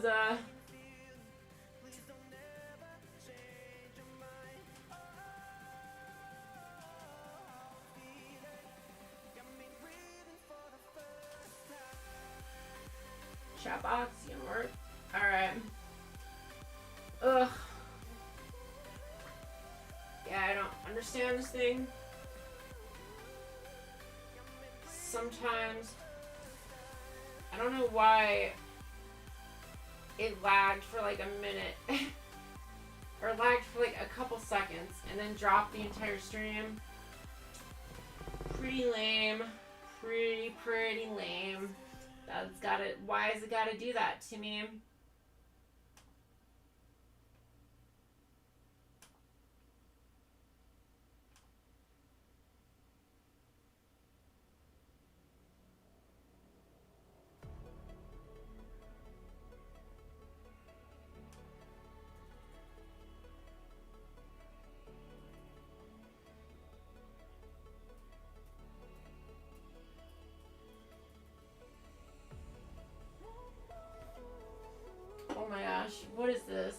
was chat box, gonna work. Alright. Ugh. Yeah, I don't understand this thing. Sometimes I don't know why it lagged for like a minute or lagged for like a couple seconds and then dropped the entire stream. Pretty lame. Pretty lame. That's gotta, why has it gotta do that to me? Oh my gosh, what is this?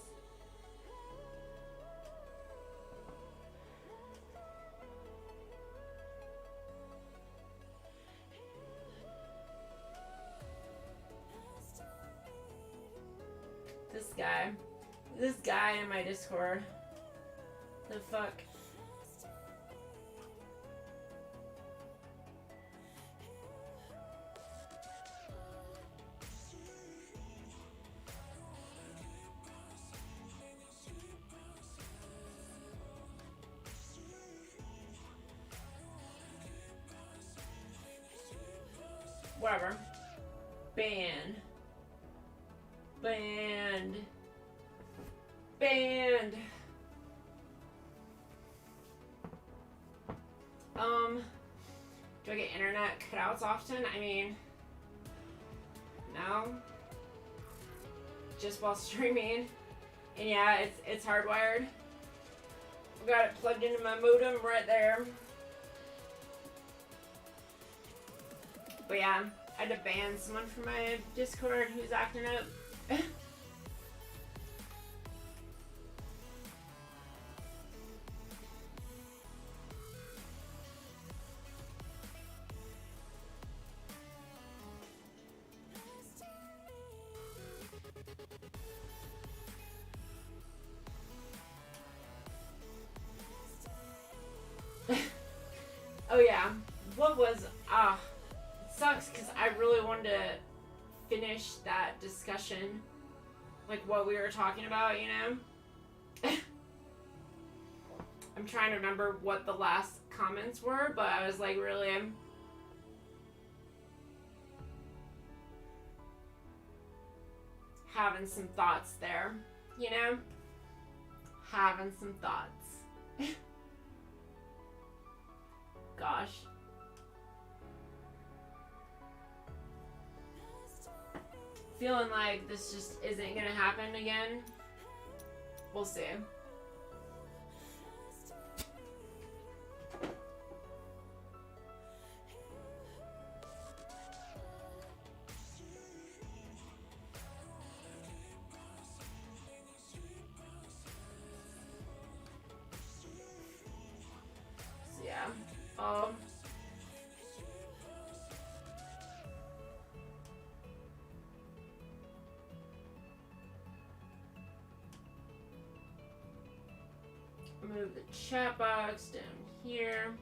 This guy in my Discord. The fuck? Whatever. Banned. Do I get internet cutouts often? I mean, no. Just while streaming. And yeah, it's hardwired. I've got it plugged into my modem right there. But yeah, I had to ban someone from my Discord who's acting up. Oh yeah, what was, it sucks because I really wanted to finish that discussion, like what we were talking about, you know? I'm trying to remember what the last comments were, but I was like really having some thoughts there, you know? Having some thoughts. Gosh. Feeling like this just isn't gonna happen again. We'll see. So yeah. Move the chat box down here.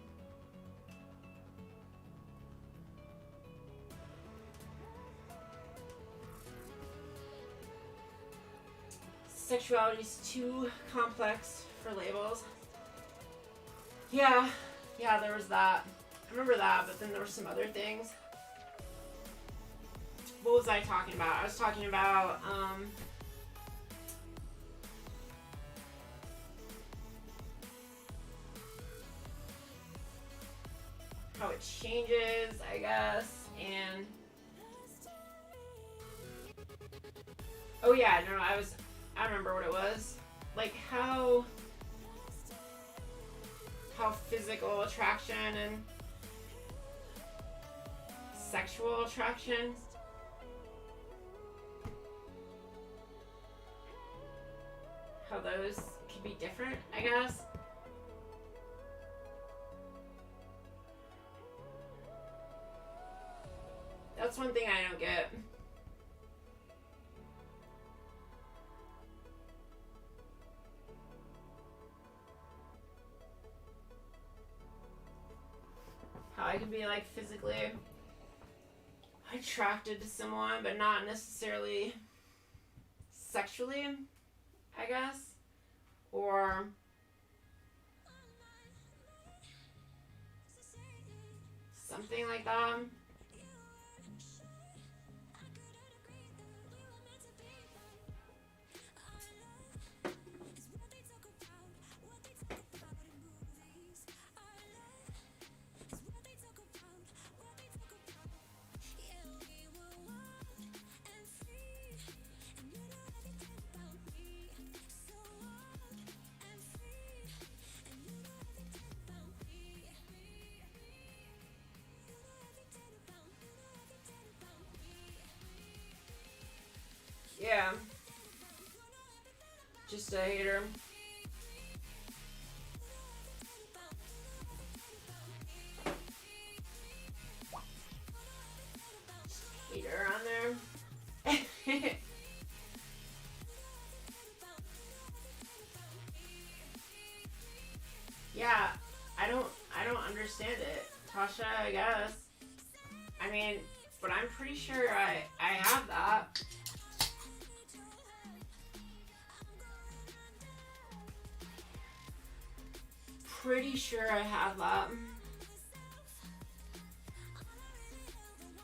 Sexuality is too complex for labels. Yeah, there was that. I remember that, but then there were some other things. What was I talking about? I was talking about, how it changes, I guess, and oh yeah, no, I remember what it was. Like how physical attraction and sexual attraction how those could be different, I guess. That's one thing I don't get. How I can be like physically attracted to someone, but not necessarily sexually, I guess. Or something like that. Yeah. Just a hater. Hater on there. Yeah, I don't understand it. Tasha, I guess. I mean, but I'm pretty sure I have that. Pretty sure I have that.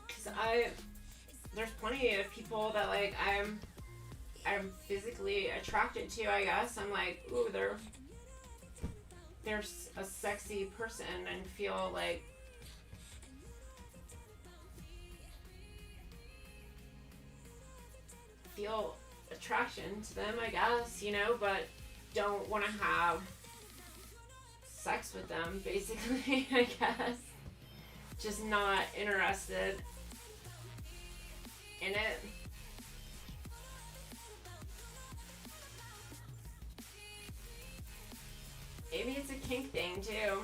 Cause there's plenty of people that like I'm physically attracted to. I guess I'm like, ooh, they're a sexy person, and feel attraction to them, I guess, you know, but don't want to have sex with them, basically. I guess just not interested in it. Maybe it's a kink thing too.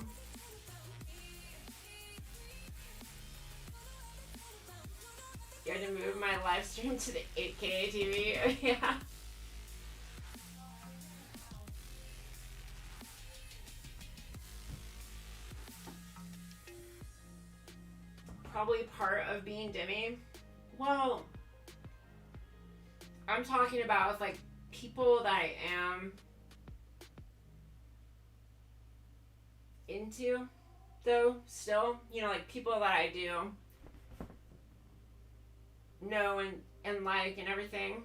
You had to move my live stream to the 8K TV. Yeah. Probably part of being Demi. Well, I'm talking about with like people that I am into, though, still, you know, like people that I do know and like and everything.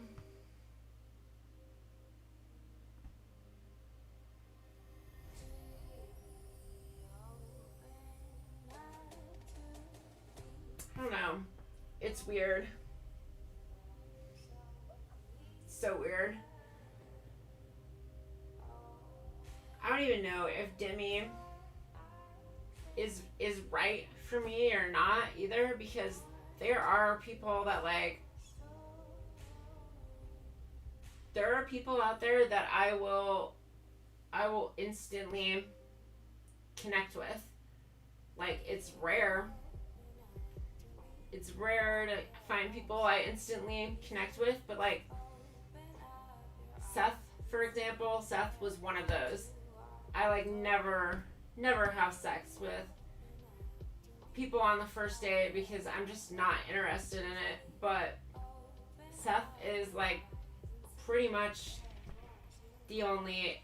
I don't know. It's weird. So weird. I don't even know if Demi is right for me or not either, because there are people that like, there are people out there that I will instantly connect with. Like, it's rare. It's rare to find people I instantly connect with, but like Seth, for example, Seth was one of those. I like never have sex with people on the first date because I'm just not interested in it. But Seth is like pretty much the only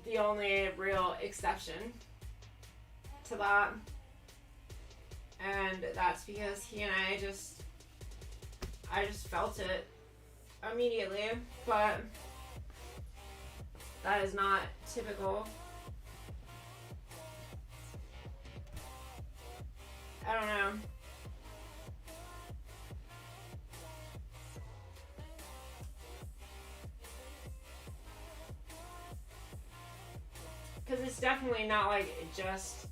the only real exception to that. And that's because he and I just felt it immediately, but that is not typical. I don't know. Because it's definitely not like just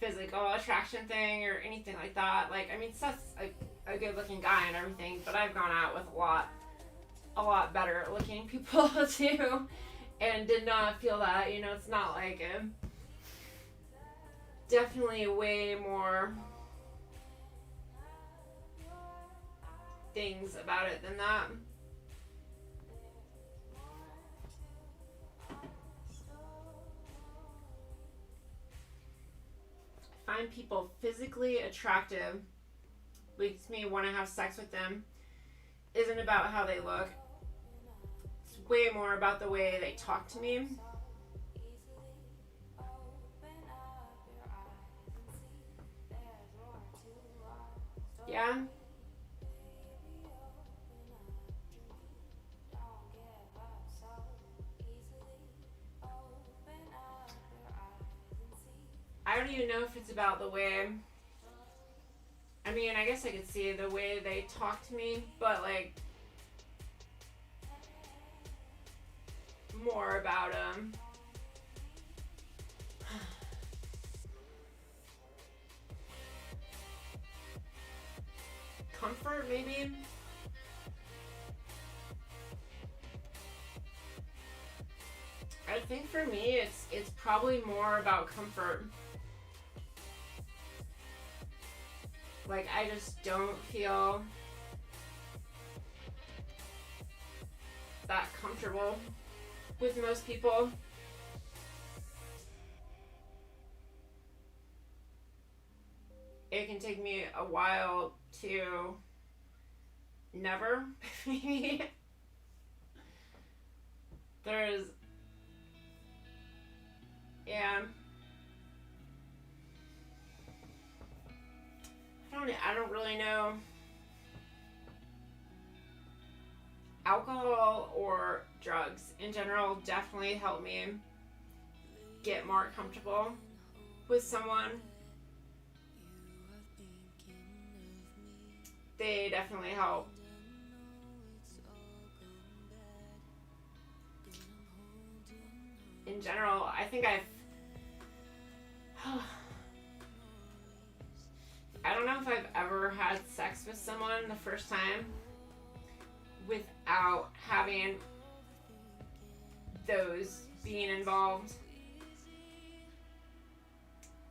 a physical attraction thing or anything like that. Like, I mean, Seth's a good looking guy and everything, but I've gone out with a lot better looking people too, and did not feel that. You know, it's not like definitely way more things about it than that. I find people physically attractive makes me want to have sex with them isn't about how they look. It's way more about the way they talk to me. Yeah. I don't even know if it's about the way. I mean, I guess I could see the way they talk to me, but like more about comfort, maybe. I think for me, it's probably more about comfort. Like, I just don't feel that comfortable with most people. It can take me a while to never. There's, yeah. I don't really know. Alcohol or drugs in general definitely help me get more comfortable with someone. They definitely help. In general, I think I don't know if I've ever had sex with someone the first time without having those being involved.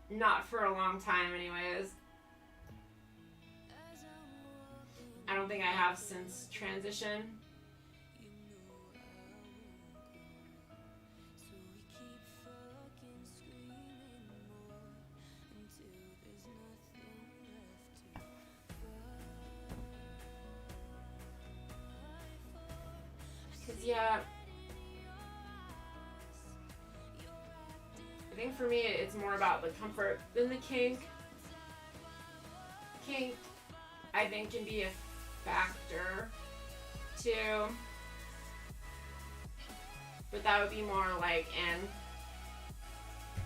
Not for a long time, anyways. I don't think I have since transition. Yeah, I think for me it's more about the comfort than the kink. Kink, I think, can be a factor too, but that would be more like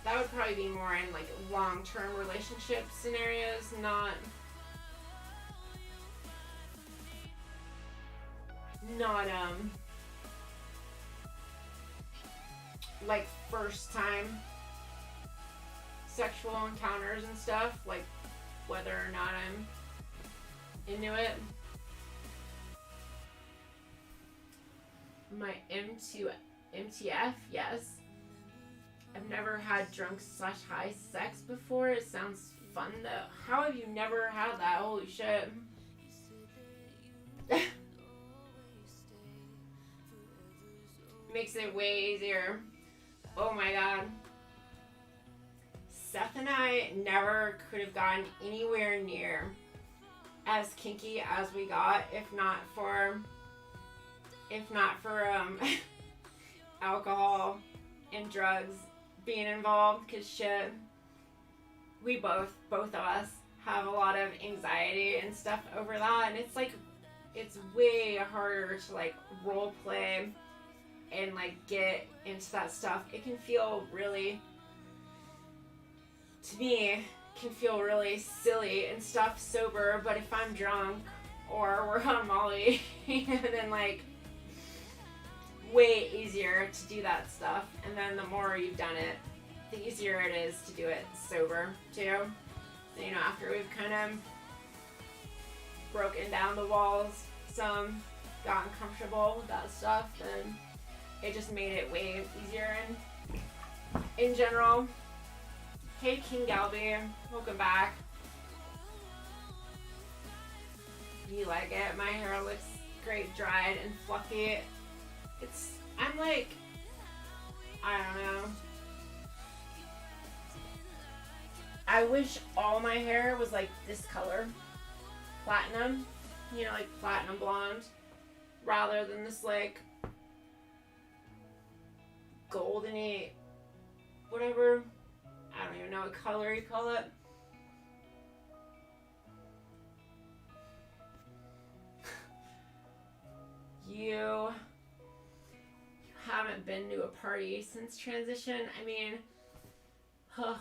that would probably be more in like long-term relationship scenarios, not like first time sexual encounters and stuff, like whether or not I'm into it. My MTF, yes. I've never had drunk/high sex before. It sounds fun though. How have you never had that? Holy shit. Makes it way easier. Oh my god. Seth and I never could have gotten anywhere near as kinky as we got if not for alcohol and drugs being involved, because shit, we both of us have a lot of anxiety and stuff over that, and it's like it's way harder to like role play and like get into that stuff. It can feel really, to me, can feel really silly and stuff sober, but if I'm drunk or we're on Molly, then like way easier to do that stuff. And then the more you've done it, the easier it is to do it sober too. So, you know, after we've kind of broken down the walls some, gotten comfortable with that stuff, then it just made it way easier in general. Hey King Galby, welcome back. You like it? My hair looks great, dried and fluffy. I'm like, I don't know. I wish all my hair was like this color. Platinum. You know, like platinum blonde. Rather than this like goldeny, whatever. I don't even know what color you call it. You haven't been to a party since transition. I mean, huh.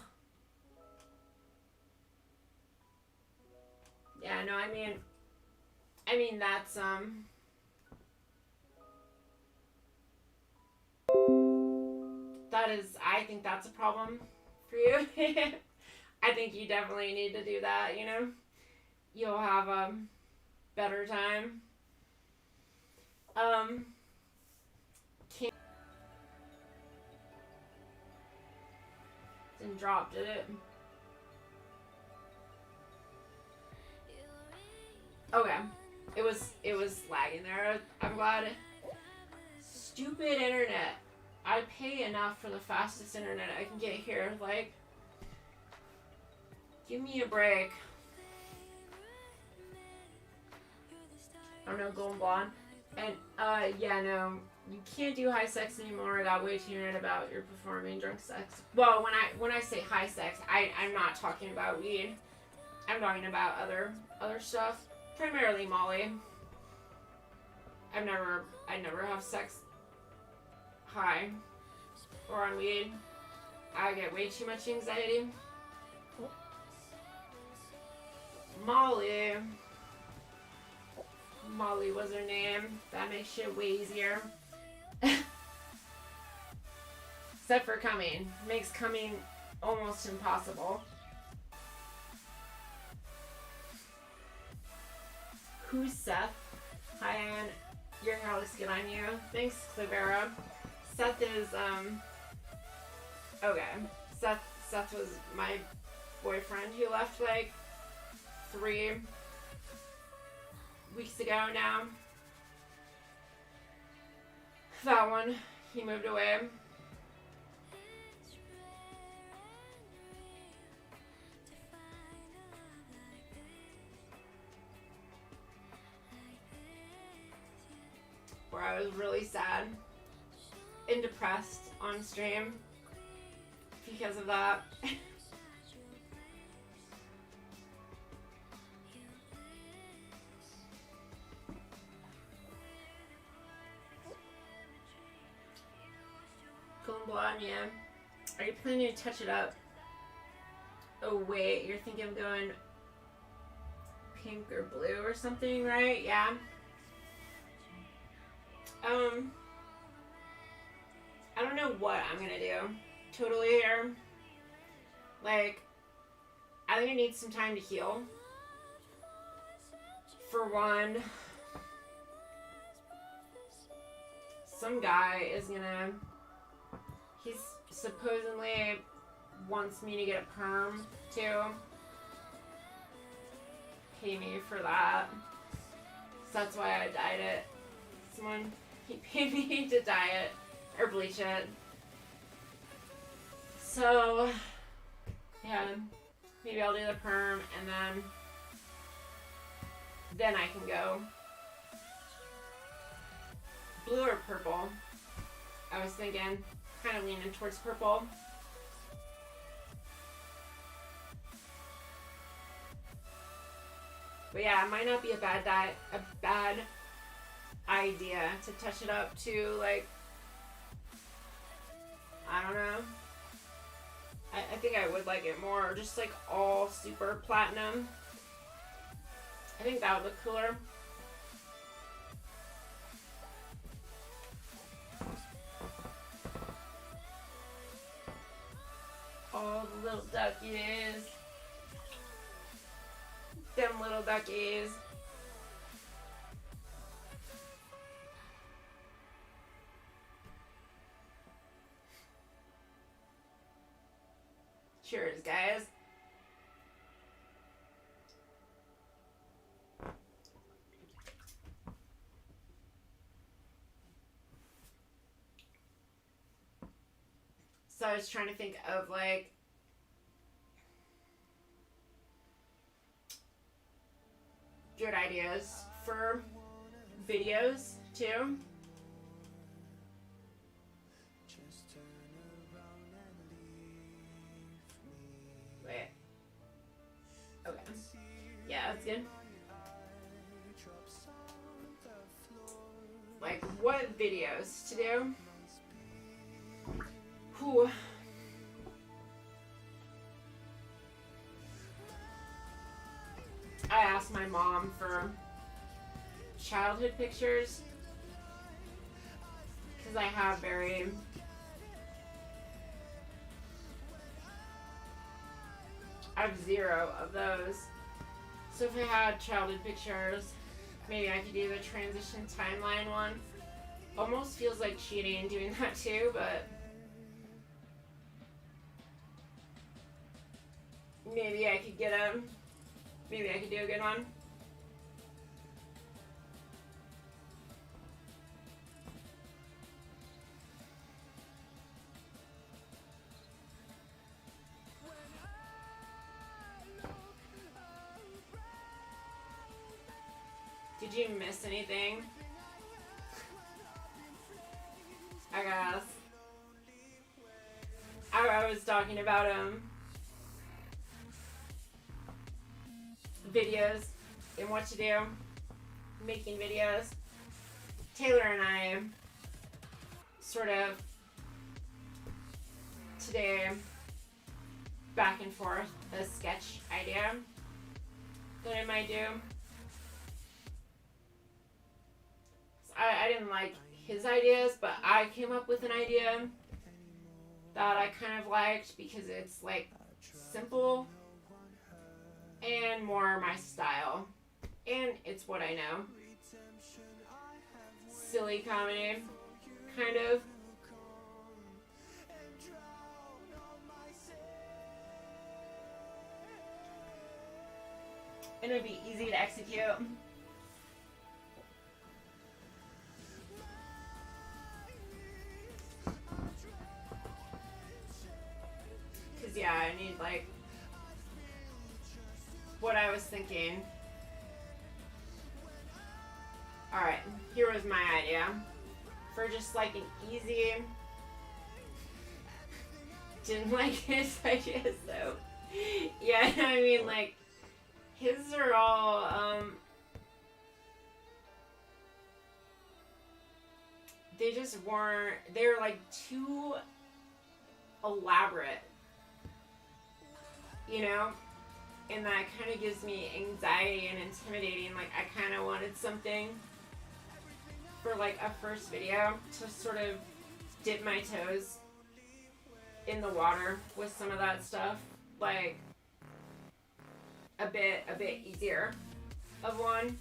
Yeah, no, I mean that's I think that's a problem for you. I think you definitely need to do that, you know? You'll have a better time. Didn't drop, did it? Okay. It was lagging there. I'm glad. Stupid internet. I pay enough for the fastest internet I can get here. Like, give me a break. I don't know, going blonde. And, yeah, no, you can't do high sex anymore. I got way too nerdy about your performing drunk sex. Well, when I say high sex, I'm not talking about weed. I'm talking about other stuff. Primarily Molly. I never have sex high or on weed. I get way too much anxiety. Molly was her name. That makes shit way easier. Except for coming. Makes coming almost impossible. Who's Seth? Hi, Ann. Your hair looks good on you. Thanks, Clivera. Seth is, okay. Seth was my boyfriend who left like 3 weeks ago now. That one, he moved away. Where I was really sad and depressed on stream because of that. Golden blonde, yeah. Are you planning to touch it up? Oh wait, you're thinking of going pink or blue or something, right? Yeah. I don't know what I'm gonna do totally here. Like, I think I need some time to heal. For one, some guy is gonna, he's supposedly wants me to get a perm too. Pay me for that. So that's why I dyed it. Someone, he paid me to dye it or bleach it. So, yeah, maybe I'll do the perm and then I can go. Blue or purple? I was thinking, kind of leaning towards purple. But yeah, it might not be a bad idea to touch it up to, like, I don't know. I think I would like it more, just like all super platinum. I think that would look cooler. All the little duckies. Them little duckies. Cheers, guys. So I was trying to think of like good ideas for videos too. Wait. Okay. Yeah, that's good. Like what videos to do? Whew. I asked my mom for childhood pictures because I have zero of those. So if I had childhood pictures, maybe I could do the transition timeline one. Almost feels like cheating doing that too, but maybe I could do a good one. Did you miss anything? I guess. I was talking about videos and what to do, making videos. Taylor and I sort of today back and forth a sketch idea that I might do. I didn't like his ideas, but I came up with an idea that I kind of liked because it's like simple and more my style, and it's what I know. Silly comedy, kind of. And it'd be easy to execute. Cause yeah, I need like what I was thinking. Alright, here was my idea. For just like an easy... Didn't like his ideas though. Yeah, I mean like, his are all, they just weren't, they were like too elaborate, you know? And that kind of gives me anxiety and intimidating. Like, I kind of wanted something for like a first video to sort of dip my toes in the water with some of that stuff. Like, a bit easier of one.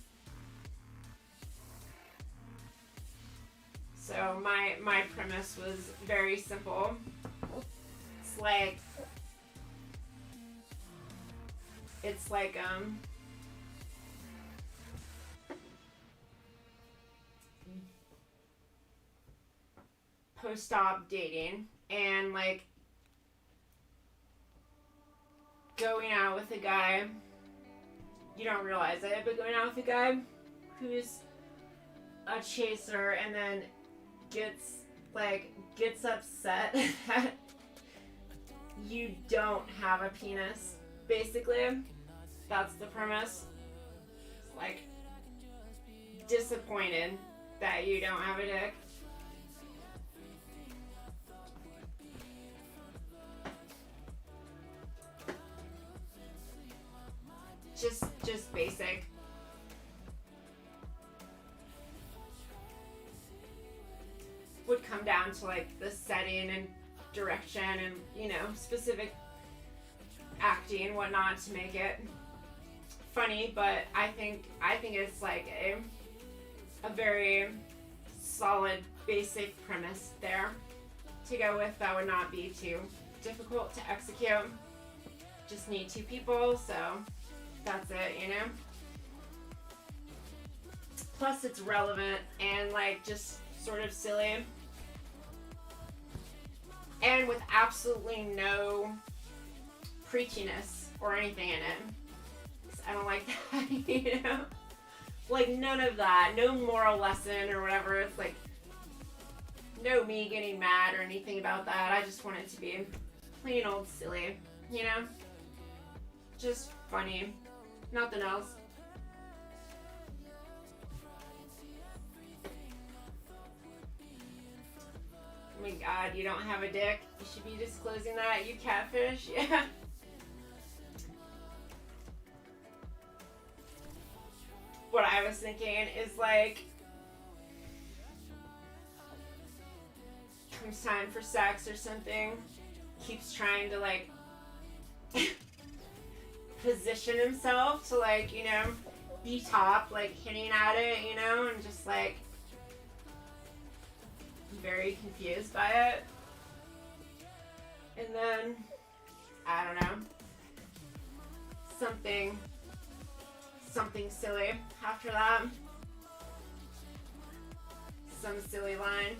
So my premise was very simple. It's like post-op dating and like going out with a guy. You don't realize it, but going out with a guy who's a chaser and then gets upset that you don't have a penis. Basically, that's the premise. Like, disappointed that you don't have a dick. Just basic. Would come down to like the setting and direction and, you know, specific acting and whatnot to make it funny, but I think it's like a very solid basic premise there to go with that would not be too difficult to execute. Just need two people, so that's it, you know? Plus it's relevant and like just sort of silly. And with absolutely no preachiness or anything in it. I don't like that, you know? Like none of that. No moral lesson or whatever. It's like no me getting mad or anything about that. I just want it to be plain old silly, you know? Just funny. Nothing else. Oh my god, you don't have a dick? You should be disclosing that, you catfish? Yeah. What I was thinking is like, comes time for sex or something, keeps trying to like position himself to like, you know, be top, like hitting at it, you know, and just like very confused by it. And then, I don't know, something silly after that. Some silly line.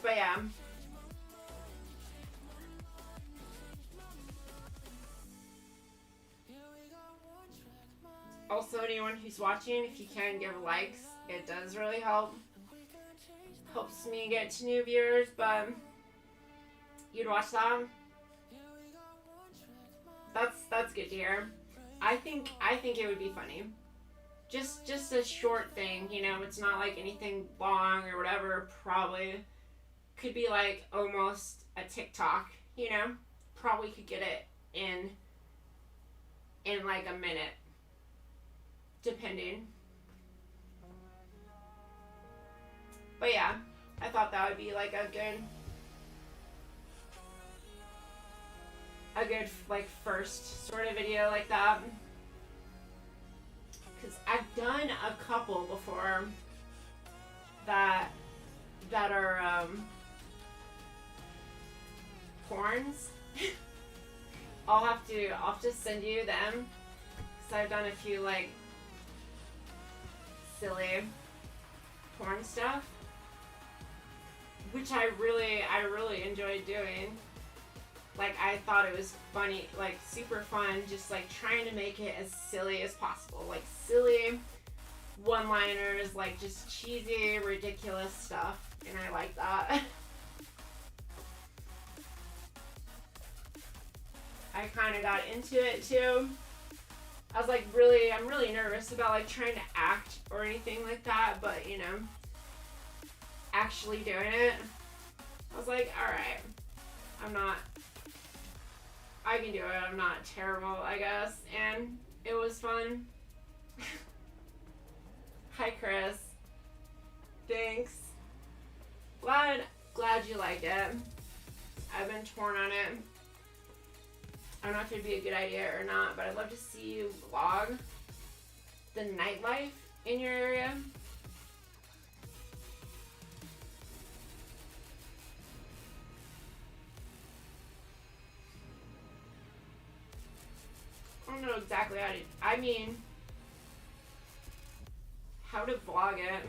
But yeah. Also, anyone who's watching, if you can give likes, it does really help. Helps me get to new viewers, but you'd watch that? That's good to hear. I think it would be funny. Just a short thing, you know, it's not like anything long or whatever. Probably could be like almost a TikTok, you know? Probably could get it in like a minute. Depending. But yeah, I thought that would be like a good like first sort of video like that. Because I've done a couple before that are porns. I'll have to send you them, because I've done a few like silly porn stuff, which I really enjoyed doing. Like, I thought it was funny, like super fun, just like trying to make it as silly as possible. Like silly one-liners, like just cheesy, ridiculous stuff, and I like that. I kind of got into it too. I was like I'm really nervous about like trying to act or anything like that, but you know, actually doing it, I was like, alright, I can do it, I'm not terrible, I guess, and it was fun. Hi Chris. Thanks. Glad you like it. I've been torn on it. I don't know if it'd be a good idea or not, but I'd love to see you vlog the nightlife in your area. I don't know exactly how to vlog it.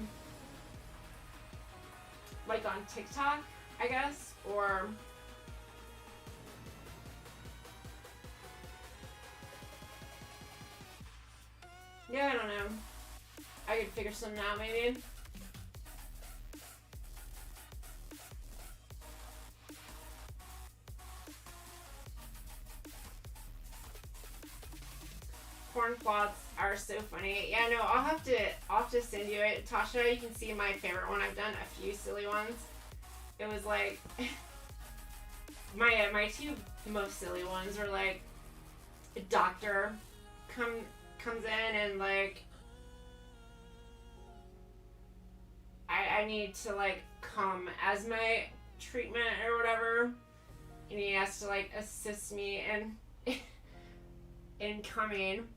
Like on TikTok, I guess, or yeah, I don't know. I could figure something out maybe. Corn flops are so funny. Yeah, no, I'll have to send you it. Tasha, you can see my favorite one. I've done a few silly ones. It was like my two most silly ones were like a doctor comes in and like I need to like come as my treatment or whatever, and he has to like assist me in coming.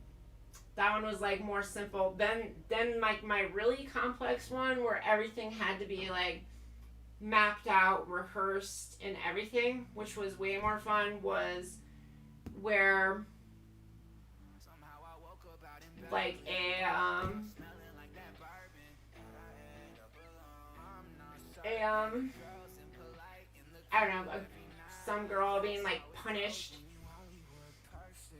That one was like more simple. Then like my really complex one where everything had to be like mapped out, rehearsed, and everything, which was way more fun, was where like I don't know, some girl being like punished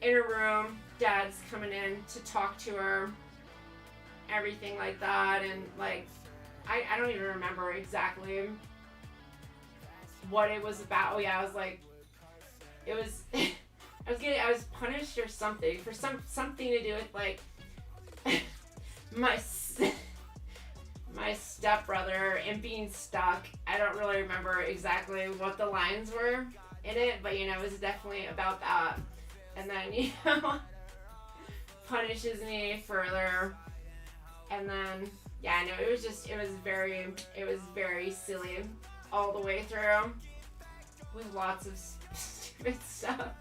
in her room, dad's coming in to talk to her, everything like that, and like I don't even remember exactly what it was about. Oh yeah, I was like, it was I was punished or something for something to do with like my my stepbrother and being stuck. I don't really remember exactly what the lines were in it, but you know, it was definitely about that. And then, you know, punishes me further. And then, yeah, no, it was very silly all the way through with lots of stupid stuff.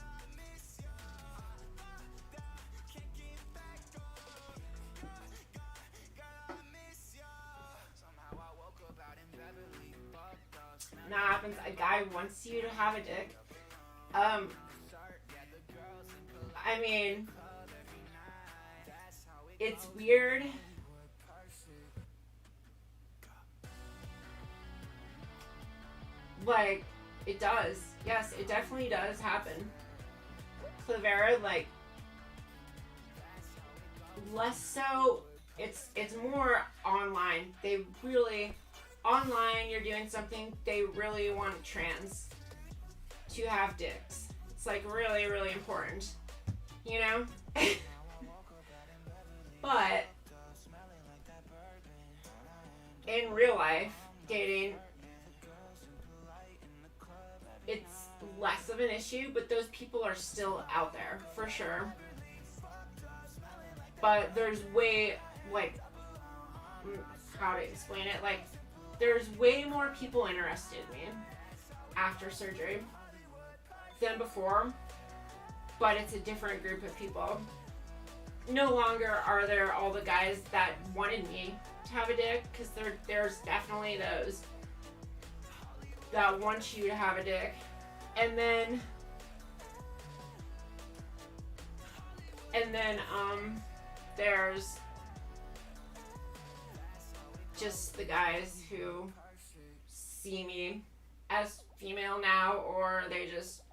That happens. A guy wants you to have a dick. I mean, it's weird. Like, it does. Yes, it definitely does happen. Clavera, like, less so. It's more online. They really, online, you're doing something, they really want trans to have dicks. It's like really, really important. You know? But in real life, dating, it's less of an issue, but those people are still out there, for sure. But there's way, like, how to explain it? Like, there's way more people interested in me after surgery than before, but it's a different group of people. No longer are there all the guys that wanted me to have a dick, because there's definitely those that want you to have a dick. And then there's just the guys who see me as female now, or they just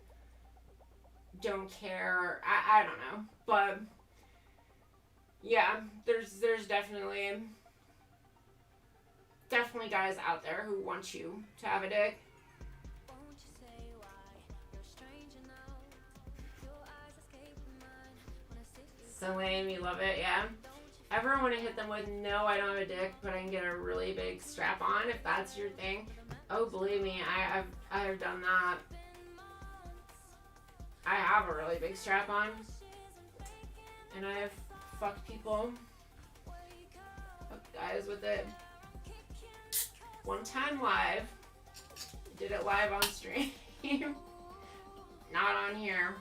don't care. I don't know. But yeah, there's definitely guys out there who want you to have a dick. So lame, you love it, yeah. Ever want to hit them with, no, I don't have a dick, but I can get a really big strap on, if that's your thing? Oh, believe me, I've done that. I have a really big strap on, and I've fucked people, fucked guys with it. One time live, did it live on stream, not on here,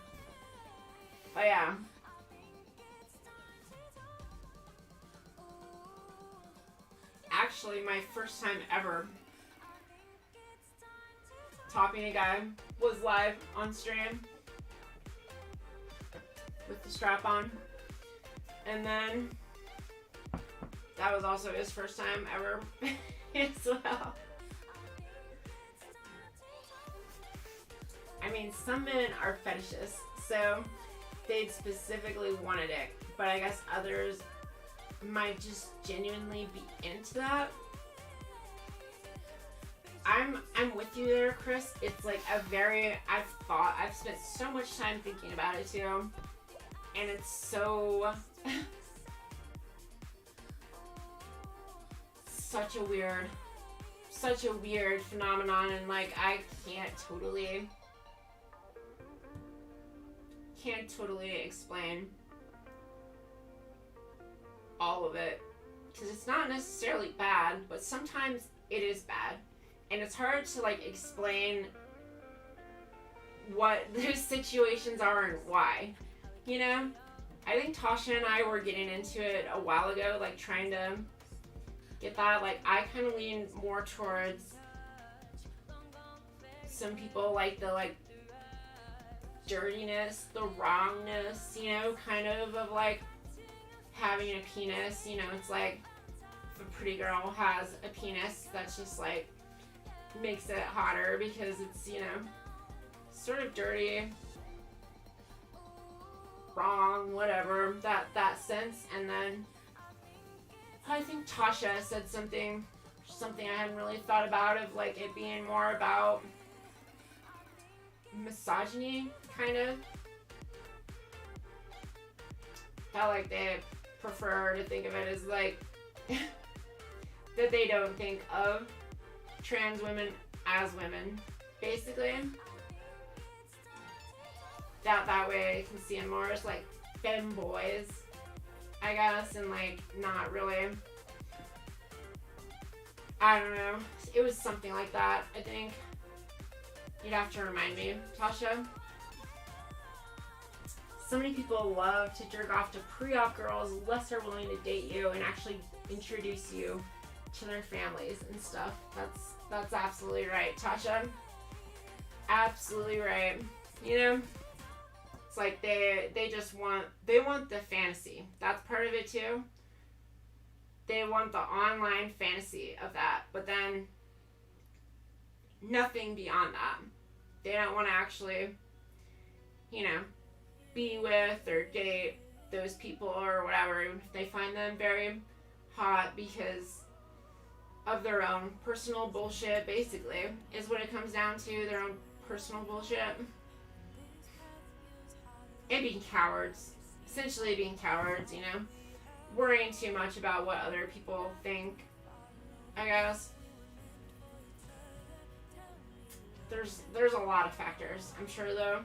but yeah. Actually, my first time ever topping a guy was live on stream with the strap on. And then that was also his first time ever as well. I mean, some men are fetishists, so they'd specifically want a dick, but I guess others might just genuinely be into that. I'm with you there, Chris. It's like I've spent so much time thinking about it too, and it's so such a weird phenomenon, and like I can't totally explain all of it, because it's not necessarily bad, but sometimes it is bad, and it's hard to like explain what those situations are and why, you know. I think Tasha and I were getting into it a while ago, like trying to get that. Like, I kind of lean more towards some people like the like dirtiness, the wrongness, you know, kind of like having a penis. You know, it's like if a pretty girl has a penis, that's just like makes it hotter because it's, you know, sort of dirty, wrong, whatever, that sense. And then I think Tasha said something I hadn't really thought about, of like it being more about misogyny, kind of. How like they prefer to think of it as like that they don't think of trans women as women, basically. That way I can see them more as like femboys, I guess, and like not really. I don't know. It was something like that, I think. You'd have to remind me, Tasha. So many people love to jerk off to pre-op girls, less are willing to date you and actually introduce you to their families and stuff. That's absolutely right, Tasha. Absolutely right. You know, it's like they just want the fantasy. That's part of it too. They want the online fantasy of that, but then nothing beyond that. They don't want to actually, you know, be with or date those people or whatever. They find them very hot because of their own personal bullshit, basically, is what it comes down to. Their own personal bullshit. And being cowards. Essentially being cowards, you know. Worrying too much about what other people think, I guess. There's a lot of factors, I'm sure, though.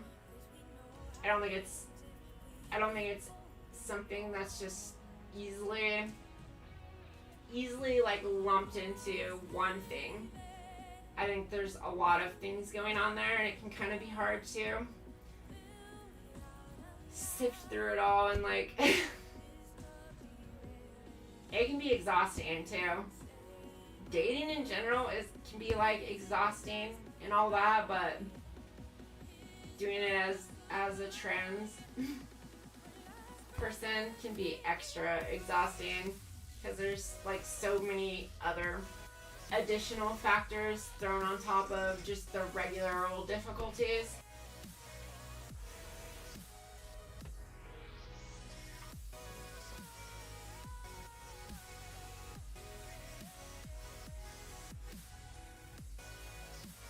I don't think it's something that's just easily like lumped into one thing. I think there's a lot of things going on there, and it can kind of be hard to sift through it all, and like it can be exhausting too. Dating in general can be like exhausting and all that, but doing it as a trans person can be extra exhausting because there's like so many other additional factors thrown on top of just the regular old difficulties.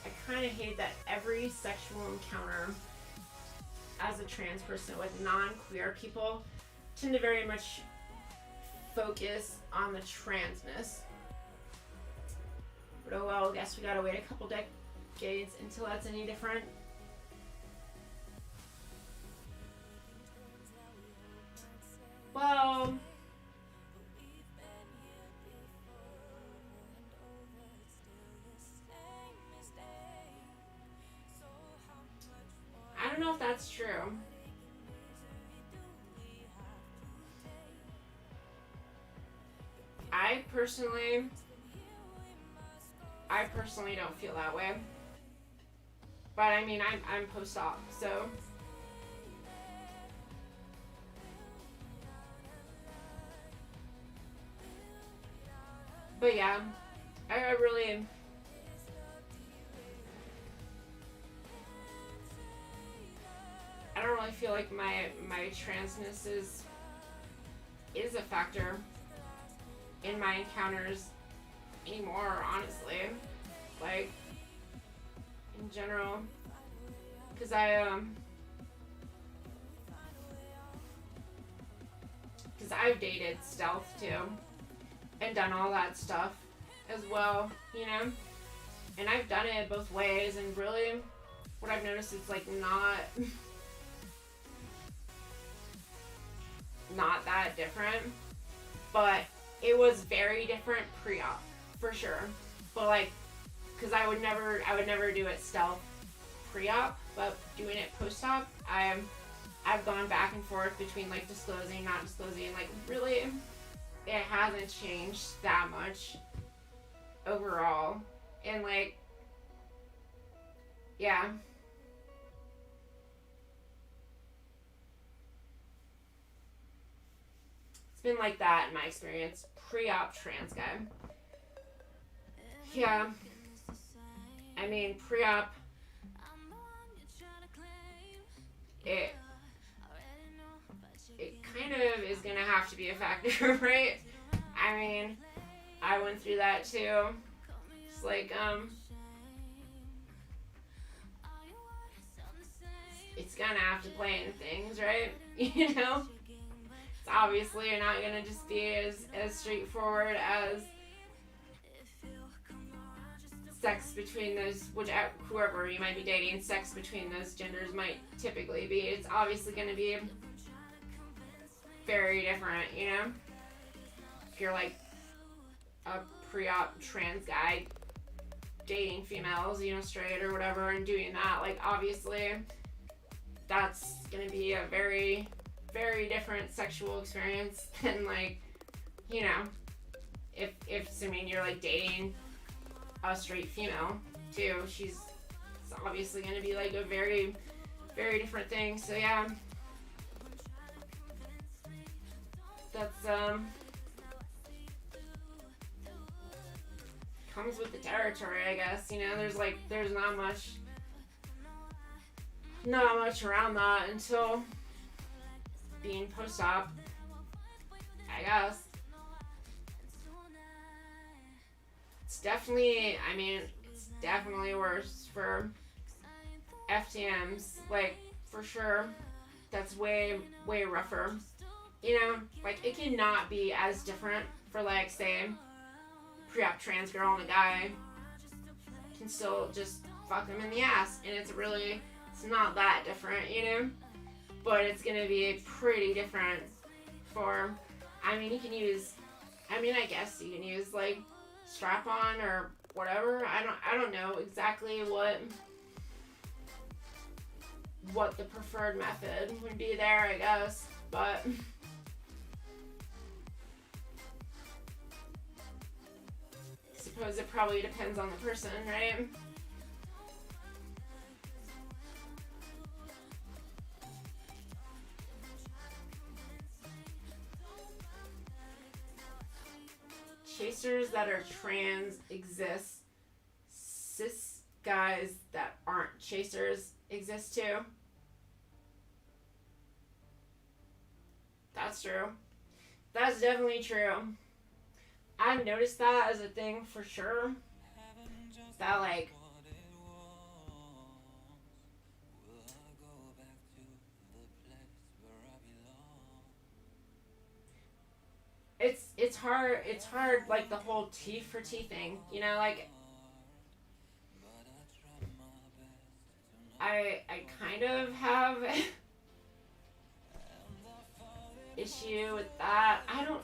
I kind of hate that every sexual encounter as a trans person with non-queer people tend to very much focus on the transness. But oh well, I guess we gotta wait a couple decades until that's any different. Well, I don't know if that's true. I personally don't feel that way. But I mean, I'm post-op, so but yeah, I really I don't really feel like my transness is a factor in my encounters anymore, honestly. Like, in general, because I've dated stealth too and done all that stuff as well, you know, and I've done it both ways, and really what I've noticed is like not that different, but it was very different pre-op for sure. But like because I would never do it stealth pre-op, but doing it post-op, I've gone back and forth between like disclosing, not disclosing. Like really, it hasn't changed that much overall, and like, yeah. It's been like that in my experience. Pre-op trans guy. Yeah. I mean, pre-op, it kind of is gonna have to be a factor, right? I mean, I went through that too. It's like, it's gonna have to play in things, right? You know? It's obviously you're not gonna just be as straightforward as sex between those, whoever you might be dating, sex between those genders might typically be. It's obviously gonna be very different, you know? If you're like a pre-op trans guy dating females, you know, straight or whatever, and doing that, like, obviously that's gonna be a very, very different sexual experience than, like, you know, if assuming you're like dating a straight female too, it's obviously gonna be like a very, very different thing. So yeah, that's comes with the territory, I guess. You know, there's not much around that until being post-op, I guess. It's definitely worse for FTMs, like, for sure. That's way, way rougher. You know, like, it cannot be as different for, like, say, pre-op trans girl and a guy can still just fuck them in the ass, and it's not that different, you know? But it's gonna be pretty different for, I guess you can use, like, strap-on or whatever. I don't know exactly what the preferred method would be there, I guess, but I suppose it probably depends on the person, right? Chasers that are trans exist. Cis guys that aren't chasers exist too. That's true. That's definitely true. I've noticed that as a thing for sure. That, like, it's hard, like, the whole T for T thing, you know, like, I kind of have issue with that. I don't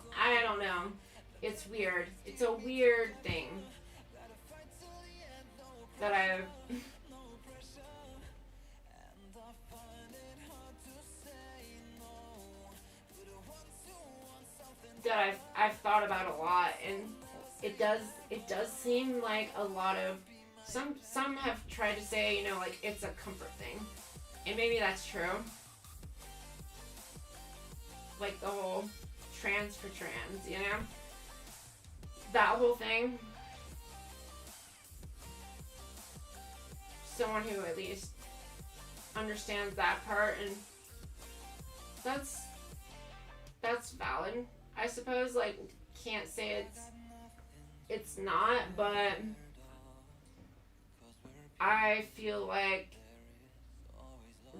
know. It's weird. It's a weird thing that I've thought about a lot, and it does seem like a lot of some have tried to say, you know, like, it's a comfort thing, and maybe that's true. Like the whole trans for trans, you know, that whole thing. Someone who at least understands that part, and that's valid, I suppose. Like, can't say it's not, but I feel like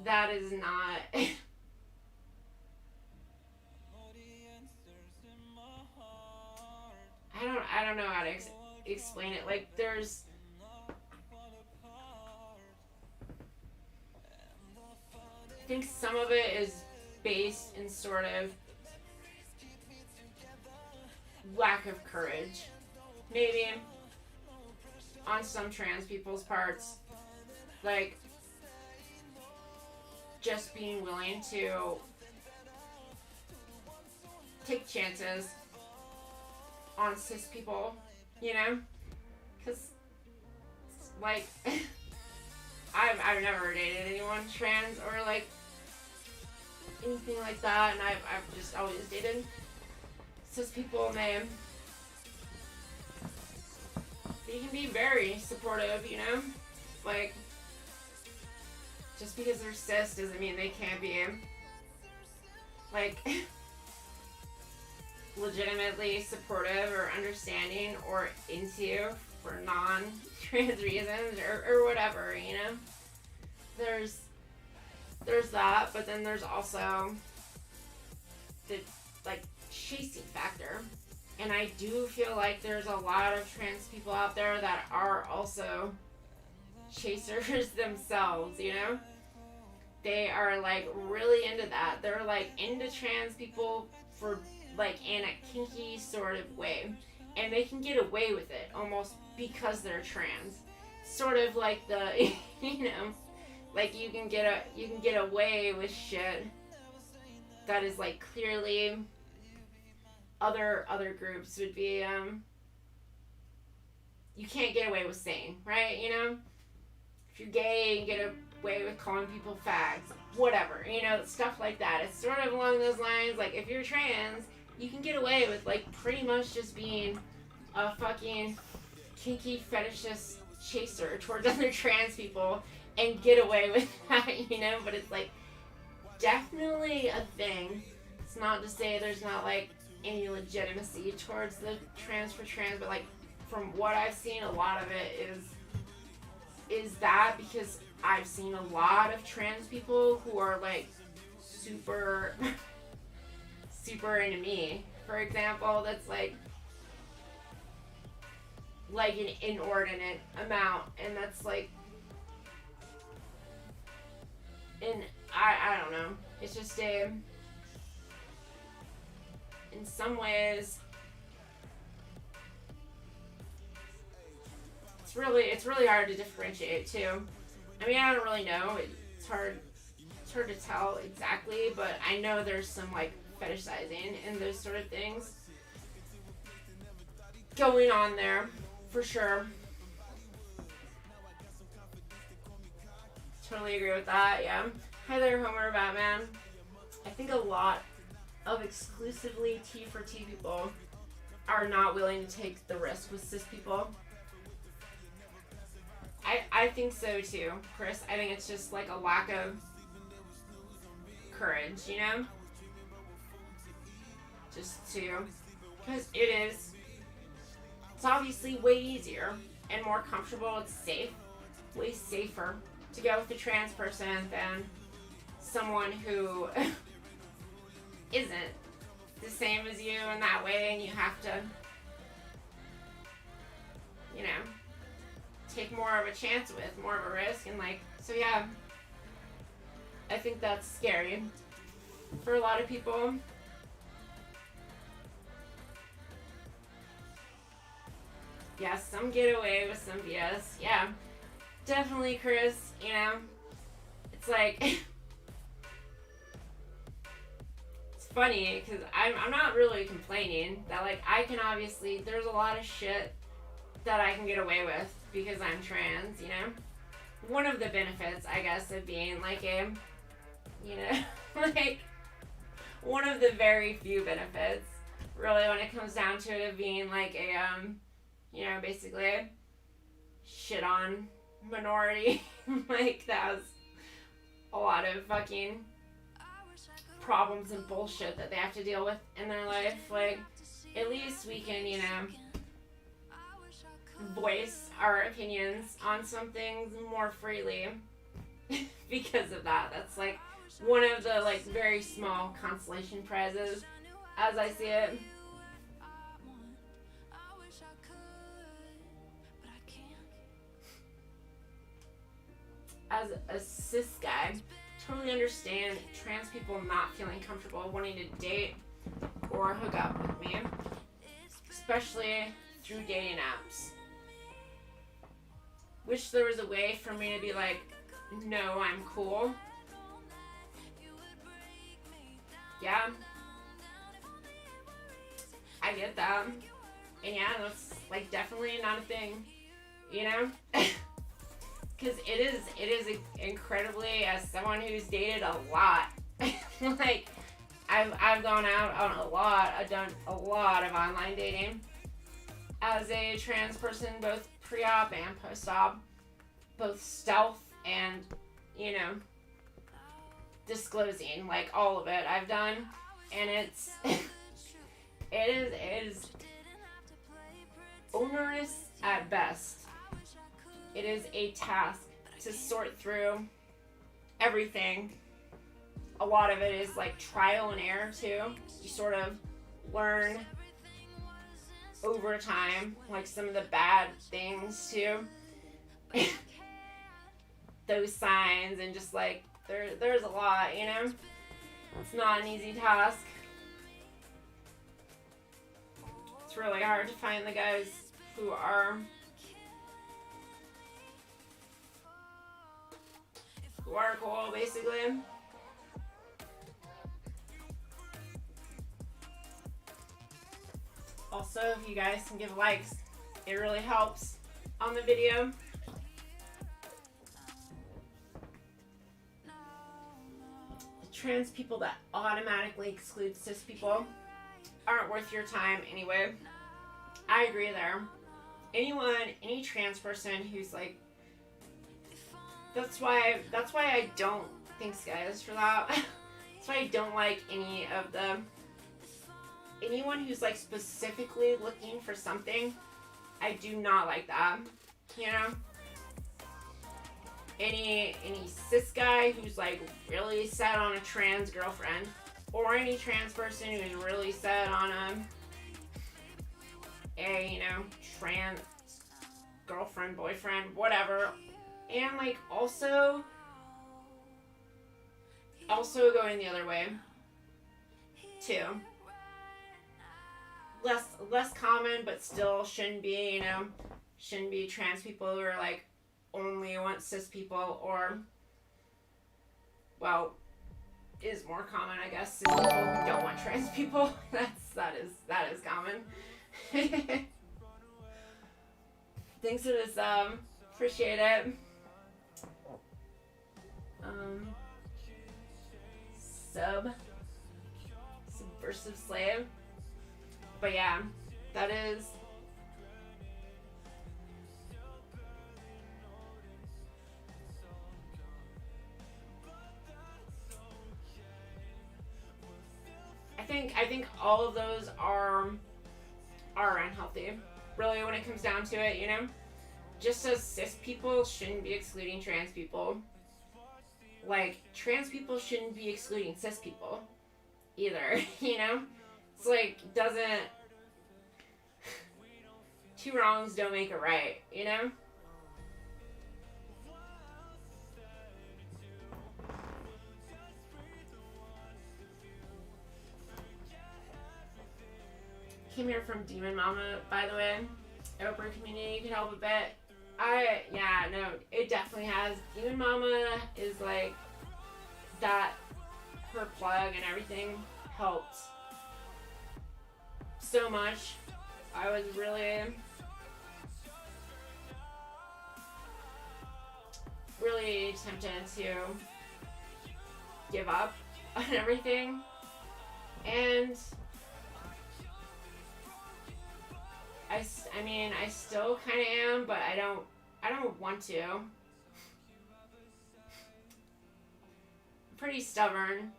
that is not I don't know how to explain it. Like, there's I think some of it is based in sort of lack of courage, maybe. on some trans people's parts, like, just being willing to take chances on cis people, you know? Because, like, I've never dated anyone trans or, like, anything like that, and I've just always dated cis people, and they can be very supportive, you know? Like, just because they're cis doesn't mean they can't be, like, legitimately supportive or understanding or into you for non-trans reasons or whatever, you know? There's that, but then there's also the, like, chasing factor. And I do feel like there's a lot of trans people out there that are also chasers themselves, you know? They are, like, really into that. They're, like, into trans people for, like, in a kinky sort of way. And they can get away with it almost because they're trans. Sort of like the, you know, like, you can get away with shit that is, like, clearly other groups would be, you can't get away with saying, right? You know? If you're gay, you can get away with calling people fags, whatever, you know, stuff like that. It's sort of along those lines. Like, if you're trans, you can get away with, like, pretty much just being a fucking kinky fetishist chaser towards other trans people and get away with that, you know? But it's, like, definitely a thing. It's not to say there's not, like, any legitimacy towards the trans for trans, but, like, from what I've seen, a lot of it is that, because I've seen a lot of trans people who are, like, super super into me, for example, that's like an inordinate amount, and that's like, and I don't know, it's just in some ways it's really hard to differentiate too. I mean, I don't really know, it's hard to tell exactly, but I know there's some, like, fetishizing and those sort of things going on there, for sure. Totally agree with that, yeah. Hi there, Homer Batman. I think a lot of exclusively T for T people are not willing to take the risk with cis people. I think so too, Chris. I think it's just, like, a lack of courage, you know? Just to, because it's obviously way easier and more comfortable. It's safe, way safer to go with a trans person than someone who isn't the same as you in that way, and you have to, you know, take more of a chance with, more of a risk, and, like, so yeah, I think that's scary for a lot of people. Yeah, some get away with some BS. Yeah, definitely, Chris, you know, it's like, it's funny, because I'm not really complaining that, like, I can obviously, there's a lot of shit that I can get away with because I'm trans, you know? One of the benefits, I guess, of being, like, a, you know, like, one of the very few benefits, really, when it comes down to it, of being, like, a, you know, basically shit on minority, like, that has a lot of fucking problems and bullshit that they have to deal with in their life. Like, at least we can, you know, voice our opinions on some things more freely because of that. That's, like, one of the, like, very small consolation prizes, as I see it. As a cis guy, totally understand trans people not feeling comfortable wanting to date or hook up with me, especially through dating apps. wish there was a way for me to be like, no, I'm cool. Yeah. I get that. And yeah, that's like definitely not a thing, you know? Because it is incredibly, as someone who's dated a lot, like, I've gone out on a lot, I've done a lot of online dating as a trans person, both pre-op and post-op, both stealth and, you know, disclosing, like all of it I've done, and it's it is onerous at best. It is a task to sort through everything. A lot of it is like trial and error too. You sort of learn over time, like some of the bad things too. Those signs, and just like there's a lot, you know? It's not an easy task. It's really hard to find the guys who are cool, basically. Also, if you guys can give likes, it really helps on the video. Trans people that automatically exclude cis people aren't worth your time anyway. I agree there. Any trans person who's like, that's why I don't, thanks guys for that. That's why I don't like anyone who's like specifically looking for something. I do not like that, you know? Any cis guy who's like really set on a trans girlfriend, or any trans person who's really set on a you know, trans girlfriend, boyfriend, whatever. And like also going the other way too. Less common, but still shouldn't be, you know, shouldn't be trans people who are like only want cis people, or, well, is more common, I guess, cis people who don't want trans people. That is common. Thanks for this, appreciate it. Subversive slave. But yeah, that is I think all of those are unhealthy. Really, when it comes down to it, you know? Just as cis people shouldn't be excluding trans people, like, trans people shouldn't be excluding cis people either, you know? It's like, two wrongs don't make a right, you know? Came here from Demon Mama, by the way. Oprah community can help a bit. It definitely has. Demon Mama is like that. Her plug and everything helped so much. I was really tempted to give up on everything, and I still kind of am, but I don't want to. I'm pretty stubborn,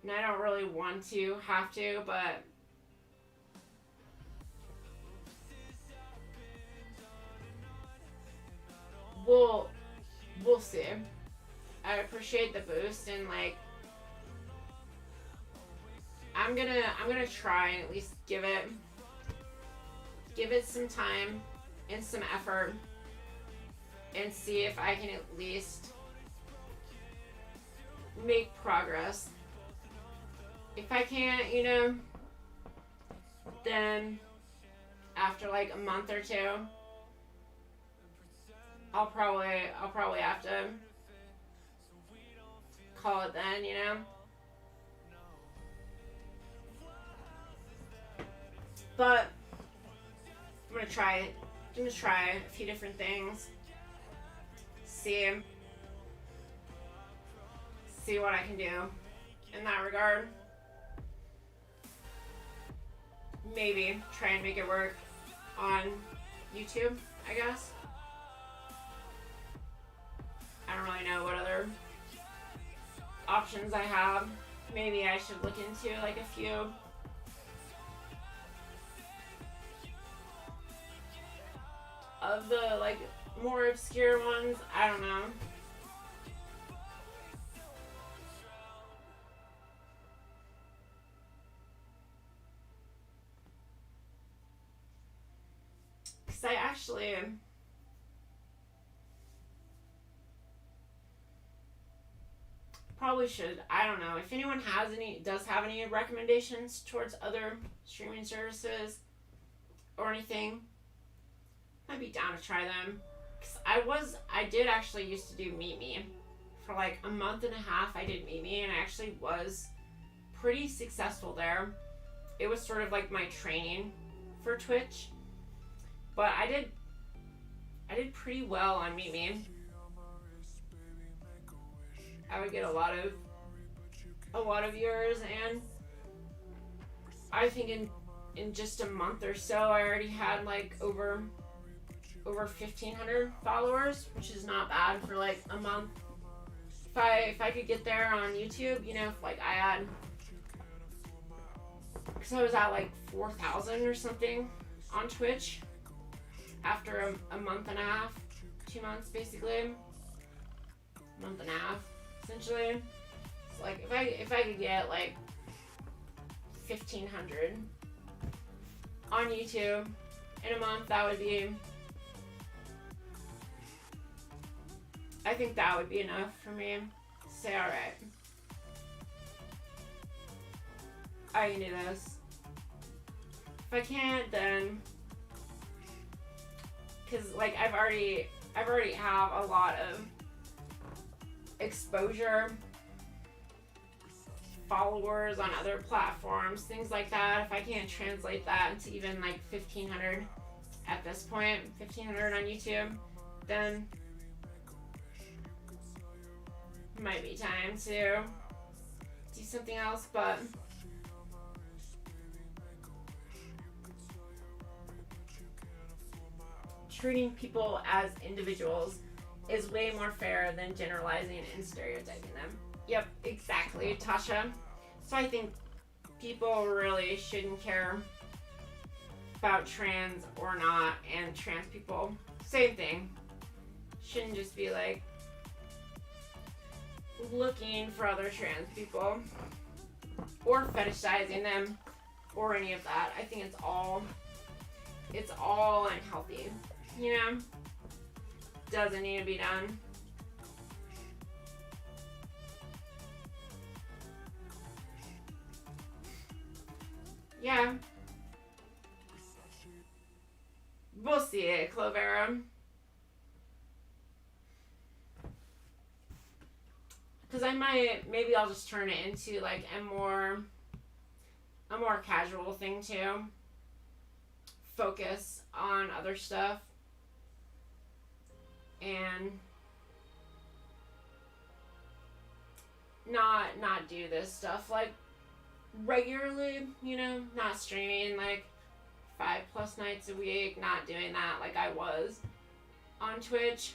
and I don't really want to have to, but we'll see. I appreciate the boost, and like I'm gonna try and at least give it some time and some effort, and see if I can at least make progress. If I can't, you know, then after like a month or two, I'll probably have to call it then, you know. But I'm gonna try it. I'm gonna try a few different things. See what I can do in that regard. Maybe try and make it work on YouTube, I guess. I don't really know what other options I have. Maybe I should look into like a few of the like more obscure ones. I don't know. Because I actually probably should. I don't know if anyone does have any recommendations towards other streaming services or anything. I'd be down to try them. Cause I did actually used to do Meet Me for like a month and a half. I did Meet Me and I actually was pretty successful there. It was sort of like my training for Twitch, but I did pretty well on Meet Me. I would get a lot of viewers, and I think in just a month or so I already had like over 1,500 followers, which is not bad for like a month. If I could get there on YouTube, you know, if like I had, because I was at like 4,000 or something on Twitch after a month and a half, 2 months basically, month and a half essentially. So like if I could get like 1,500 on YouTube in a month, that would be, I think that would be enough for me to say, alright, I can do this. If I can't, then, because like I've already have a lot of exposure, followers on other platforms, things like that. If I can't translate that into even like 1,500 at this point, 1,500 on YouTube, then it might be time to do something else. But treating people as individuals is way more fair than generalizing and stereotyping them. Yep, exactly, Tasha. So I think people really shouldn't care about trans or not, and trans people, same thing. Shouldn't just be like looking for other trans people or fetishizing them or any of that. I think it's all unhealthy, you know? Doesn't need to be done. Yeah. We'll see it, Clovera. Because maybe I'll just turn it into like a more casual thing too. Focus on other stuff. And not do this stuff like regularly, you know, not streaming like 5+ nights a week, not doing that like I was on Twitch,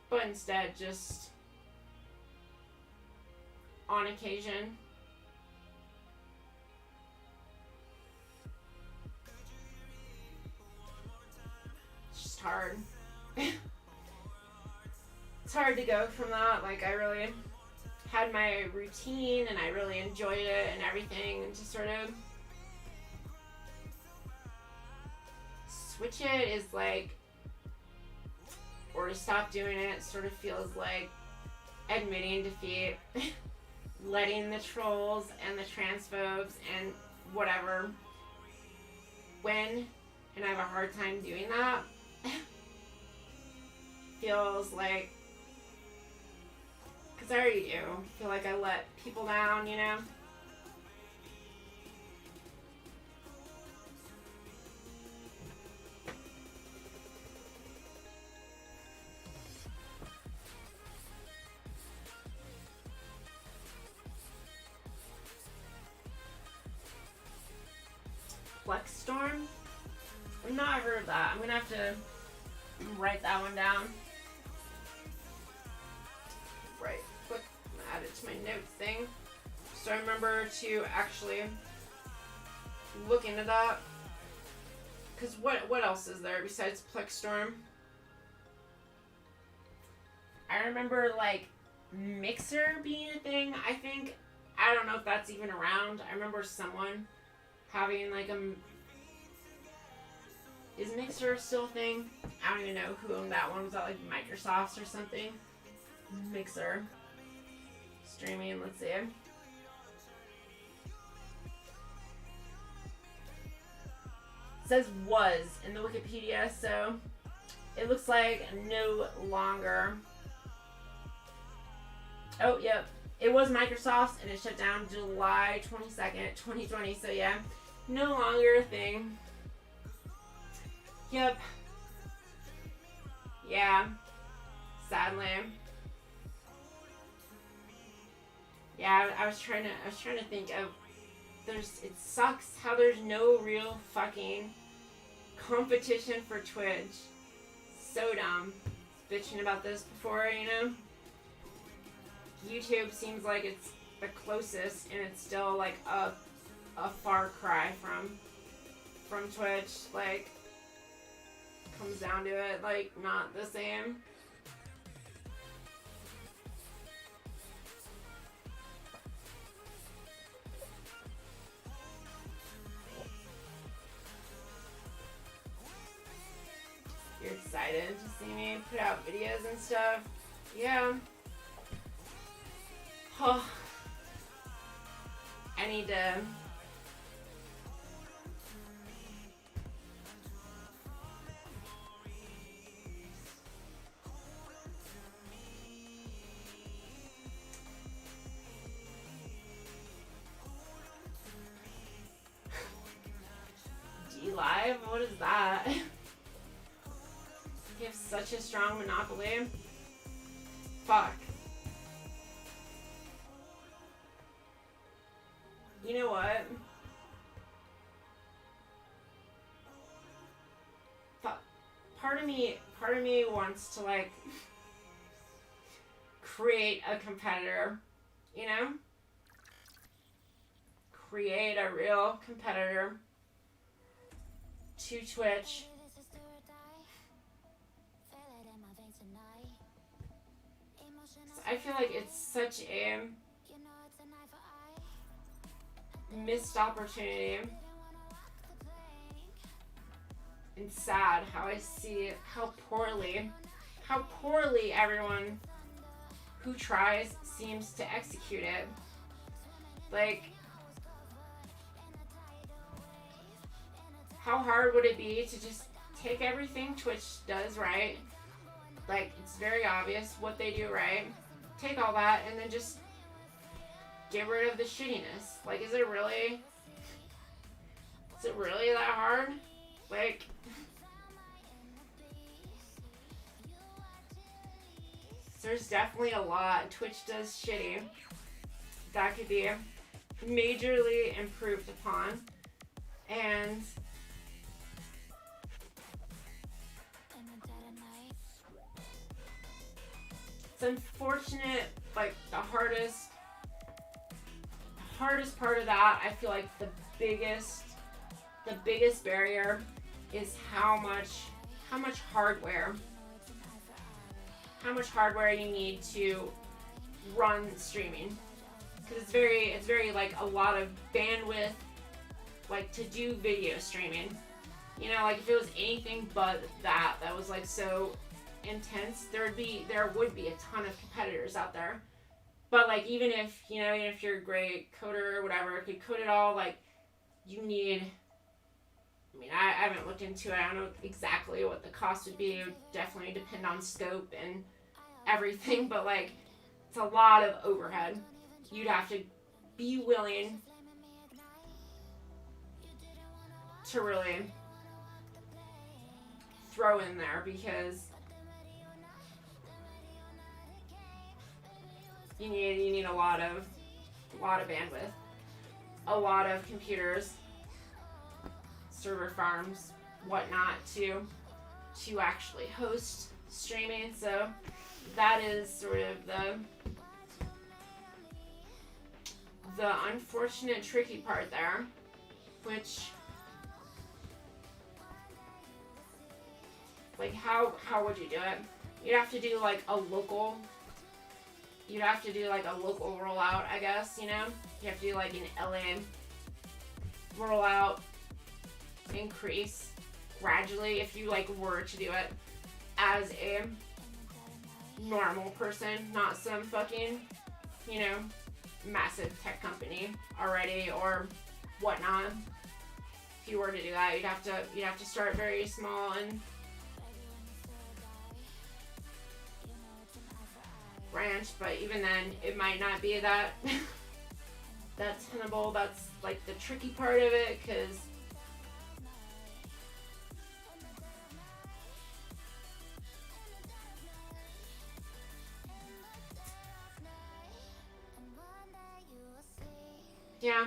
but instead just on occasion. It's just hard. It's hard to go from that. Like, I really had my routine and I really enjoyed it and everything, and to sort of switch it is like, or to stop doing it sort of feels like admitting defeat. Letting the trolls and the transphobes and whatever win, and I have a hard time doing that. feels like, because I already do feel like I let people down, you know? Flex Storm? I've not heard of that. I'm gonna have to write that one down. Right, quick, add it to my notes thing. So I remember to actually look into that. Cause what else is there besides Plex Storm? I remember like Mixer being a thing, I think. I don't know if that's even around. I remember someone having like is Mixer still a thing? I don't even know who owned that one. Was that like Microsoft's or something? Mixer. Streaming, let's see. It says was in the Wikipedia, so it looks like no longer. Oh, yep. It was Microsoft's and it shut down July 22nd, 2020. So yeah, no longer a thing. Yep. Yeah. Sadly. Yeah, I was trying to think of it sucks how there's no real fucking competition for Twitch. So dumb. Bitching about this before, you know? YouTube seems like it's the closest and it's still like a far cry from Twitch. Like, comes down to it, like, not the same. You're excited to see me put out videos and stuff? Yeah. Oh. I need to... D-Live? What is that? You have such a strong monopoly. Fuck. You know what? Fuck. Part of me wants to like create a competitor, you know? Create a real competitor to Twitch. I feel like it's such a missed opportunity and sad how I see how poorly everyone who tries seems to execute it. Like, how hard would it be to just take everything Twitch does right? Like, it's very obvious what they do right. Take all that and then just get rid of the shittiness. Like, is it really that hard? Like, there's definitely a lot Twitch does shitty that could be majorly improved upon. And it's unfortunate, like, the hardest part of that, I feel like the biggest barrier is how much hardware you need to run streaming, because it's very like a lot of bandwidth, like, to do video streaming. You know, like, if it was anything but that was like so intense, there would be a ton of competitors out there. But like, even if you're a great coder or whatever, could code it all, like, you need I mean, I haven't looked into it. I don't know exactly what the cost would be. It would definitely depend on scope and everything, but like, it's a lot of overhead. You'd have to be willing to really throw in there, because you need a lot of bandwidth, a lot of computers, server farms, whatnot, to actually host streaming. So that is sort of the unfortunate tricky part there, which, like, how would you do it? You'd have to do like a local rollout, I guess, you know? You have to do like an LA rollout, increase gradually if you like were to do it as a normal person, not some fucking, you know, massive tech company already or whatnot. If you were to do that, you'd have to start very small and branch, but even then it might not be that that's tenable. That's like the tricky part of it, because yeah.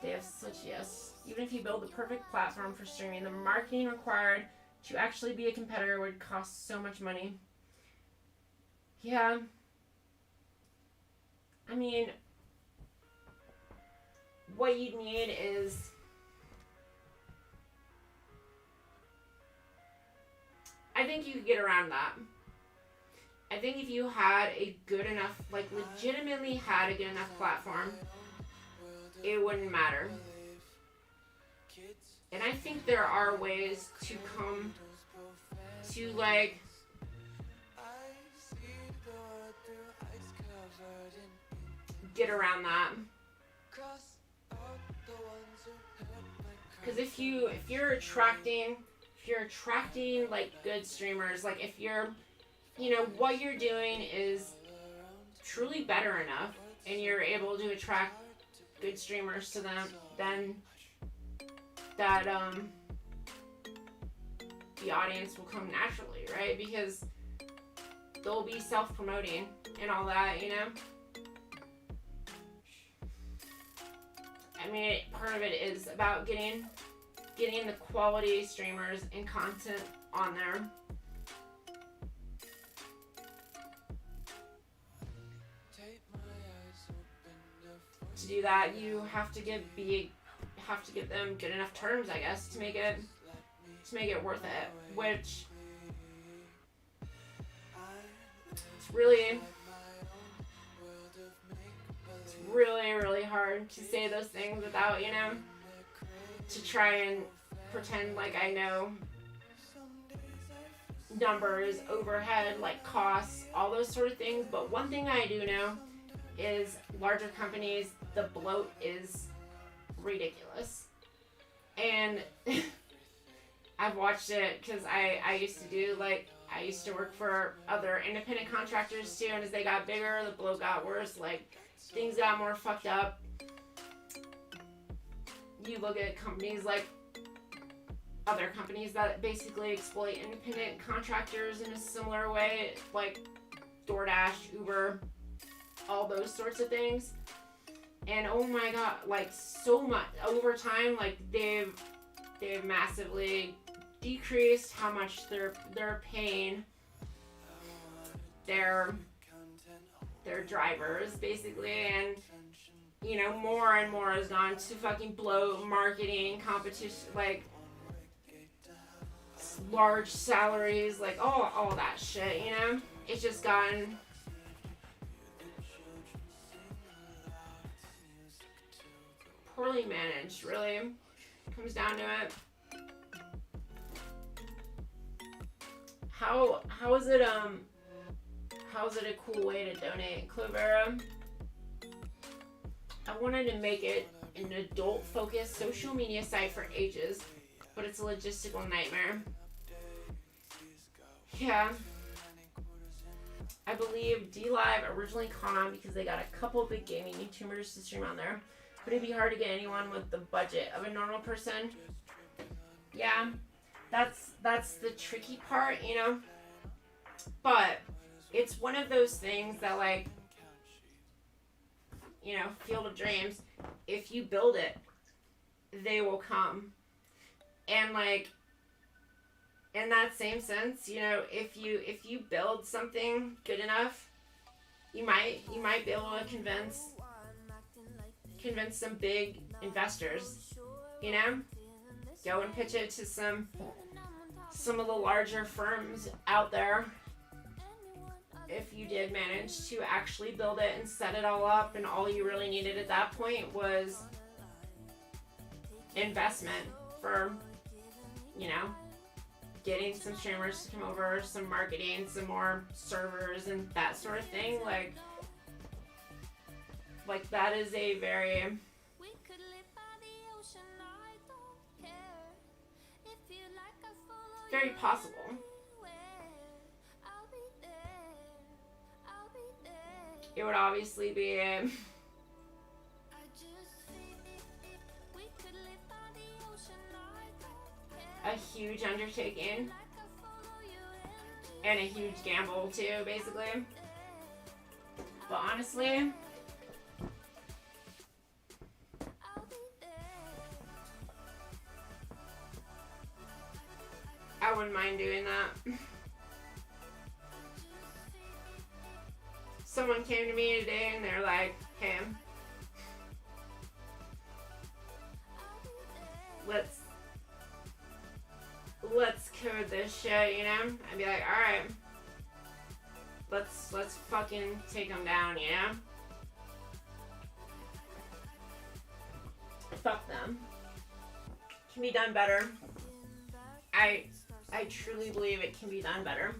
They have such, yes. Even if you build the perfect platform for streaming, the marketing required to actually be a competitor would cost so much money. Yeah. I mean, what you need is, I think you could get around that. I think if you had a good enough, like legitimately had a good enough platform, it wouldn't matter. And I think there are ways to come to like get around that. Because if you're attracting like good streamers, like if you're, you know, what you're doing is truly better enough and you're able to attract good streamers to them, then that the audience will come naturally, right? Because they'll be self-promoting and all that, you know? I mean, part of it is about getting the quality streamers and content on there. To do that, you have to give them good enough terms, I guess, to make it worth it. Which it's really really hard to say those things without, you know, to try and pretend like I know numbers, overhead, like costs, all those sort of things. But one thing I do know is larger companies, the bloat is ridiculous. And I've watched it because I used to work for other independent contractors too, and as they got bigger, the bloat got worse. Like, things got more fucked up. You look at companies like other companies that basically exploit independent contractors in a similar way, like DoorDash, Uber, all those sorts of things. And oh my god, like, so much over time, like they've massively decreased how much they're paying their drivers, basically. And you know, more and more has gone to fucking bloat, marketing, competition, like large salaries, like all that shit, you know? It's just gotten poorly managed, really. Comes down to it. how is it a cool way to donate? Clovera. I wanted to make it an adult-focused social media site for ages, but it's a logistical nightmare. Yeah. I believe DLive originally caught on because they got a couple big gaming YouTubers to stream on there. But it'd be hard to get anyone with the budget of a normal person. Yeah, that's the tricky part, you know? But it's one of those things that, like, you know, Field of Dreams, if you build it, they will come. And, like, in that same sense, you know, if you build something good enough, you might be able to convince some big investors, you know? Go and pitch it to some of the larger firms out there. If you did manage to actually build it and set it all up, and all you really needed at that point was investment for, you know, getting some streamers to come over, some marketing, some more servers, and that sort of thing, like that is a very possible. It would obviously be a huge undertaking and a huge gamble too, basically. But honestly, I wouldn't mind doing that. Someone came to me today and they're like, hey, let's code this shit, you know? I'd be like, alright, let's fucking take them down, you know? Fuck them. Can be done better. I truly believe it can be done better.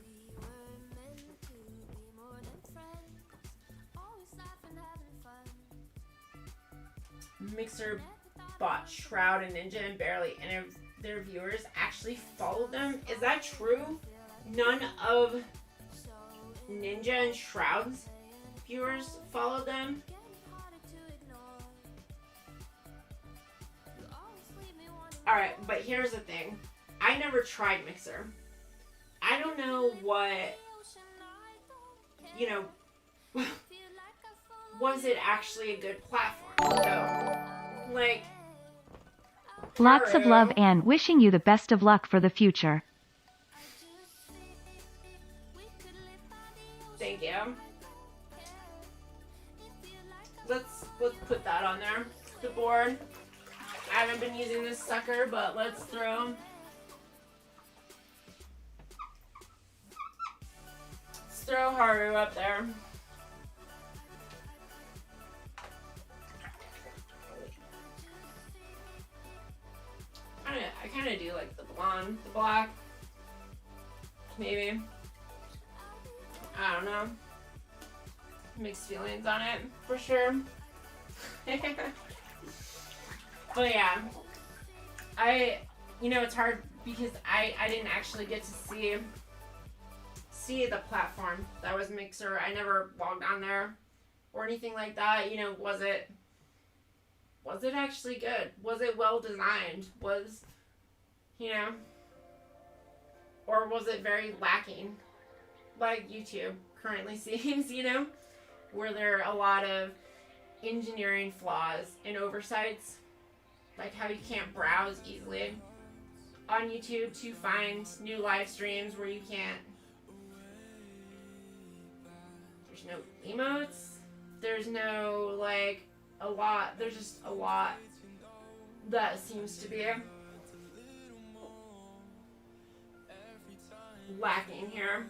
Mixer bought Shroud and Ninja and barely any of their viewers actually followed them. Is that true? None of Ninja and Shroud's viewers followed them? Alright, but here's the thing. I never tried Mixer. I don't know what, you know, was it actually a good platform? So, like, lots of love and wishing you the best of luck for the future. Thank you. Let's put that on there. The board. I haven't been using this sucker, but let's throw Haru up there. I kind of do like the blonde, the black, maybe. I don't know. Mixed feelings on it, for sure. But yeah, you know, it's hard because I didn't actually get to see the platform that was Mixer. I never logged on there or anything like that. You know, was it actually good? Was it well designed? Was, you know, or was it very lacking, like YouTube currently seems, you know? Were there a lot of engineering flaws and oversights? Like how you can't browse easily on YouTube to find new live streams where you can't. There's no emotes. There's no, like, a lot. There's just a lot that seems to be lacking here.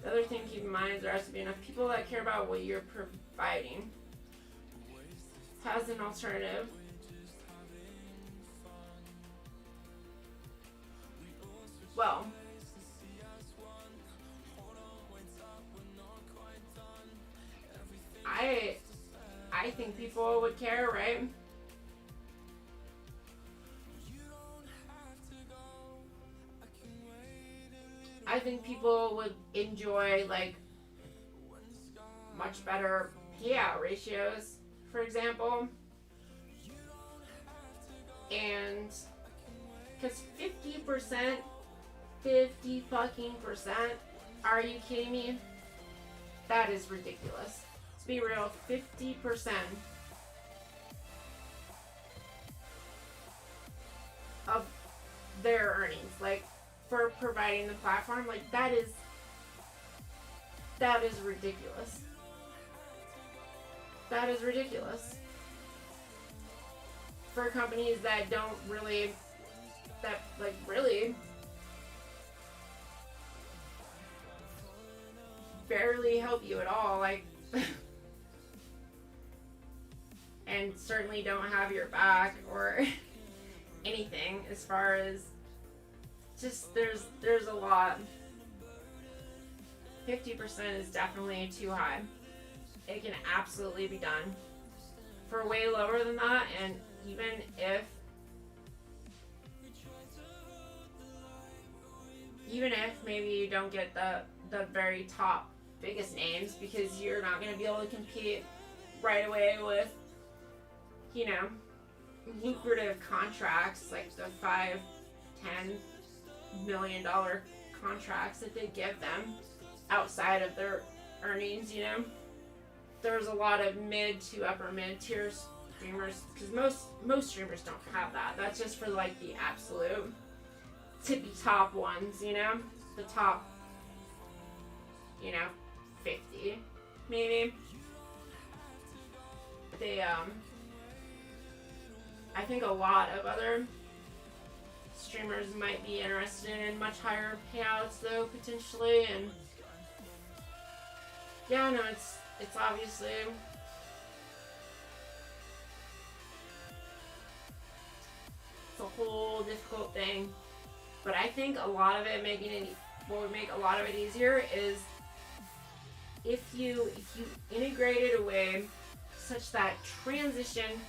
The other thing to keep in mind is there has to be enough people that care about what you're providing. As an alternative. Well, I think people would care, right? I think people would enjoy like much better payout ratios, for example. And because 50%, 50 fucking percent, are you kidding me? That is ridiculous. Let's be real, 50% of their earnings, like for providing the platform, like that is ridiculous. That is ridiculous. For companies that don't really, that like really barely help you at all, like, and certainly don't have your back or anything as far as just there's a lot. 50% is definitely too high. It can absolutely be done for way lower than that, and even if maybe you don't get the very top biggest names, because you're not going to be able to compete right away with, you know, lucrative contracts like the $5-10 million contracts that they give them outside of their earnings. You know, there's a lot of mid to upper mid tier streamers, because most streamers don't have that. That's just for like the absolute tippy top ones, you know, the top, you know, 50 maybe. They I think a lot of other streamers might be interested in much higher payouts though, potentially. And yeah, no, it's obviously it's a whole difficult thing, but I think a lot of it what would make a lot of it easier is if you integrated a way such that transition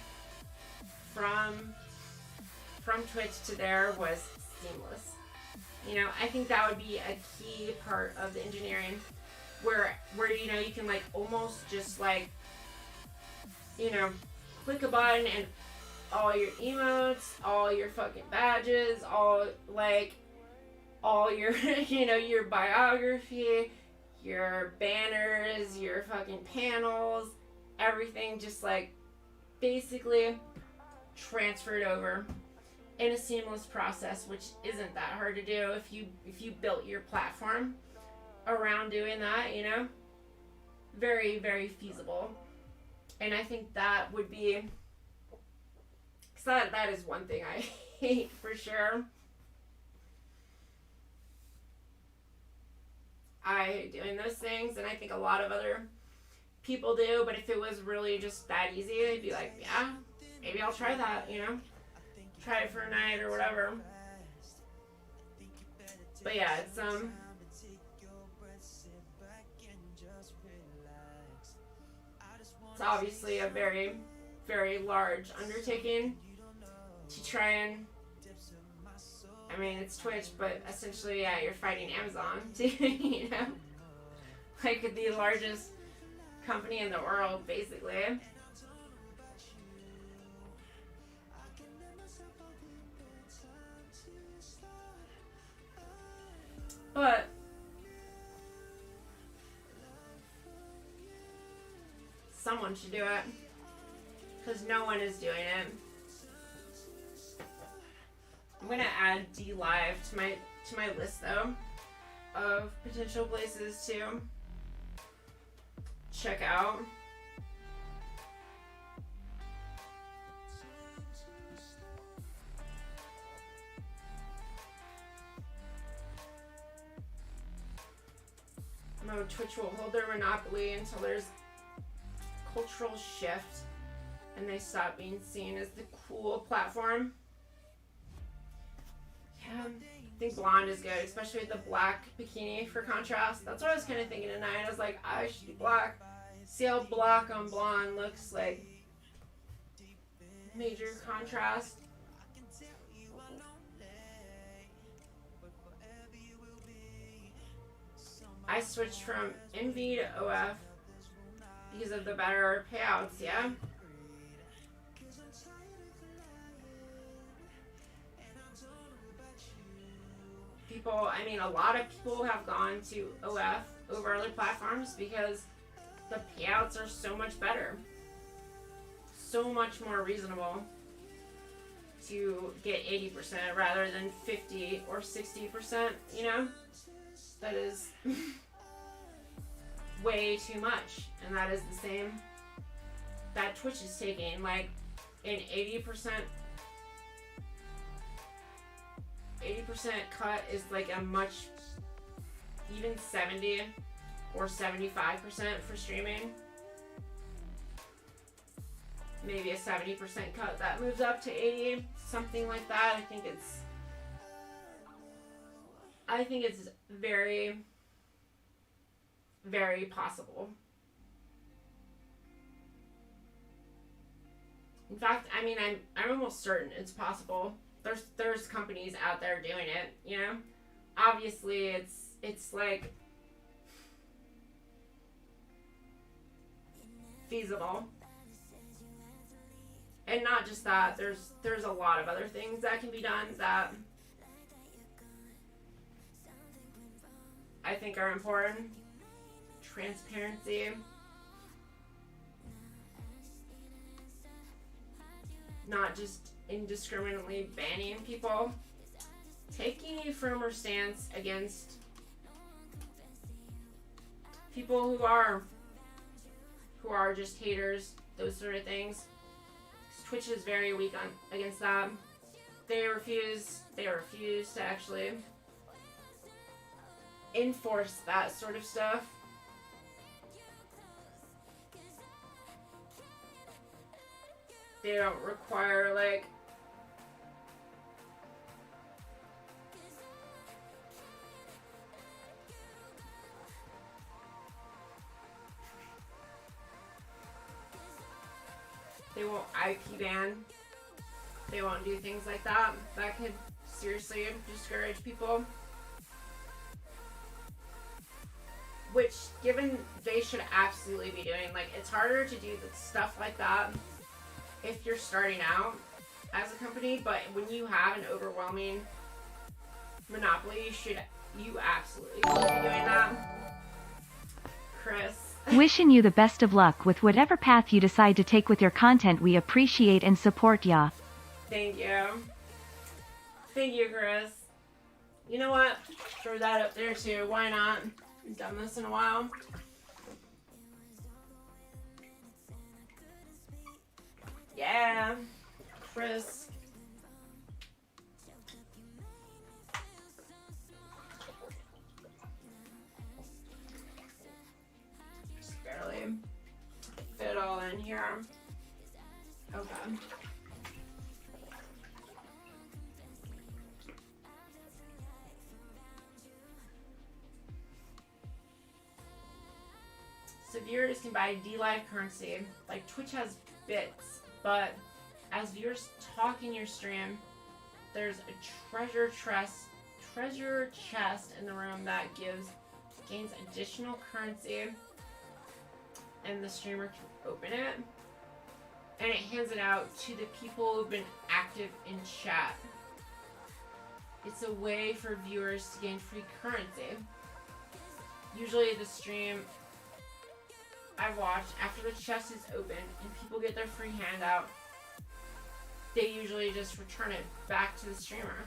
from Twitch to there was seamless. You know, I think that would be a key part of the engineering, where you know, you can like almost just like, you know, click a button and all your emotes, all your fucking badges, all your you know, your biography, your banners, your fucking panels, everything just like basically transferred over in a seamless process, which isn't that hard to do if you built your platform around doing that, you know. Very, very feasible. And I think that would be, because that is one thing I hate for sure. I hate doing those things, and I think a lot of other people do, but if it was really just that easy, they'd be like, yeah, maybe I'll try that, you know? Try it for a night or whatever. But yeah, it's obviously a very, very large undertaking to try and, I mean, it's Twitch, but essentially, yeah, you're fighting Amazon, too, you know? Like the largest company in the world, basically. But someone should do it, because no one is doing it. I'm gonna add D Live to my list though of potential places to check out. No, Twitch will hold their monopoly until there's cultural shift and they stop being seen as the cool platform. Yeah. I think blonde is good, especially with the black bikini for contrast. That's what I was kind of thinking tonight. I was like, I should do black. See how black on blonde looks like. Major contrast. I switched from MV to OF because of the better payouts, yeah? A lot of people have gone to OF over other platforms because the payouts are so much better. So much more reasonable to get 80% rather than 50 or 60%, you know? That is way too much. And that is the same that Twitch is taking. Like, an 80% cut is like a much, even 70 or 75% for streaming. Maybe a 70% cut that moves up to 80, something like that. I think it's very, very possible. In fact, I'm almost certain it's possible. There's companies out there doing it, you know? Obviously, it's like feasible. And not just that, there's a lot of other things that can be done that I think are important. Transparency. Not just indiscriminately banning people. Taking a firmer stance against people who are just haters, those sort of things. Twitch is very weak against that. They refuse to actually enforce that sort of stuff. They don't require, like, they won't IP ban. They won't do things like that. That could seriously discourage people. Which, given they should absolutely be doing, like, it's harder to do stuff like that if you're starting out as a company, but when you have an overwhelming monopoly, you absolutely should be doing that. Chris. Wishing you the best of luck with whatever path you decide to take with your content. We appreciate and support ya. Thank you. Thank you, Chris. You know what? Throw that up there too. Why not? I've done this in a while. Yeah. Chris. Just barely fit it all in here. Okay. So viewers can buy D-Live currency. Like, Twitch has bits, but as viewers talk in your stream, there's a treasure chest in the room that gains additional currency, and the streamer can open it, and it hands it out to the people who've been active in chat. It's a way for viewers to gain free currency. Usually the stream I've watched, after the chest is opened and people get their free handout, they usually just return it back to the streamer.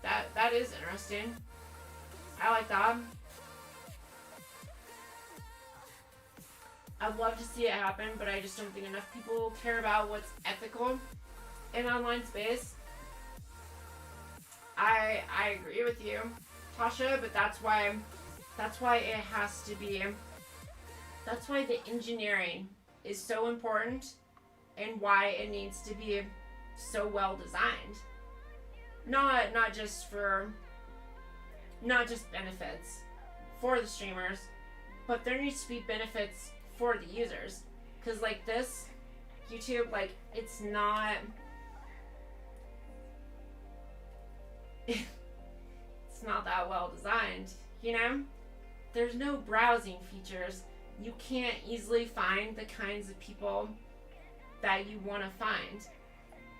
That is interesting. I like that. I'd love to see it happen, but I just don't think enough people care about what's ethical in online space. I agree with you, Tasha, but that's why it has to be, that's why the engineering is so important and why it needs to be so well designed. not just benefits for the streamers, but there needs to be benefits for the users. Because like this, YouTube, like it's not it's not that well designed, you know? There's no browsing features. You can't easily find the kinds of people that you want to find.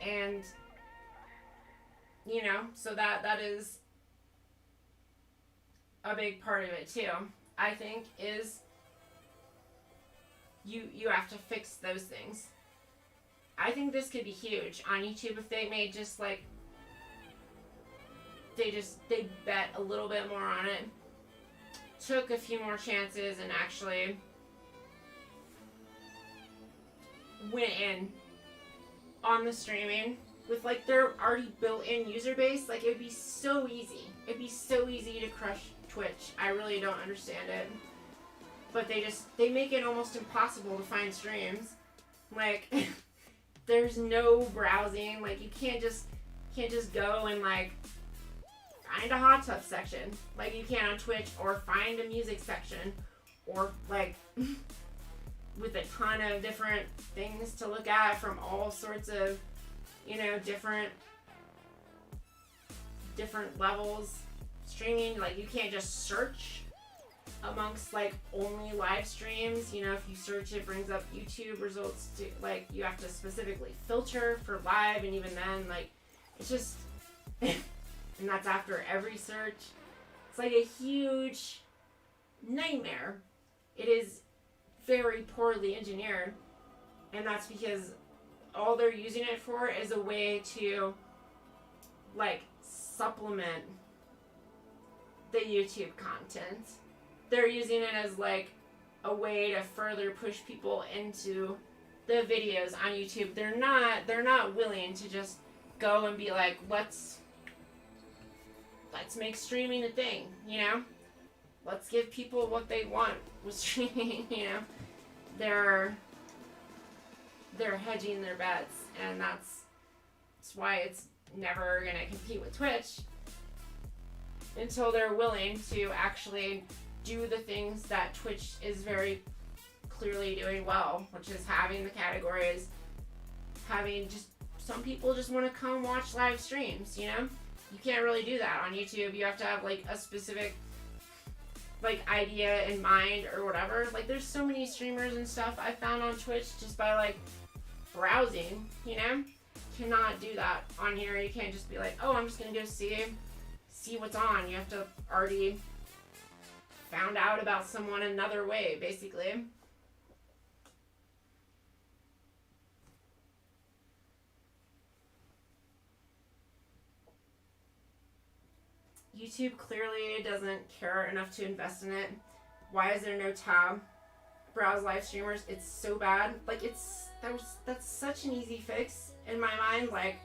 And you know, so that is a big part of it too. I think is you have to fix those things. I think this could be huge on YouTube if they made just like they bet a little bit more on it, took a few more chances, and actually went in on the streaming with like their already built-in user base. Like, it would be so easy. It'd be so easy to crush Twitch. I really don't understand it. But they make it almost impossible to find streams. Like, there's no browsing. Like, you can't just go and like find a hot tub section like you can on Twitch, or find a music section, or like with a ton of different things to look at from all sorts of, you know, different levels streaming. Like, you can't just search amongst like only live streams. You know, if you search, it brings up YouTube results to, like, you have to specifically filter for live, and even then, like, it's just and that's after every search. It's like a huge nightmare. It is very poorly engineered, and that's because all they're using it for is a way to like supplement the YouTube content. They're using it as like a way to further push people into the videos on YouTube. They're not willing to just go and be like, let's make streaming a thing, you know? Let's give people what they want with streaming, you know? They're hedging their bets, and that's why it's never gonna compete with Twitch until they're willing to actually do the things that Twitch is very clearly doing well, which is having the categories, having just some people just want to come watch live streams, you know? You can't really do that on YouTube. You have to have like a specific like idea in mind or whatever. Like, there's so many streamers and stuff I found on Twitch just by like browsing, you know? Cannot do that on here. You can't just be like, oh, I'm just gonna go see what's on. You have to already found out about someone another way, basically. YouTube clearly doesn't care enough to invest in it. Why is there no tab? Browse live streamers. It's so bad. Like, that's such an easy fix in my mind. Like,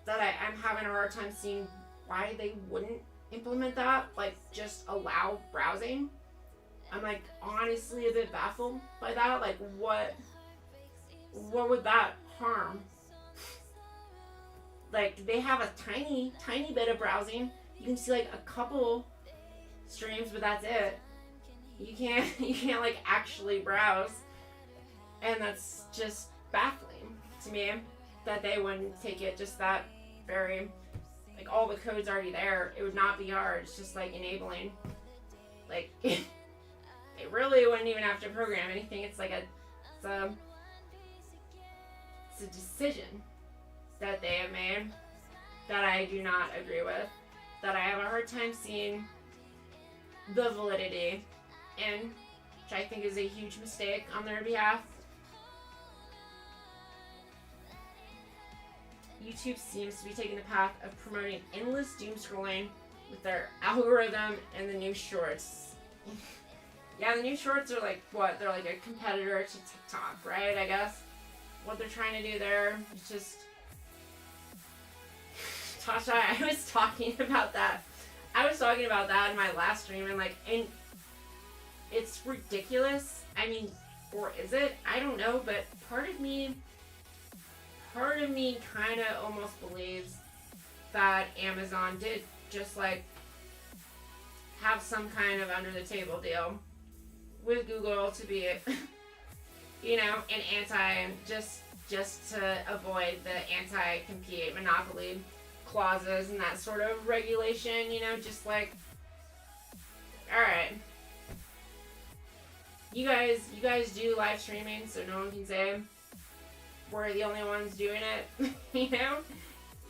that I'm having a hard time seeing why they wouldn't implement that. Like, just allow browsing. I'm like honestly a bit baffled by that. Like, what would that harm? Like, they have a tiny bit of browsing. You can see like a couple streams, but that's it. You can't like actually browse, and that's just baffling to me that they wouldn't take it just that very, like, all the code's already there. It would not be hard. It's just like enabling. Like, they really wouldn't even have to program anything. It's like it's a decision that they have made that I do not agree with, that I have a hard time seeing the validity in, which I think is a huge mistake on their behalf. YouTube seems to be taking the path of promoting endless doom scrolling with their algorithm and the new shorts. Yeah, the new shorts are like, what? They're like a competitor to TikTok, right? I guess what they're trying to do there is just... Tasha, I was talking about that. In my last stream, and it's ridiculous. I mean, or is it? I don't know, but part of me kind of almost believes that Amazon did just like have some kind of under the table deal with Google to be, you know, an anti, just to avoid the anti-compete monopoly clauses and that sort of regulation, you know, just like, all right, you guys do live streaming, so no one can say we're the only ones doing it. You know,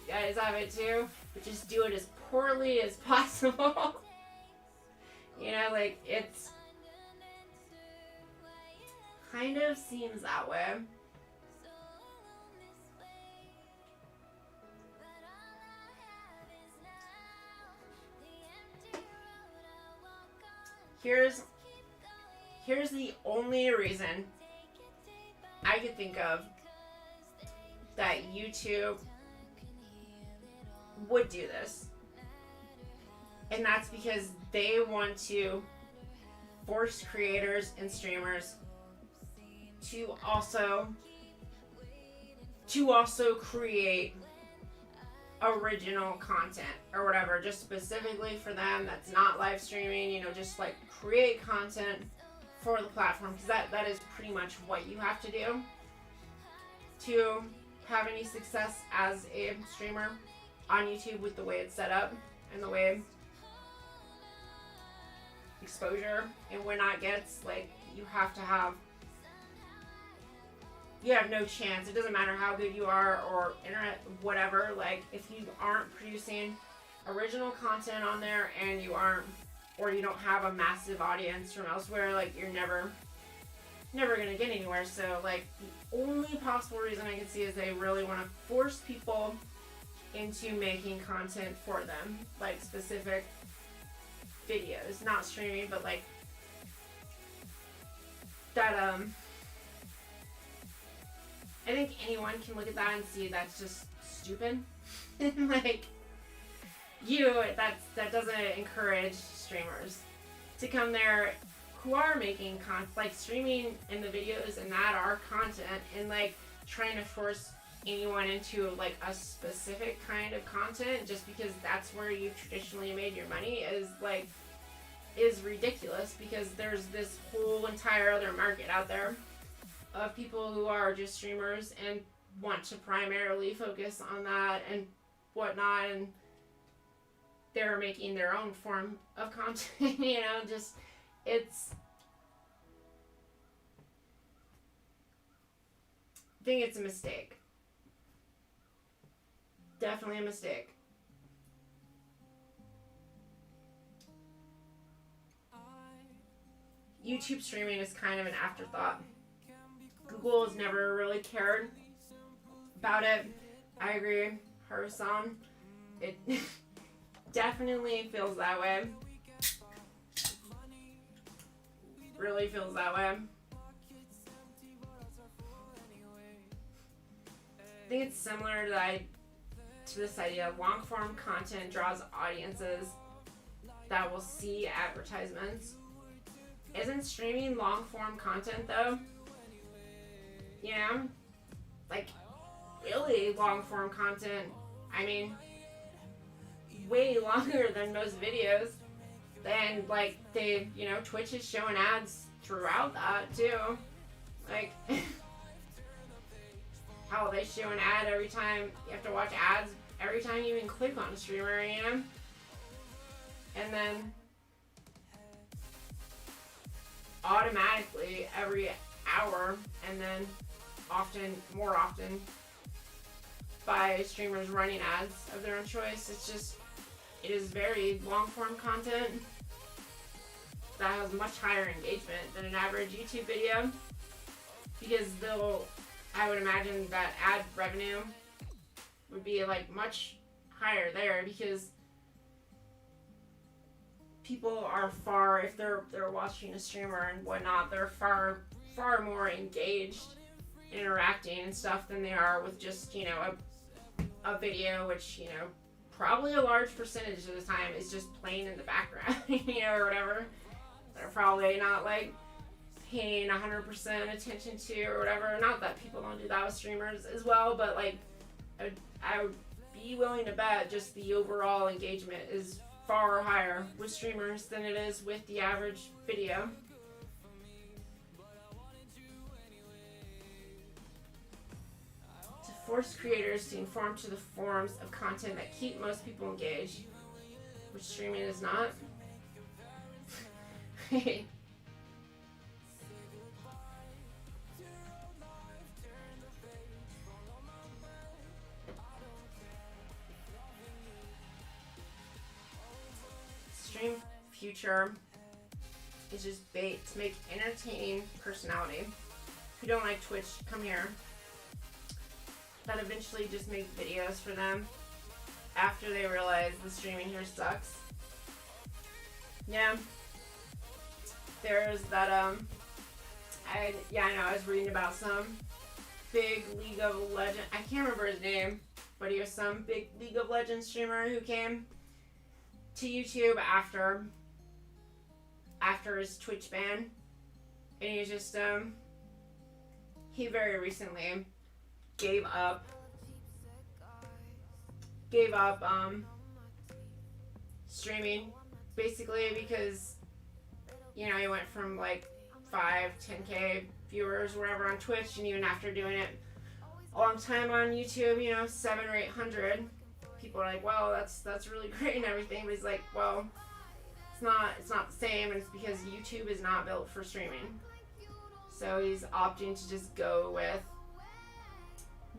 you guys have it too, but just do it as poorly as possible. You know, like, it's kind of seems that way. Here's the only reason I could think of that YouTube would do this. And that's because they want to force creators and streamers to also create original content or whatever, just specifically for them that's not live streaming, you know, just like create content for the platform, because that is pretty much what you have to do to have any success as a streamer on YouTube with the way it's set up and the way exposure and whatnot gets. Like, you have no chance. It doesn't matter how good you are or internet, whatever. Like, if you aren't producing original content on there and you don't have a massive audience from elsewhere, like, you're never gonna get anywhere. So, like, the only possible reason I can see is they really want to force people into making content for them, like specific videos, not streaming, but like that. I think anyone can look at that and see that's just stupid. Like, that doesn't encourage streamers to come there who are making like streaming in the videos and that are content, and like trying to force anyone into like a specific kind of content just because that's where you traditionally made your money is ridiculous, because there's this whole entire other market out there of people who are just streamers and want to primarily focus on that and whatnot, and they're making their own form of content. You know, just I think it's a mistake. Definitely a mistake. YouTube streaming is kind of an afterthought. Google has never really cared about it. I agree. Harusan, it definitely feels that way. Really feels that way. I think it's similar to this idea of long form content draws audiences that will see advertisements. Isn't streaming long form content though? You know? Like, really long form content. I mean, way longer than most videos. And like, Twitch is showing ads throughout that too. Like, how they show an ad every time. You have to watch ads every time you even click on a streamer, you know? And then automatically every hour, and then more often by streamers running ads of their own choice. It is very long form content that has much higher engagement than an average YouTube video, because I would imagine that ad revenue would be like much higher there, because people are if they're watching a streamer and whatnot, they're far more engaged, interacting and stuff than they are with just, a video, which, probably a large percentage of the time is just playing in the background, or whatever. They're probably not like paying 100% attention to or whatever. Not that people don't do that with streamers as well, but like I would be willing to bet just the overall engagement is far higher with streamers than it is with the average video. To force creators to conform to the forms of content that keep most people engaged, which streaming is not. Stream future is just bait to make entertaining personality. If you don't like Twitch, come here. That eventually just make videos for them after they realize the streaming here sucks. Yeah. There's that I know, I was reading about some big League of Legends, I can't remember his name, but he was some big League of Legends streamer who came to YouTube after his Twitch ban, and he was just he very recently gave up streaming, basically because, you know, he went from like 10K viewers or whatever on Twitch, and even after doing it a long time on YouTube, you know, 700 or 800, people are like, well, that's really great and everything, but he's like, well, it's not the same, and it's because YouTube is not built for streaming. So he's opting to just go with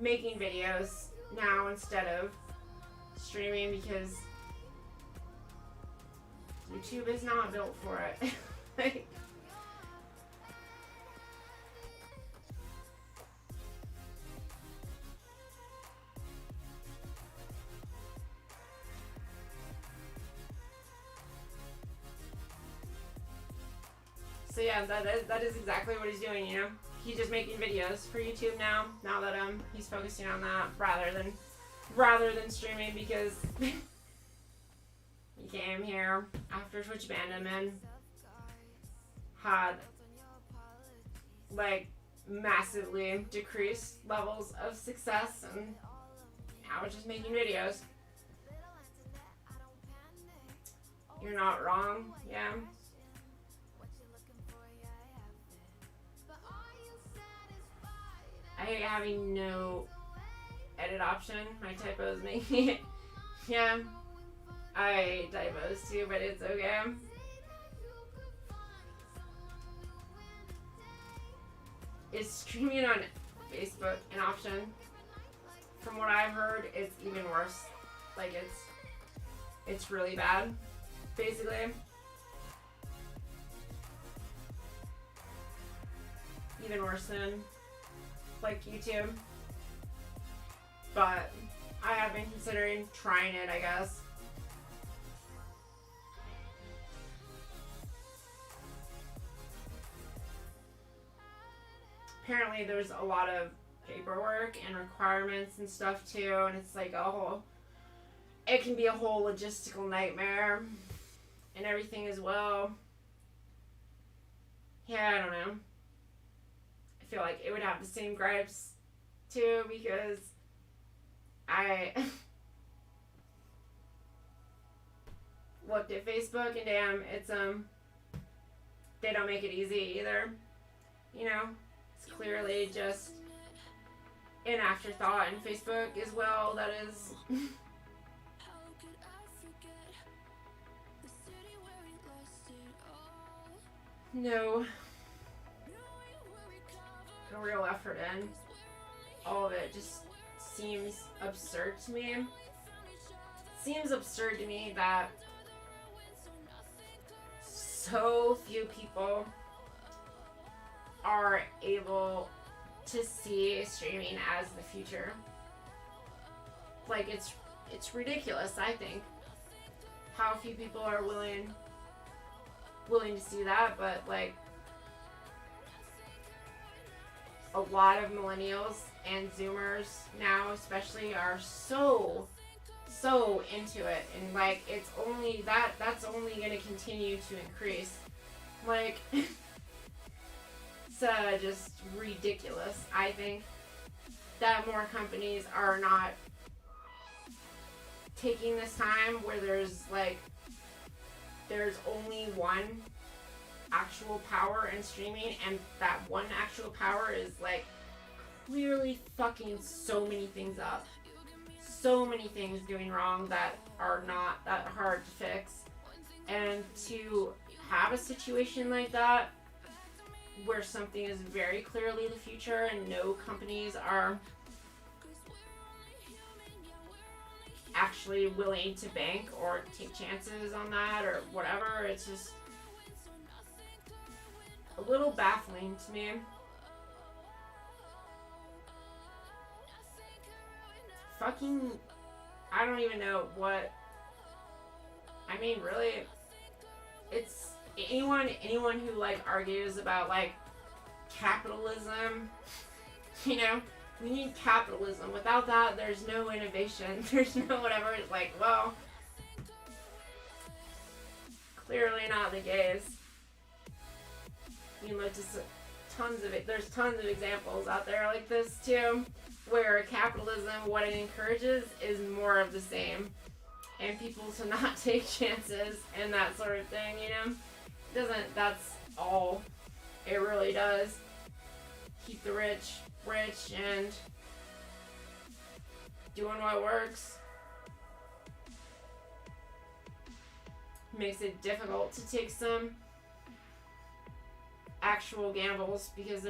making videos now instead of streaming, because YouTube is not built for it. Like, so yeah, that is exactly what he's doing, you know? He's just making videos for YouTube now that he's focusing on that rather than streaming, because he came here after Twitch banned him and had like massively decreased levels of success, and now it's just making videos. You're not wrong, yeah. I hate having no edit option. My typos make me. Yeah. I hate typos too, but it's okay. Is streaming on Facebook an option? From what I've heard, it's even worse. Like, it's really bad, basically. Even worse than like YouTube. But I have been considering trying it, I guess. Apparently there's a lot of paperwork and requirements and stuff too, and it's like it can be a whole logistical nightmare and everything as well. Yeah, I don't know. I feel like it would have the same gripes too, because I looked at Facebook and damn, it's they don't make it easy either. You know, it's clearly just an afterthought, and Facebook as well, that is no real effort in. All of it just seems absurd to me. Seems absurd to me that so few people are able to see streaming as the future. Like, it's ridiculous, I think, how few people are willing to see that, but like a lot of millennials and Zoomers now especially are so into it, and like it's only that's only going to continue to increase. Like it's just ridiculous, I think, that more companies are not taking this time where there's only one actual power in streaming, and that one actual power is like clearly fucking so many things up. So many things doing wrong that are not that hard to fix. And to have a situation like that where something is very clearly the future and no companies are actually willing to bank or take chances on that or whatever, it's just a little baffling to me. Fucking, I don't even know what, I mean, really, it's anyone who like argues about like capitalism, you know, we need capitalism. Without that, there's no innovation. There's no whatever. It's like, well, clearly not the case. You know, just there's tons of examples out there like this too, where capitalism, what it encourages is more of the same, and people to not take chances and that sort of thing. You know, that's all it really does. Keep the rich and doing what works. Makes it difficult to take some actual gambles because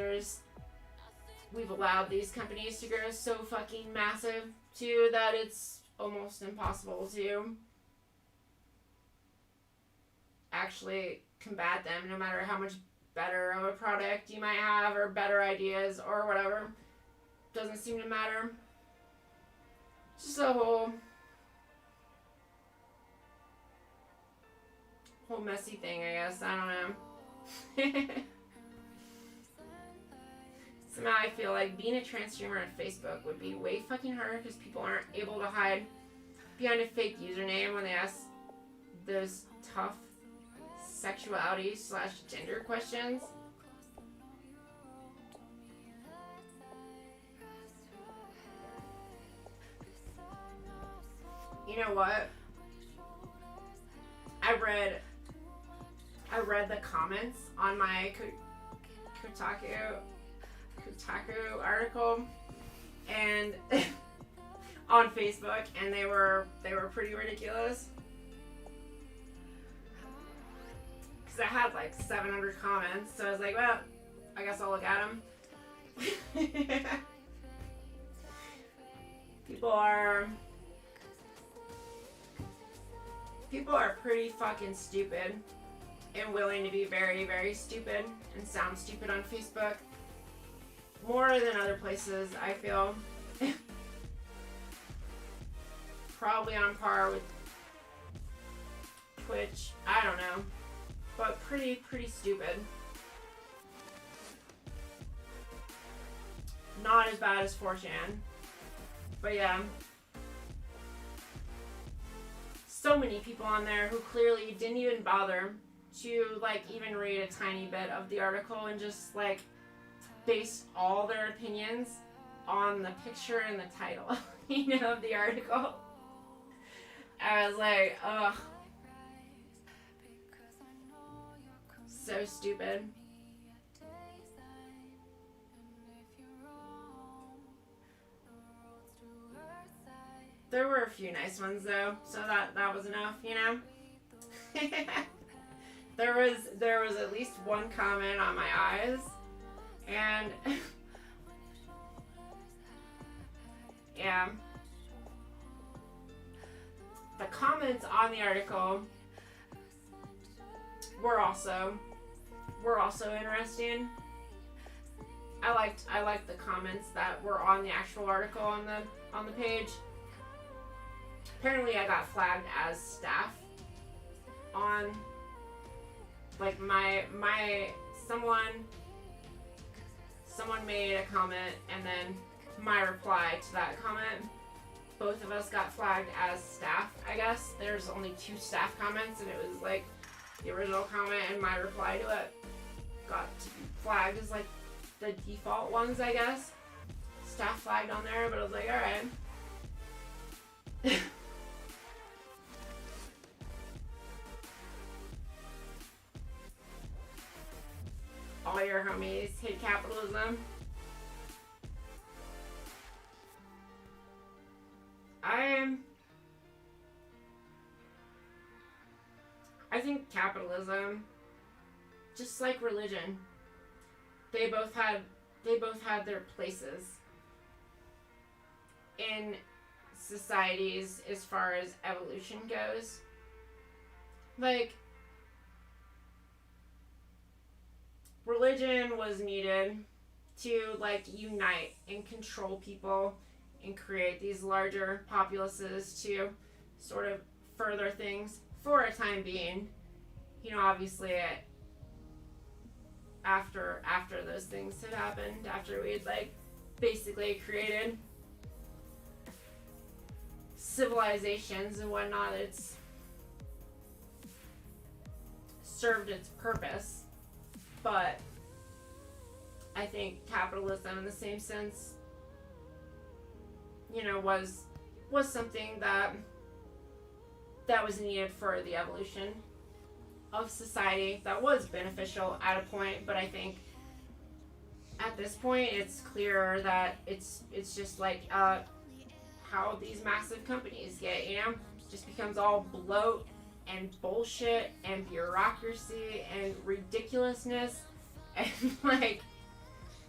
we've allowed these companies to grow so fucking massive too that it's almost impossible to actually combat them, no matter how much better of a product you might have or better ideas or whatever. Doesn't seem to matter. Just a whole messy thing, I guess. I don't know. Somehow I feel like being a trans streamer on Facebook would be way fucking harder because people aren't able to hide behind a fake username when they ask those tough sexuality/gender questions. You know what? I read the comments on my Kotaku article and on Facebook, and they were pretty ridiculous. Because I had like 700 comments, so I was like, well, I guess I'll look at them. People are pretty fucking stupid and willing to be very, very stupid and sound stupid on Facebook. More than other places, I feel. Probably on par with Twitch. I don't know. But pretty stupid. Not as bad as 4chan. But yeah. So many people on there who clearly didn't even bother to like even read a tiny bit of the article and just like base all their opinions on the picture and the title, you know, of the article. I was like, ugh. So stupid. There were a few nice ones though, so that was enough, you know. There was at least one comment on my eyes, and yeah, the comments on the article were also interesting. I liked the comments that were on the actual article on the page. Apparently I got flagged as staff on like someone made a comment, and then my reply to that comment, both of us got flagged as staff, I guess. There's only 2 staff comments, and it was like the original comment and my reply to it got flagged as like the default ones, I guess. Staff flagged on there, but I was like, alright. all your homies hate capitalism. I think capitalism, just like religion, they both had their places in societies as far as evolution goes. Like, religion was needed to, like, unite and control people and create these larger populaces to sort of further things for a time being. You know, obviously after those things had happened, after we had, like, basically created civilizations and whatnot, it's served its purpose. But I think capitalism, in the same sense, you know, was something that was needed for the evolution of society, that was beneficial at a point. But I think at this point it's clear that it's just like how these massive companies get, you know, just becomes all bloat and bullshit and bureaucracy and ridiculousness, and like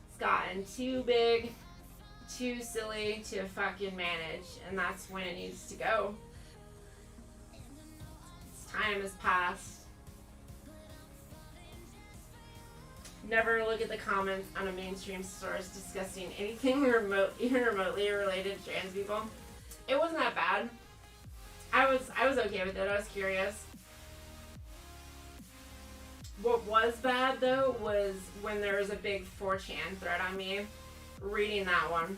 it's gotten too big, too silly to fucking manage, and that's when it needs to go. Its time has passed. Never look at the comments on a mainstream source discussing anything even remotely related to trans people. It wasn't that bad. I was okay with it. I was curious. What was bad though was when there was a big 4chan thread on me. Reading that one,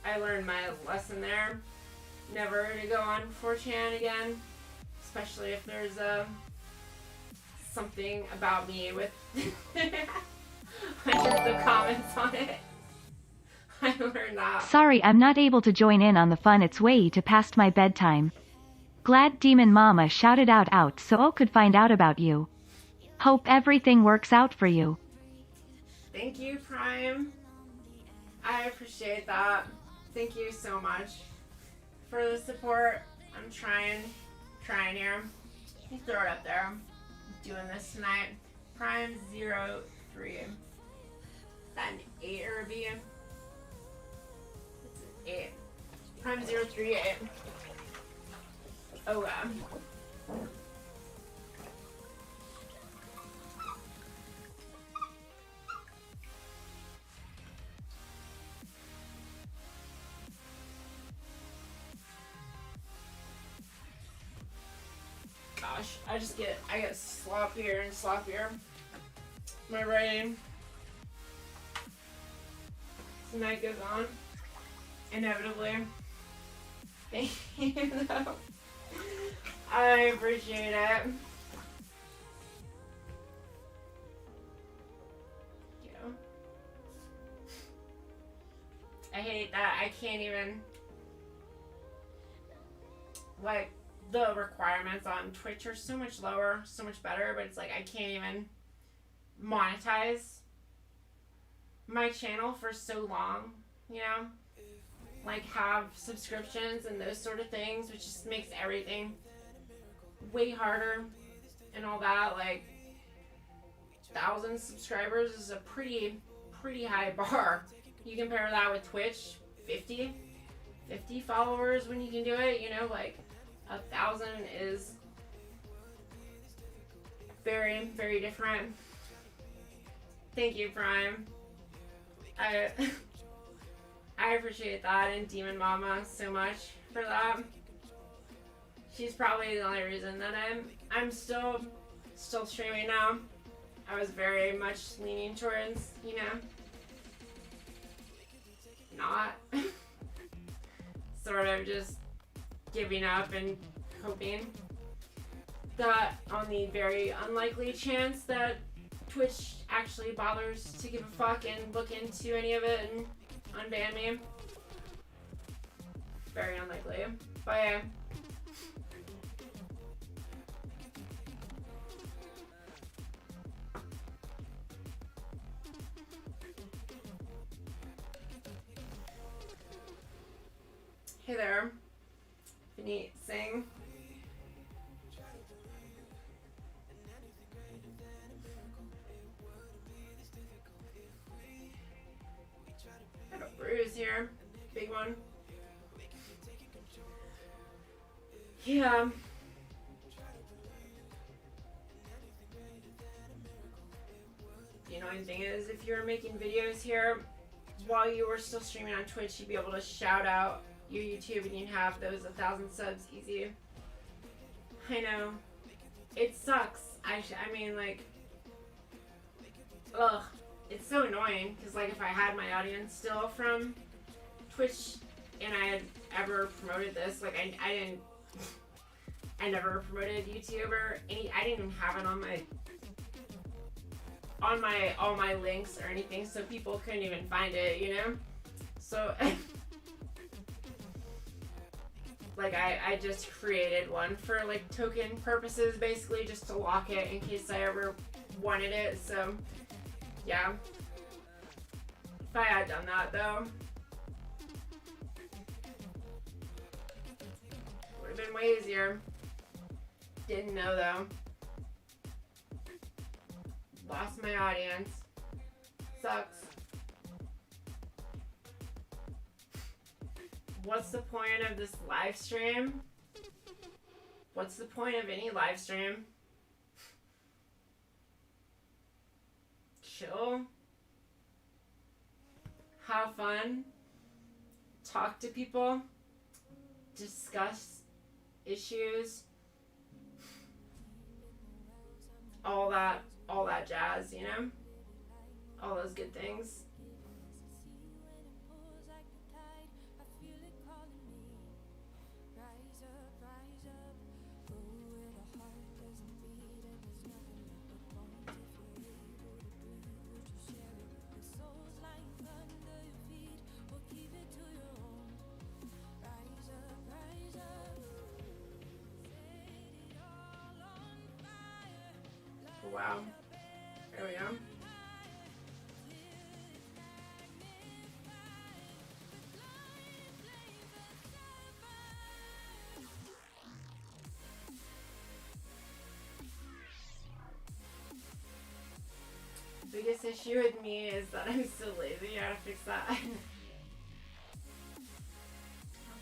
I learned my lesson there. Never to go on 4chan again, especially if there's something about me with hundreds of comments on it. I learned that. Sorry, I'm not able to join in on the fun. It's way to past my bedtime. Glad Demon Mama shouted out so I could find out about you. Hope everything works out for you. Thank you, Prime. I appreciate that. Thank you so much for the support. I'm trying here. Let me throw it up there. I'm doing this tonight. Prime 03. Is that an 8 or a B? It's an 8. Prime 038. Oh god. Gosh, I get sloppier and sloppier. My writing. As the night goes on, inevitably. Thank you, though. I appreciate it. You know, I hate that I can't even, like, the requirements on Twitch are so much lower, so much better, but it's like I can't even monetize my channel for so long, you know? Like, have subscriptions and those sort of things, which just makes everything way harder and all that. Like, 1,000 subscribers is a pretty high bar. You compare that with Twitch, 50 followers when you can do it, you know, like 1,000 is very, very different. Thank you, Prime. I appreciate that, and Demon Mama so much for that. She's probably the only reason that I'm still streaming now. I was very much leaning towards, you know, not sort of just giving up and hoping that on the very unlikely chance that Twitch actually bothers to give a fuck and look into any of it and unban me. Very unlikely. But yeah. Hey there, Vineet Singh. Got a bruise here, big one. Yeah. The annoying thing is, if you were making videos here while you were still streaming on Twitch, you'd be able to shout out your YouTube and you'd have those 1,000 subs easy. I know. It sucks. I mean, like, ugh. It's so annoying, because, like, if I had my audience still from Twitch and I had ever promoted this, like, I didn't, I never promoted YouTube or I didn't even have it on all my links or anything, so people couldn't even find it, you know? So, like, I just created one for, like, token purposes, basically, just to lock it in case I ever wanted it, so, yeah. If I had done that, though, would have been way easier. Didn't know, though. Lost my audience. Sucks. What's the point of this live stream? What's the point of any live stream? Chill. Have fun. Talk to people. Discuss issues. All that jazz, you know? All those good things. Wow. There we go. Biggest issue with me is that I'm so lazy. I gotta fix that. I'll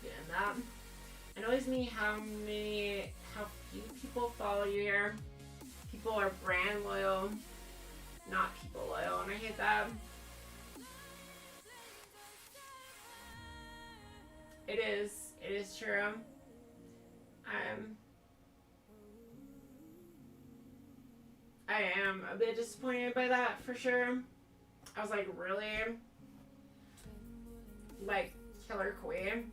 get in that. It annoys me how few people follow you here. People are brand loyal, not people loyal, and I hate that. It is true. I am a bit disappointed by that, for sure. I was like, really? Like, Killer Queen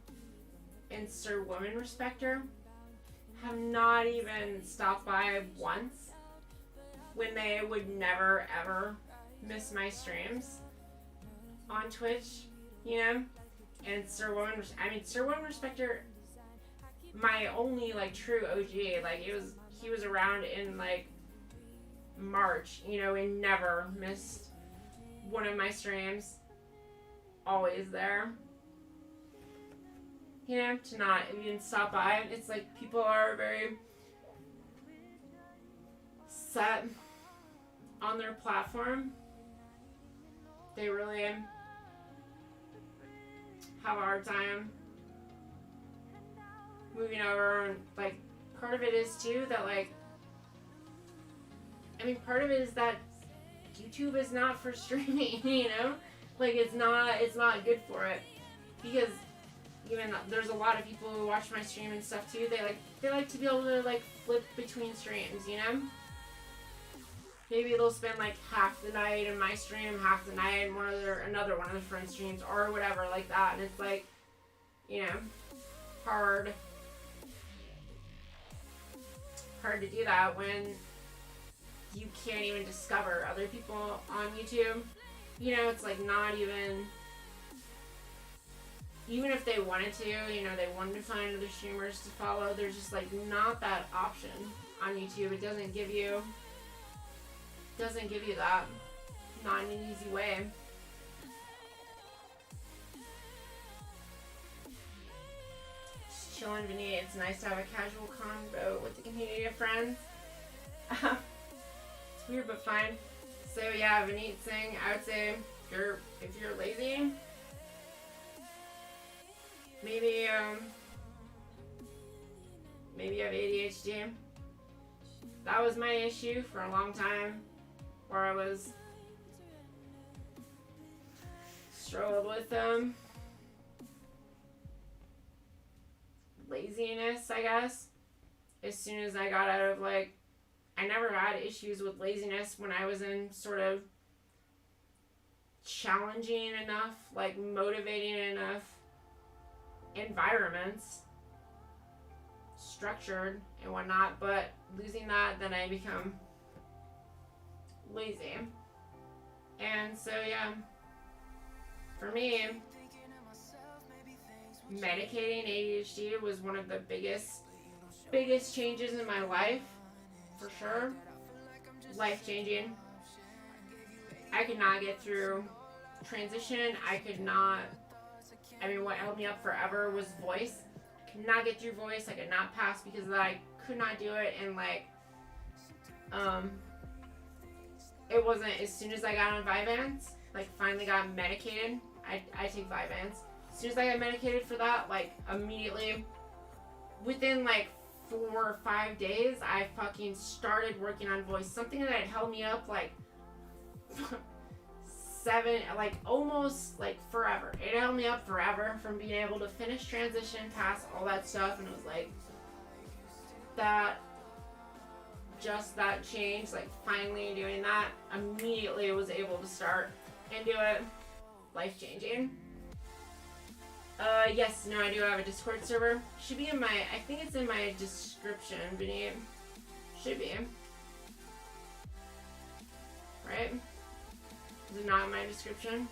and Sir Woman Respecter have not even stopped by once when they would never ever miss my streams on Twitch, you know? And Sir Woman Respecter, my only, like, true OG, like, he was around in, like, March, you know, and never missed one of my streams. Always there. You know, to not even stop by. It's like people are very set on their platform. They really have a hard time moving over, and, like, part of it is too that, like, I mean, part of it is that YouTube is not for streaming, you know? Like, it's not good for it. Because even there's a lot of people who watch my stream and stuff too, they like to be able to, like, flip between streams, you know? Maybe they'll spend, like, half the night in my stream, half the night in another one of their friends' streams, or whatever, like that. And it's like, you know, hard to do that when you can't even discover other people on YouTube. You know, it's like not even if they wanted to, you know, they wanted to find other streamers to follow, there's just, like, not that option on YouTube. It doesn't give you that. Not in an easy way. chilling, Vinny. It's nice to have a casual convo with the community of friends. It's weird but fine. So yeah, Vineet Singh, I would say if you're lazy, maybe maybe you have ADHD. That was my issue for a long time, where I was struggled with laziness, I guess. As soon as I got out of like, I never had issues with laziness when I was in sort of challenging enough, like motivating enough environments, structured and whatnot, but losing that, then I become lazy. And so yeah, for me, medicating ADHD was one of the biggest changes in my life, for sure. Life changing. I could not get through transition. What held me up forever was voice. I could not get through voice. I could not pass because of that. I could not do it. And it wasn't as soon as I got on Vyvanse, like finally got medicated. I take Vyvanse. As soon as I got medicated for that, like immediately, within like 4 or 5 days, I fucking started working on voice. Something that had held me up like almost like forever. It held me up forever from being able to finish transition, pass all that stuff, and it was like that change, like finally doing that, immediately was able to start and do it. Life changing. Yes, no, I do have a Discord server. Should be in I think it's in my description, Vinny. Should be. Right? Is it not in my description?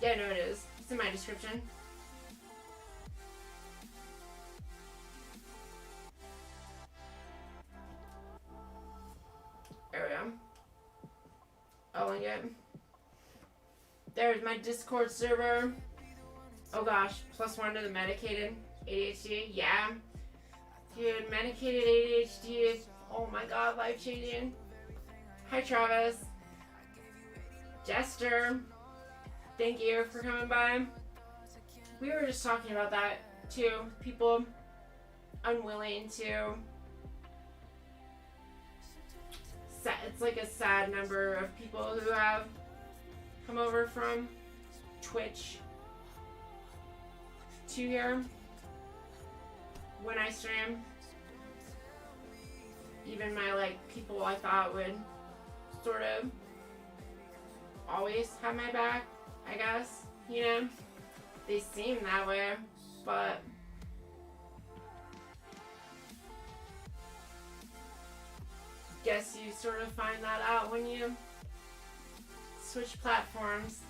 Yeah, no, it is. It's in my description. There we go. I'll link it. There's my Discord server. Oh gosh, +1 to the medicated ADHD. Yeah. Dude, medicated ADHD. Oh my god, life changing. Hi, Travis. Jester. Thank you for coming by. We were just talking about that too. People unwilling to. It's like a sad number of people who have come over from Twitch to here when I stream. Even my like people I thought would sort of always have my back, I guess, you know, they seem that way, but guess you sort of find that out when you switch platforms.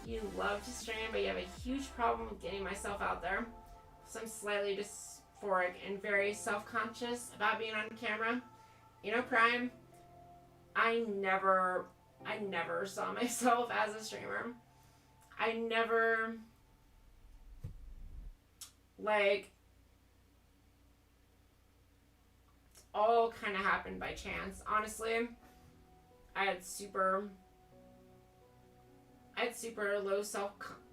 You love to stream, but you have a huge problem with getting myself out there. So I'm slightly dysphoric and very self-conscious about being on camera. You know, Prime, I never saw myself as a streamer. I never, like, it's all kind of happened by chance. Honestly, I had super low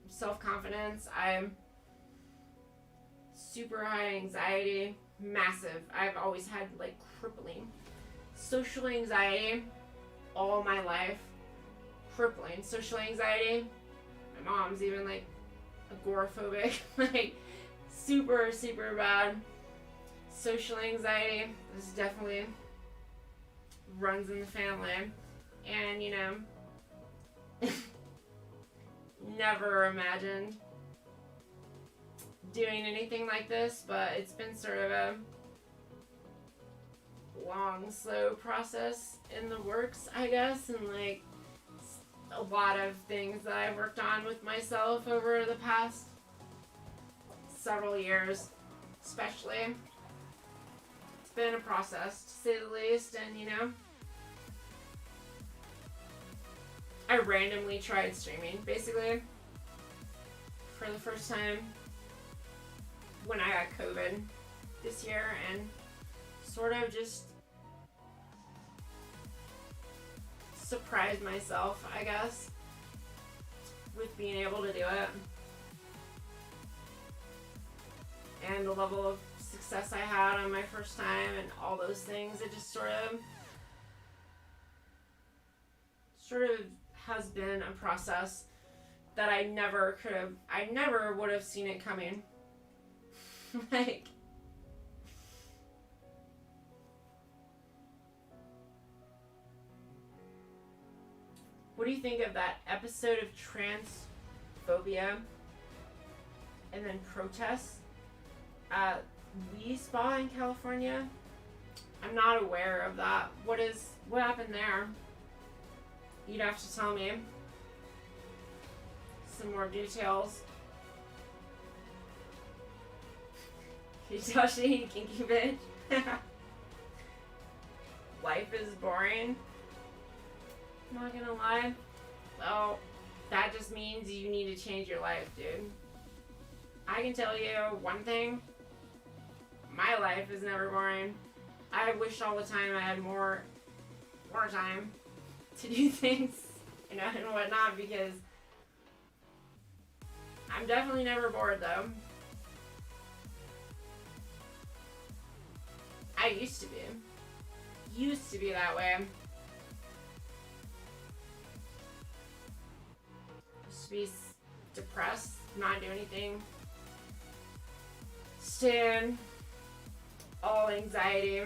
self-confidence. I'm super high anxiety, massive. I've always had like crippling social anxiety all my life. Crippling social anxiety. My mom's even like agoraphobic, like super bad social anxiety. This definitely runs in the family, and you know. Never imagined doing anything like this, but it's been sort of a long, slow process in the works, I guess, and like a lot of things that I've worked on with myself over the past several years, especially. been a process, to say the least, and you know, I randomly tried streaming, basically, for the first time when I got COVID this year, and sort of just surprised myself, I guess, with being able to do it. And the level of success I had on my first time and all those things, it just sort of has been a process that I never would have seen it coming. Like, what do you think of that episode of transphobia and then protests at Lee Spa in California? I'm not aware of that. What happened there? You'd have to tell me some more details. You touching, kinky bitch. Life is boring. I'm not gonna lie. Well, that just means you need to change your life, dude. I can tell you one thing. My life is never boring. I wish all the time I had more time to do things, you know, and whatnot, because I'm definitely never bored, though. I used to be that way. Used to be depressed, not do anything, stand, all anxiety,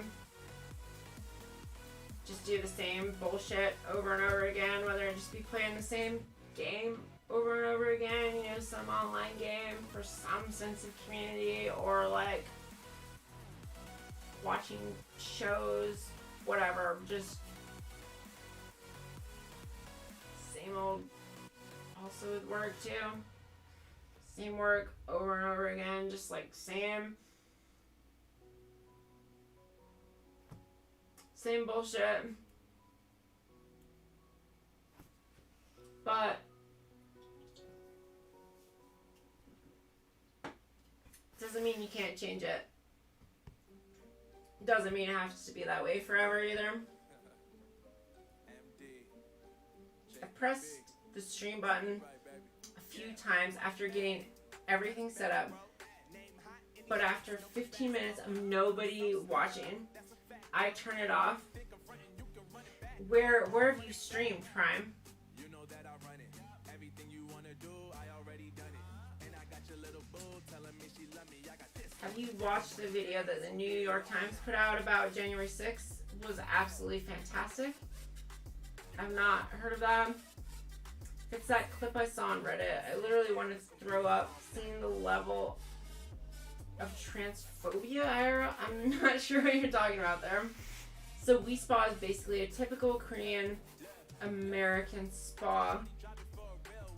just do the same bullshit over and over again, whether it just be playing the same game over and over again, you know, some online game for some sense of community, or like watching shows, whatever, just same old. Also with work too, same work over and over again, just like same bullshit. But doesn't mean you can't change it. Doesn't mean it has to be that way forever either. I pressed the stream button a few times after getting everything set up, but after 15 minutes of nobody watching, I turn it off. Where have you streamed, Prime? Have you watched the video that the New York Times put out about January 6th? It was absolutely fantastic. I've not heard of that. It's that clip I saw on Reddit. I literally wanted to throw up seeing the level of transphobia. I'm not sure what you're talking about there. So Wi Spa is basically a typical Korean American spa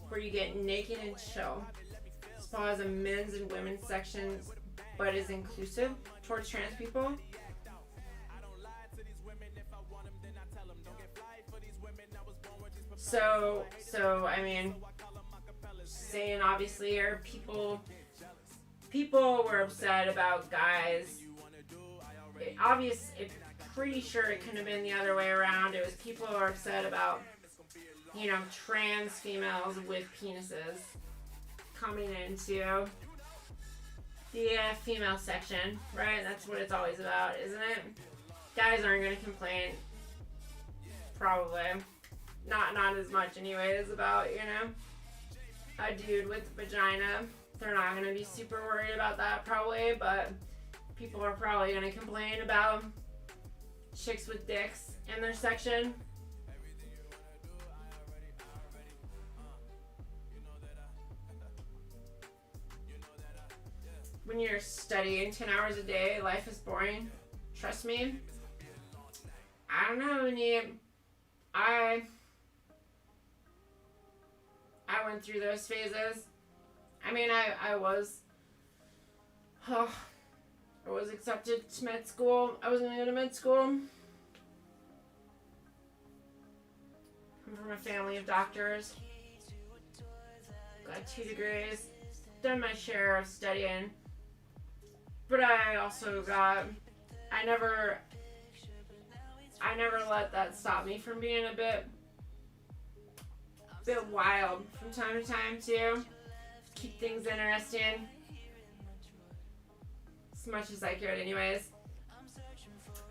where you get naked and chill. Spa has a men's and women's section, but is inclusive towards trans people. So I mean, saying obviously here, people were upset about guys. It's pretty sure it couldn't have been the other way around. It was people who are upset about, you know, trans females with penises coming into the female section, right? That's what it's always about, isn't it? Guys aren't going to complain, probably. Not as much anyways about, you know, a dude with a vagina. They're not going to be super worried about that probably, but people are probably going to complain about chicks with dicks in their section. When you're studying 10 hours a day, life is boring. Trust me. I don't know, I went through those phases. I mean, I was I was accepted to med school. I was going to go to med school. I'm from a family of doctors. Got 2 degrees. Done my share of studying. But I also got... I never let that stop me from being a bit wild from time to time too. Keep things interesting. As much as I could anyways.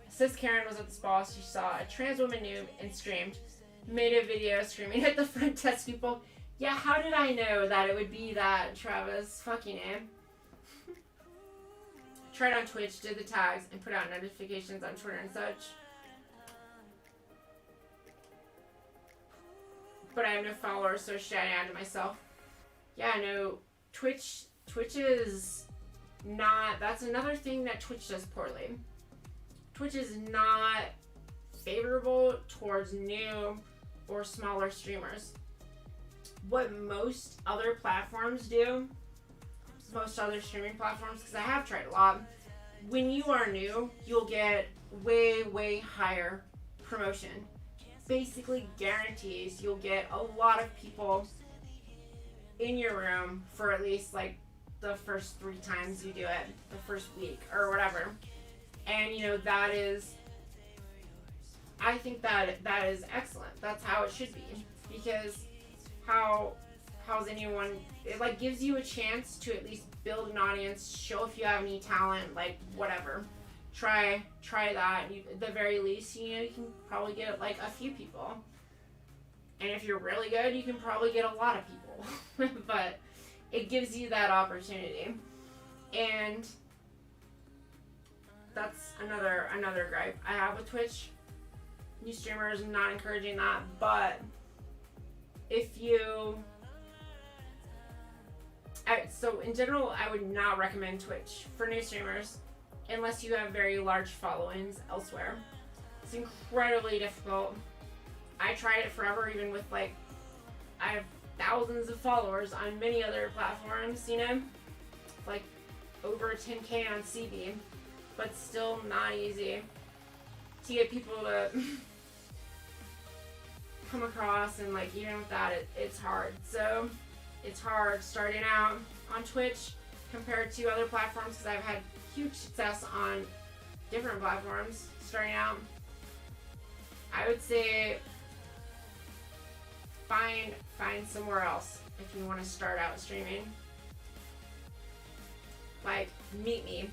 Sis Karen was at the spa. She saw a trans woman nude and screamed. Made a video screaming at the front desk people. Yeah, how did I know that it would be that, Travis? Fucking A. Tried on Twitch, did the tags, and put out notifications on Twitter and such. But I have no followers, so shouting out to myself. Yeah, no, Twitch is not... That's another thing that Twitch does poorly. Twitch is not favorable towards new or smaller streamers. What most other platforms do, most other streaming platforms, because I have tried a lot, when you are new, you'll get way, way higher promotion. Basically guarantees you'll get a lot of people in your room for at least like the first 3 times you do it, the first week or whatever. And you know, that is, I think that is excellent. That's how it should be, because how's anyone, it like gives you a chance to at least build an audience, show if you have any talent, like whatever. Try that. At the very least, you know, you can probably get like a few people. And if you're really good, you can probably get a lot of people. But it gives you that opportunity. And that's another gripe I have with Twitch. New streamers, not encouraging that, but if you... so in general, I would not recommend Twitch for new streamers unless you have very large followings elsewhere. It's incredibly difficult. I tried it forever, even with like, I have thousands of followers on many other platforms, you know? Like over 10K on CB, but still not easy to get people to come across, and like even with that, it's hard. So it's hard starting out on Twitch compared to other platforms, because I've had huge success on different platforms starting out. I would say find somewhere else if you want to start out streaming. Like Meet Me.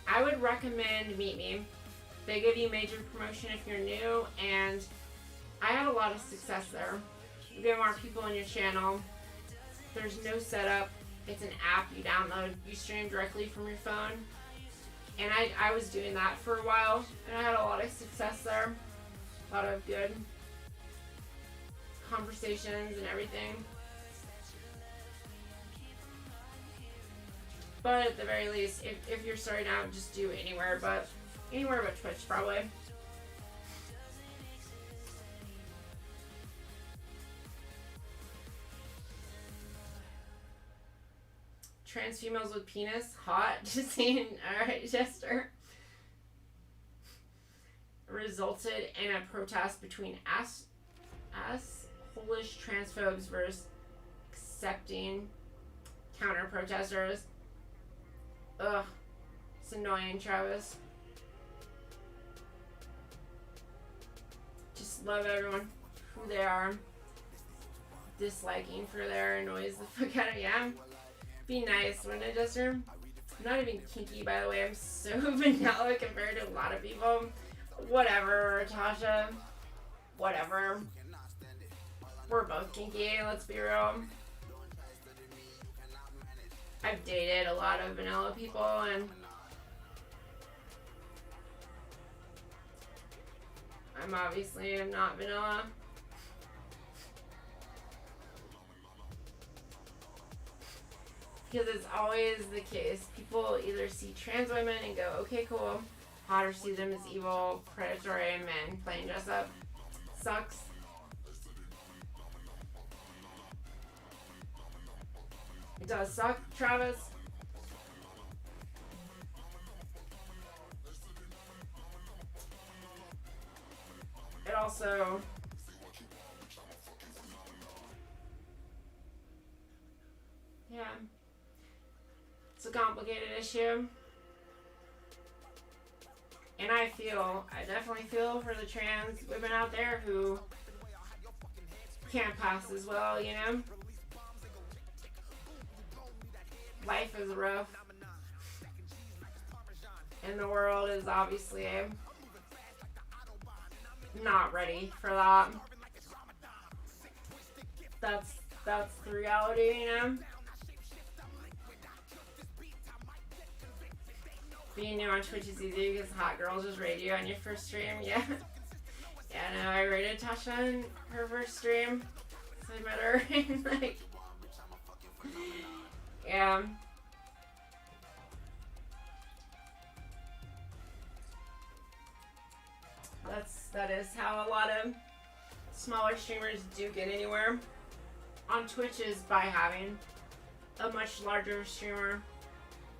I would recommend Meet Me. They give you major promotion if you're new, and I had a lot of success there. You get more people on your channel. There's no setup. It's an app you download. You stream directly from your phone. And I was doing that for a while, and I had a lot of success there. A lot of good conversations and everything. But at the very least, if you're starting out, just do anywhere but Twitch, probably. Trans females with penis, hot. Just saying, alright, Jester. Resulted in a protest between assholish transphobes versus accepting counter-protesters. Ugh. It's annoying, Travis. Just love everyone who they are. Disliking for their annoys the fuck out of me. Yeah. Be nice, wouldn't it, Jester? I'm not even kinky, by the way. I'm so vanilla compared to a lot of people. Whatever, Tasha. Whatever. We're both kinky, let's be real. I've dated a lot of vanilla people, and I'm obviously not vanilla. Because it's always the case. People either see trans women and go, okay, cool. Hot, or see them as evil, predatory men playing dress up. Sucks. It does suck, Travis. it also yeah, it's a complicated issue. And I definitely feel for the trans women out there who can't pass as well, you know? Life is rough. And the world is obviously not ready for that. That's the reality, you know? Being new on Twitch is easy because hot girls just raid you on your first stream. Yeah. Yeah, no, I rated Tasha on her first stream. So I met her and like, yeah. That is how a lot of smaller streamers do get anywhere on Twitch, is by having a much larger streamer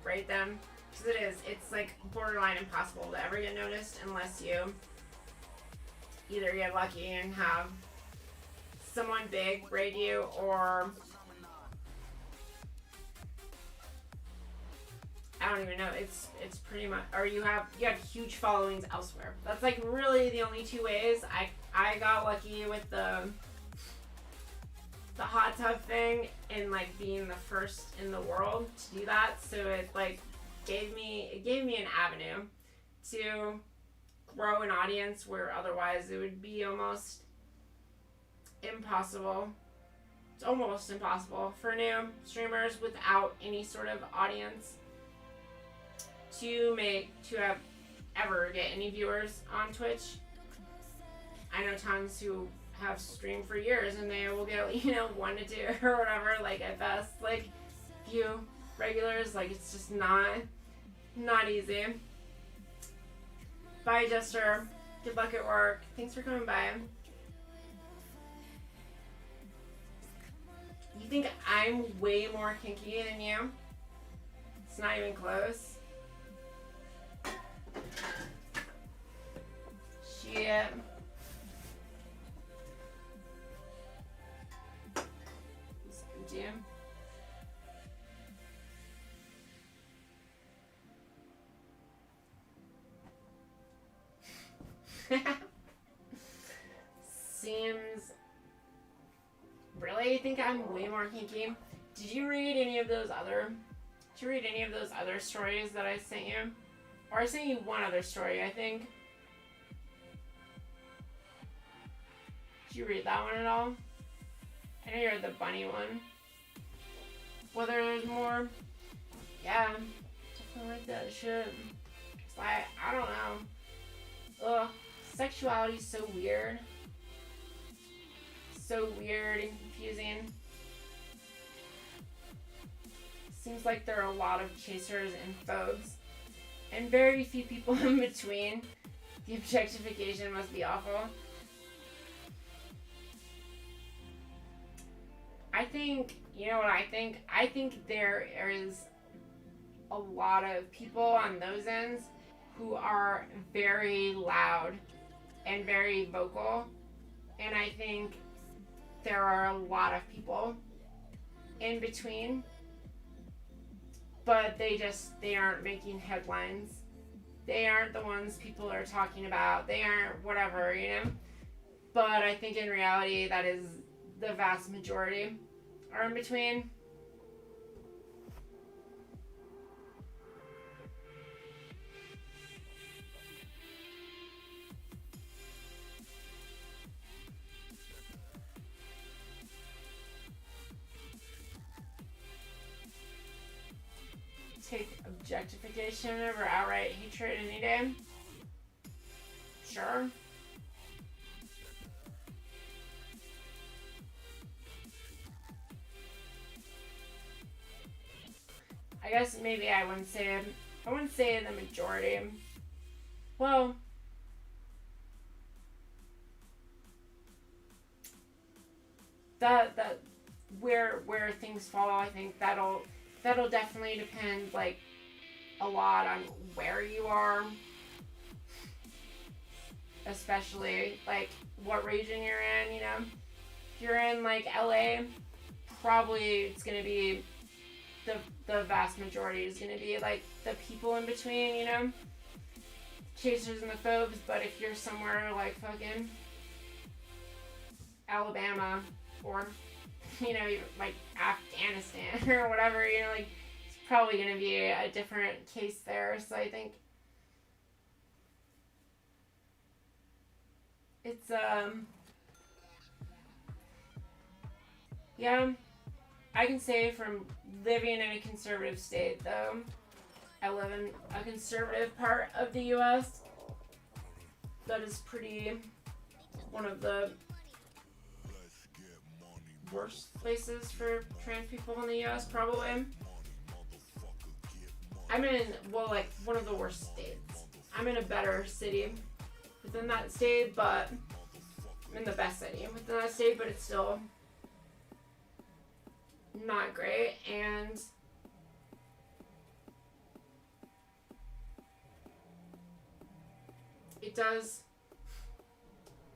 raid them. Because it's like borderline impossible to ever get noticed unless you either get lucky and have someone big raid you, or I don't even know. It's pretty much, or you have huge followings elsewhere. That's like really the only two ways. I got lucky with the hot tub thing and like being the first in the world to do that. So it like gave me an avenue to grow an audience where otherwise it would be almost impossible. It's almost impossible for new streamers without any sort of audience to have ever get any viewers on Twitch. I know tons who have streamed for years and they will get 1 to 2 or whatever, like at best, like few regulars. Like it's just not easy. Bye, Jester. Good luck at work. Thanks for coming by. You think I'm way more kinky than you? It's not even close. Shit. Jim. Seems. Really? You think I'm way more kinky? Did you read any of those other stories that I sent you? Or I sent you one other story, I think. Did you read that one at all? I know you read the bunny one. Whether there's more, yeah, definitely like that shit. It's like, I don't know. Ugh, sexuality is so weird. So weird and confusing. Seems like there are a lot of chasers and phobes, and very few people in between. The objectification must be awful. I think, you know what I think? I think there is a lot of people on those ends who are very loud and very vocal. And I think there are a lot of people in between. But they aren't making headlines. They aren't the ones people are talking about. They aren't whatever, you know? But I think in reality, that is the vast majority are in between. Take objectification over outright hatred any day. Sure. I guess maybe I wouldn't say the majority. Well, that where things fall, I think that'll definitely depend like a lot on where you are especially like what region you're in, you know. If you're in like LA, probably it's gonna be the vast majority is gonna be like the people in between, you know, chasers and the phobes. But if you're somewhere like fucking Alabama or you know like Afghanistan or whatever, you know, like it's probably gonna be a different case there. So I think it's yeah, I can say from living in a conservative state though, I live in a conservative part of the US that is pretty one of the worst places for trans people in the US probably. I'm in, well, like one of the worst states. I'm in a better city within that state, but I'm in the best city within that state, but it's still not great. And it does,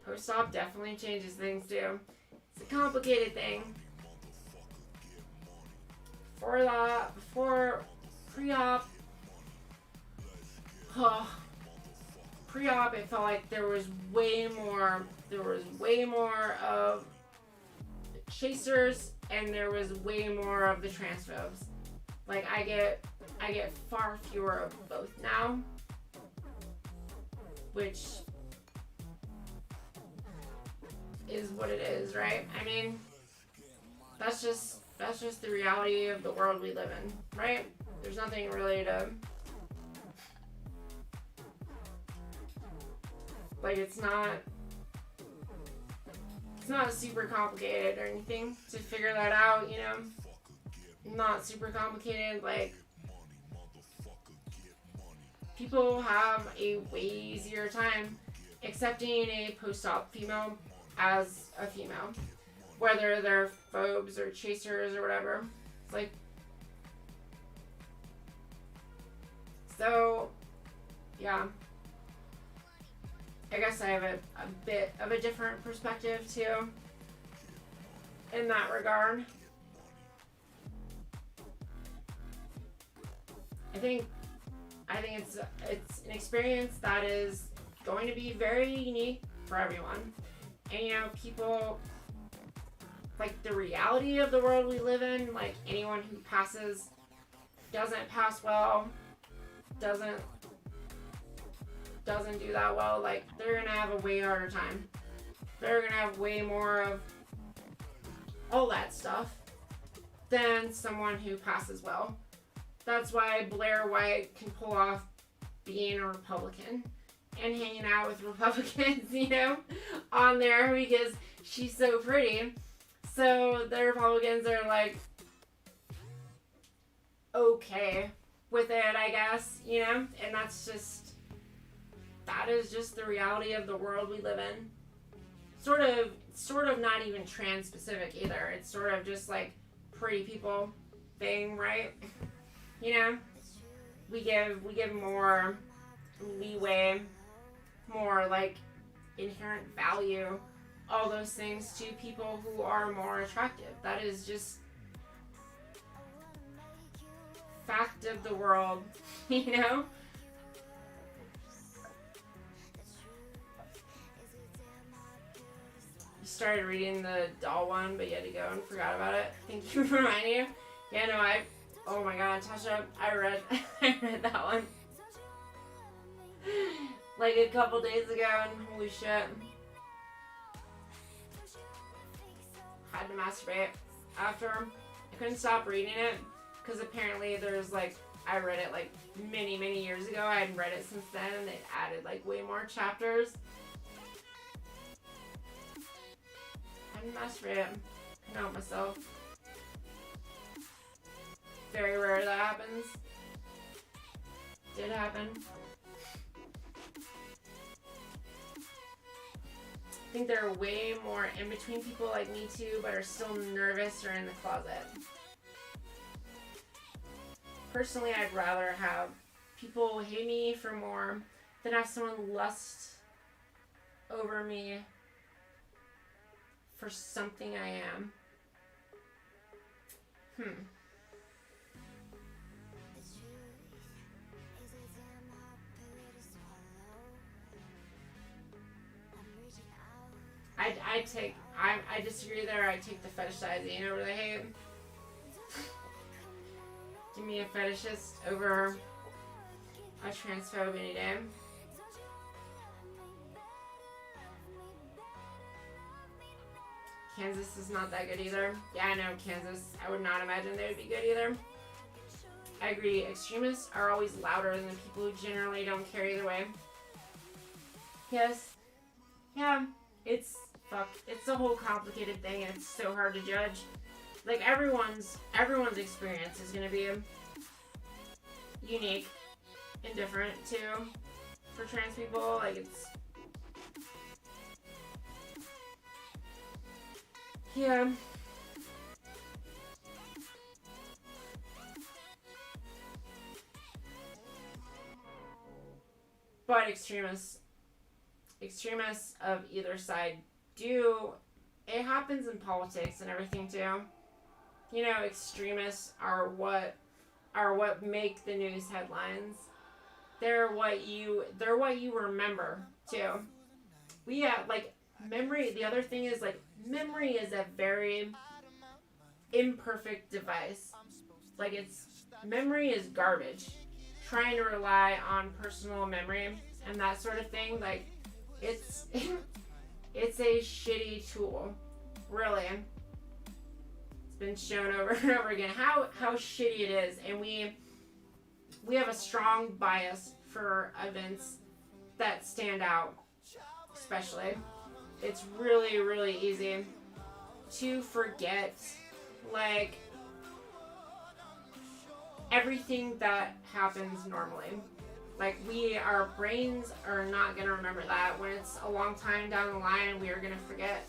post-op definitely changes things too. It's a complicated thing. Before pre-op, pre-op, it felt like there was way more of chasers and there was way more of the transphobes. Like I get far fewer of both now, which is what it is, right? I mean, that's just the reality of the world we live in, right? There's nothing really to, like, it's not super complicated or anything to figure that out, you know? Not super complicated. Like, people have a way easier time accepting a post-op female as a female, whether they're phobes or chasers or whatever. It's like, so yeah, I guess I have a bit of a different perspective too in that regard. I think it's an experience that is going to be very unique for everyone. And you know, people, like, the reality of the world we live in, like, anyone who doesn't pass well, doesn't do that well, like, they're gonna have a way harder time. They're gonna have way more of all that stuff than someone who passes well. That's why Blair White can pull off being a Republican and hanging out with Republicans, you know, on there because she's so pretty. So the Republicans are like okay with it, I guess, you know, and that is just the reality of the world we live in. Sort of not even trans specific either. It's sort of just like pretty people thing, right? You know, we give more leeway, more like inherent value, all those things to people who are more attractive. That is just fact of the world, you know? Started reading the doll one, but you had to go and forgot about it. Thank you for reminding you. Yeah, no, oh my god, Tasha, I read that one like a couple days ago, and holy shit, had to masturbate after. I couldn't stop reading it because apparently there's like, I read it like many years ago. I hadn't read it since then, and they added like way more chapters. I had to masturbate. I know myself. Very rare that happens. Did happen. I think there are way more in between people like me too, but are still nervous or in the closet. Personally, I'd rather have people hate me for more than have someone lust over me for something I am. I disagree there. I take the fetishizing over the hate. Give me a fetishist over a transphobe any day. Kansas is not that good either. Yeah, I know, Kansas. I would not imagine they would be good either. I agree. Extremists are always louder than the people who generally don't care either way. Yes. Yeah. It's a whole complicated thing, and it's so hard to judge. Like, everyone's experience is gonna be unique and different too for trans people. Like, it's yeah. But extremists of either side do. It happens in politics and everything too. You know, extremists are what make the news headlines. They're what you remember too. We have, like, memory. The other thing is, like, memory is a very imperfect device. Like, memory is garbage. Trying to rely on personal memory and that sort of thing, like, it's it's a shitty tool, really. It's been shown over and over again how shitty it is, and we have a strong bias for events that stand out, especially. It's really, really easy to forget, like, everything that happens normally. Like, our brains are not going to remember that. When it's a long time down the line, we are going to forget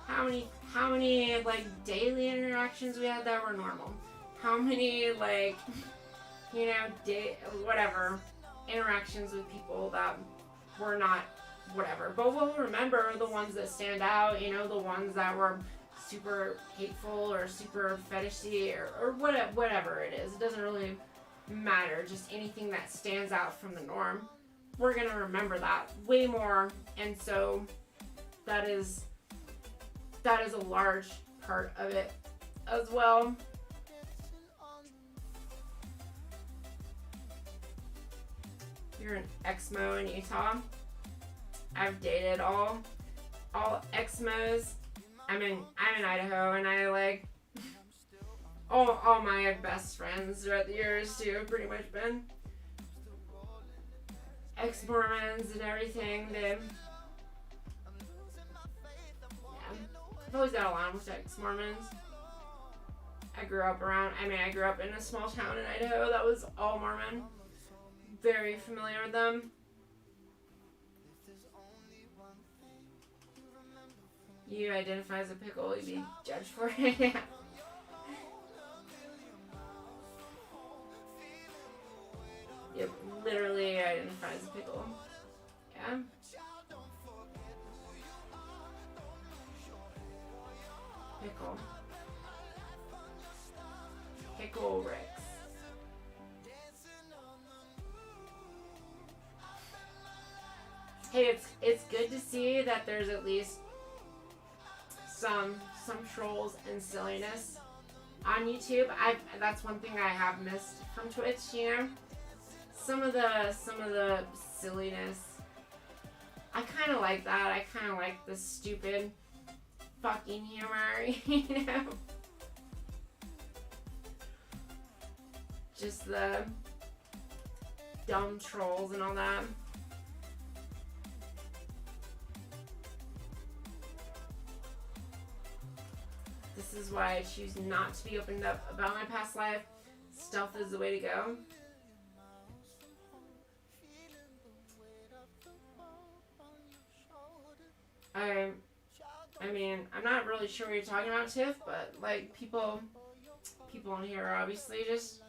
how many, like, daily interactions we had that were normal. How many, like, you know, whatever, interactions with people that were not whatever. But we'll remember the ones that stand out, you know, the ones that were super hateful or super fetishy or whatever it is. It doesn't really matter. Just anything that stands out from the norm, we're gonna remember that way more. And so that is a large part of it as well. You're an Exmo in Utah. I've dated all Exmos. I'm in Idaho, and I, like, all my best friends throughout the years too have pretty much been ex-Mormons and everything. I've always got along with ex-Mormons. I grew up in a small town in Idaho that was all Mormon. Very familiar with them. You identify as a pickle, you'd be judged for it. Yep, literally identify as a pickle. Yeah. Pickle. Pickle Ricks. Hey, it's good to see that there's at least some trolls and silliness on YouTube. That's one thing I have missed from Twitch, you know. Some of the silliness. I kind of like that. I kind of like the stupid fucking humor, you know. Just the dumb trolls and all that. This is why I choose not to be opened up about my past life. Stealth is the way to go. I mean, I'm not really sure what you're talking about, Tiff, but, like, people in here are obviously just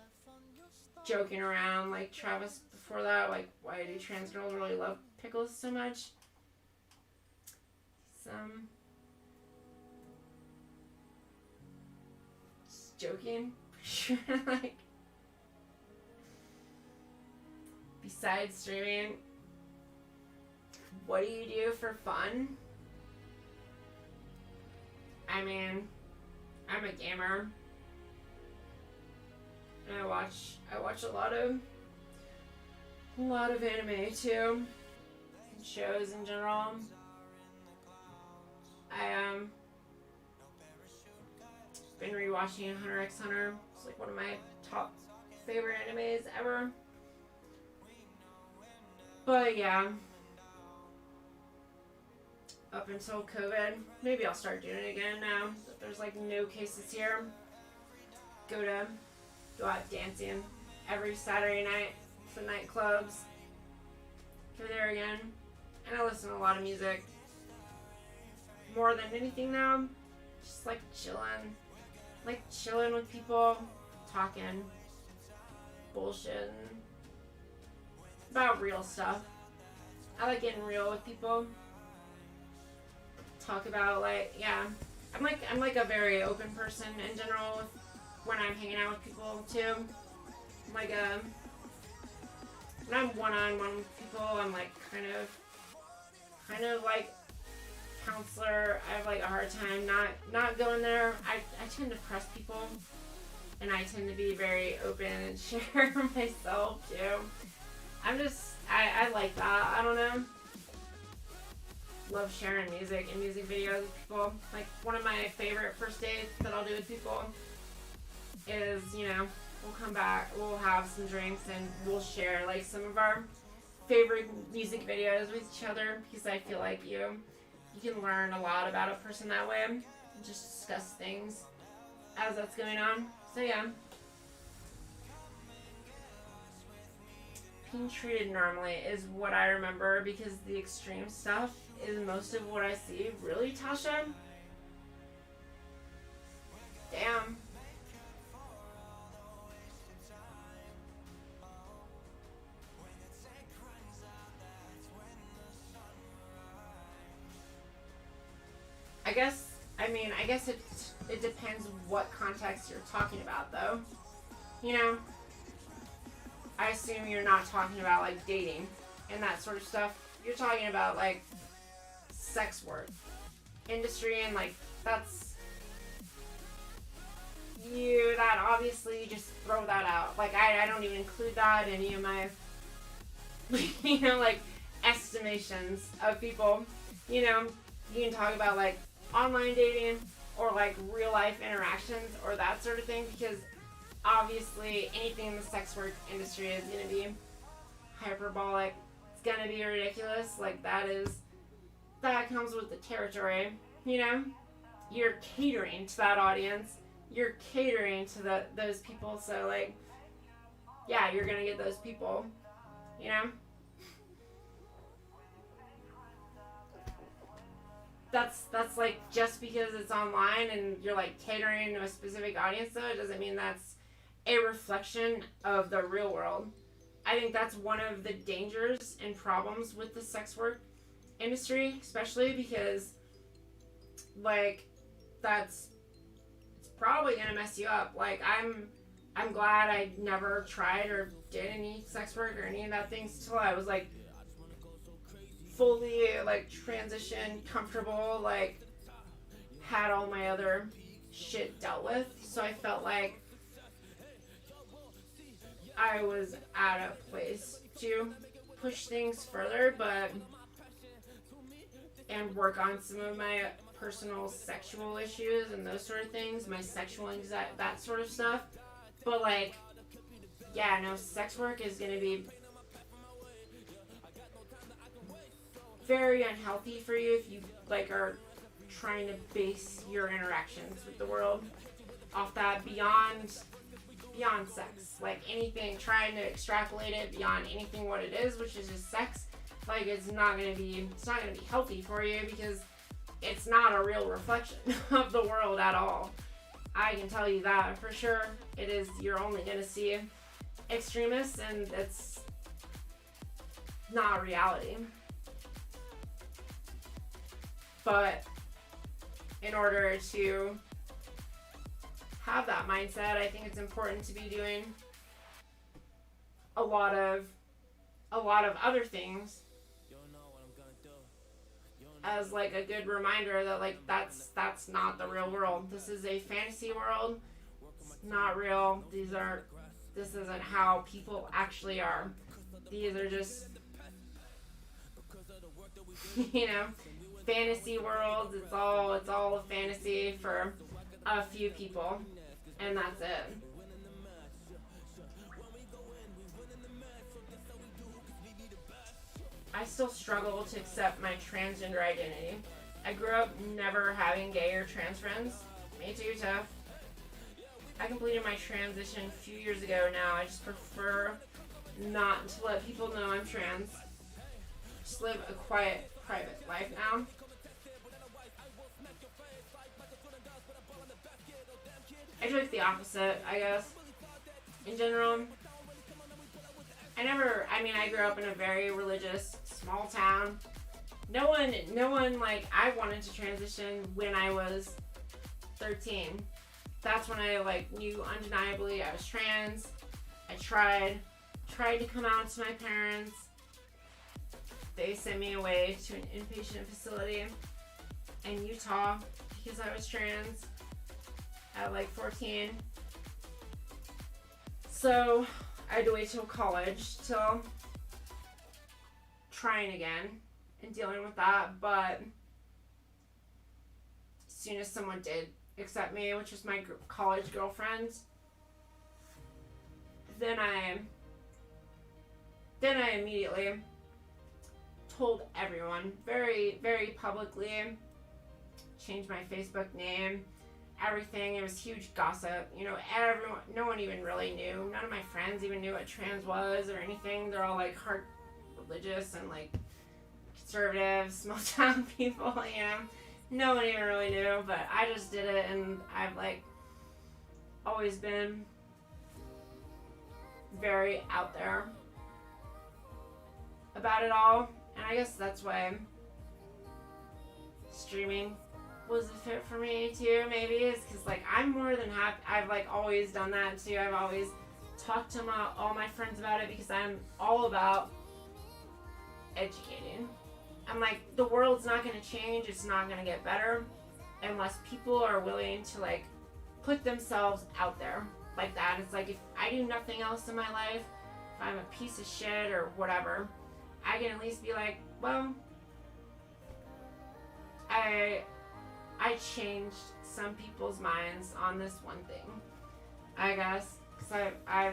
joking around. Like Travis before that, like, why do trans girls really love pickles so much? some. Just joking. Like, besides streaming, what do you do for fun? I mean, I'm a gamer. And I watch a lot of anime too. And shows in general. I been rewatching Hunter x Hunter. It's like one of my top favorite animes ever. But yeah, up until COVID, maybe I'll start doing it again now that there's like no cases here. Go out dancing every Saturday night to nightclubs. Go there again. And I listen to a lot of music. More than anything now, just like chilling. Like chilling with people, talking, bullshitting about real stuff. I like getting real with people. Talk about like, yeah. I'm like a very open person in general when I'm hanging out with people too. I'm like when I'm one-on-one with people, I'm like kind of like counselor. I have like a hard time not going there. I tend to press people, and I tend to be very open and share myself too. I like that. I don't know. Love sharing music and music videos with people. Like one of my favorite first dates that I'll do with people is, you know, we'll come back, we'll have some drinks, and we'll share like some of our favorite music videos with each other, because I feel like you can learn a lot about a person that way and just discuss things as that's going on. So yeah. Being treated normally is what I remember, because the extreme stuff is most of what I see. Really, Tasha? Damn. I guess it depends what context you're talking about, though. You know, I assume you're not talking about like dating and that sort of stuff. You're talking about like sex work industry, and like that's that obviously you just throw that out. Like I don't even include that in any of my you know, like estimations of people. You know, you can talk about like online dating or like real life interactions or that sort of thing, because obviously anything in the sex work industry is going to be hyperbolic. It's going to be ridiculous. Like that comes with the territory, you know? You're catering to that audience. You're catering to those people. So like, yeah, you're going to get those people, you know? That's like, just because it's online and you're like catering to a specific audience, though, it doesn't mean that's a reflection of the real world. I think that's one of the dangers and problems with the sex work industry, especially because like it's probably gonna mess you up. Like I'm glad I never tried or did any sex work or any of that things till I was like fully like transitioned, comfortable, like had all my other shit dealt with. So I felt like I was at a place to push things further, and work on some of my personal sexual issues and those sort of things, my sexual anxiety, that sort of stuff. But like, yeah, no, sex work is gonna be very unhealthy for you if you like are trying to base your interactions with the world off that beyond sex. Like anything, trying to extrapolate it beyond anything what it is, which is just sex, like it's not gonna be healthy for you, because it's not a real reflection of the world at all. I can tell you that for sure. It is. You're only gonna see extremists, and it's not reality. But in order to have that mindset, I think it's important to be doing a lot of other things as like a good reminder that like that's not the real world. This is a fantasy world. It's not real. This isn't how people actually are. These are just fantasy worlds. It's all a fantasy for a few people, and that's it. I still struggle to accept my transgender identity. I grew up never having gay or trans friends. Me too, tough. I completed my transition a few years ago now. I just prefer not to let people know I'm trans. Just live a quiet, private life now. I took the opposite, I guess. In general, I grew up in a very religious, small town. No one, like, I wanted to transition when I was 13. That's when I, like, knew undeniably I was trans. I tried to come out to my parents. They sent me away to an inpatient facility in Utah because I was trans at, like, 14. So I had to wait till college, till trying again and dealing with that. But as soon as someone did accept me, which was my college girlfriend, then I immediately told everyone very, very publicly, changed my Facebook name, everything. It was huge gossip. No one even really knew. None of my friends even knew what trans was or anything. They're all like hard religious and like conservative, small town people, No one even really knew, but I just did it, and I've like always been very out there about it all. And I guess that's why streaming was a fit for me too, maybe, is because like I'm more than happy. I've like always done that too. I've always talked to all my friends about it because I'm all about educating. I'm like, the world's not going to change. It's not going to get better unless people are willing to like put themselves out there like that. It's like, if I do nothing else in my life, if I'm a piece of shit or whatever, I can at least be like, well, I changed some people's minds on this one thing, I guess, because I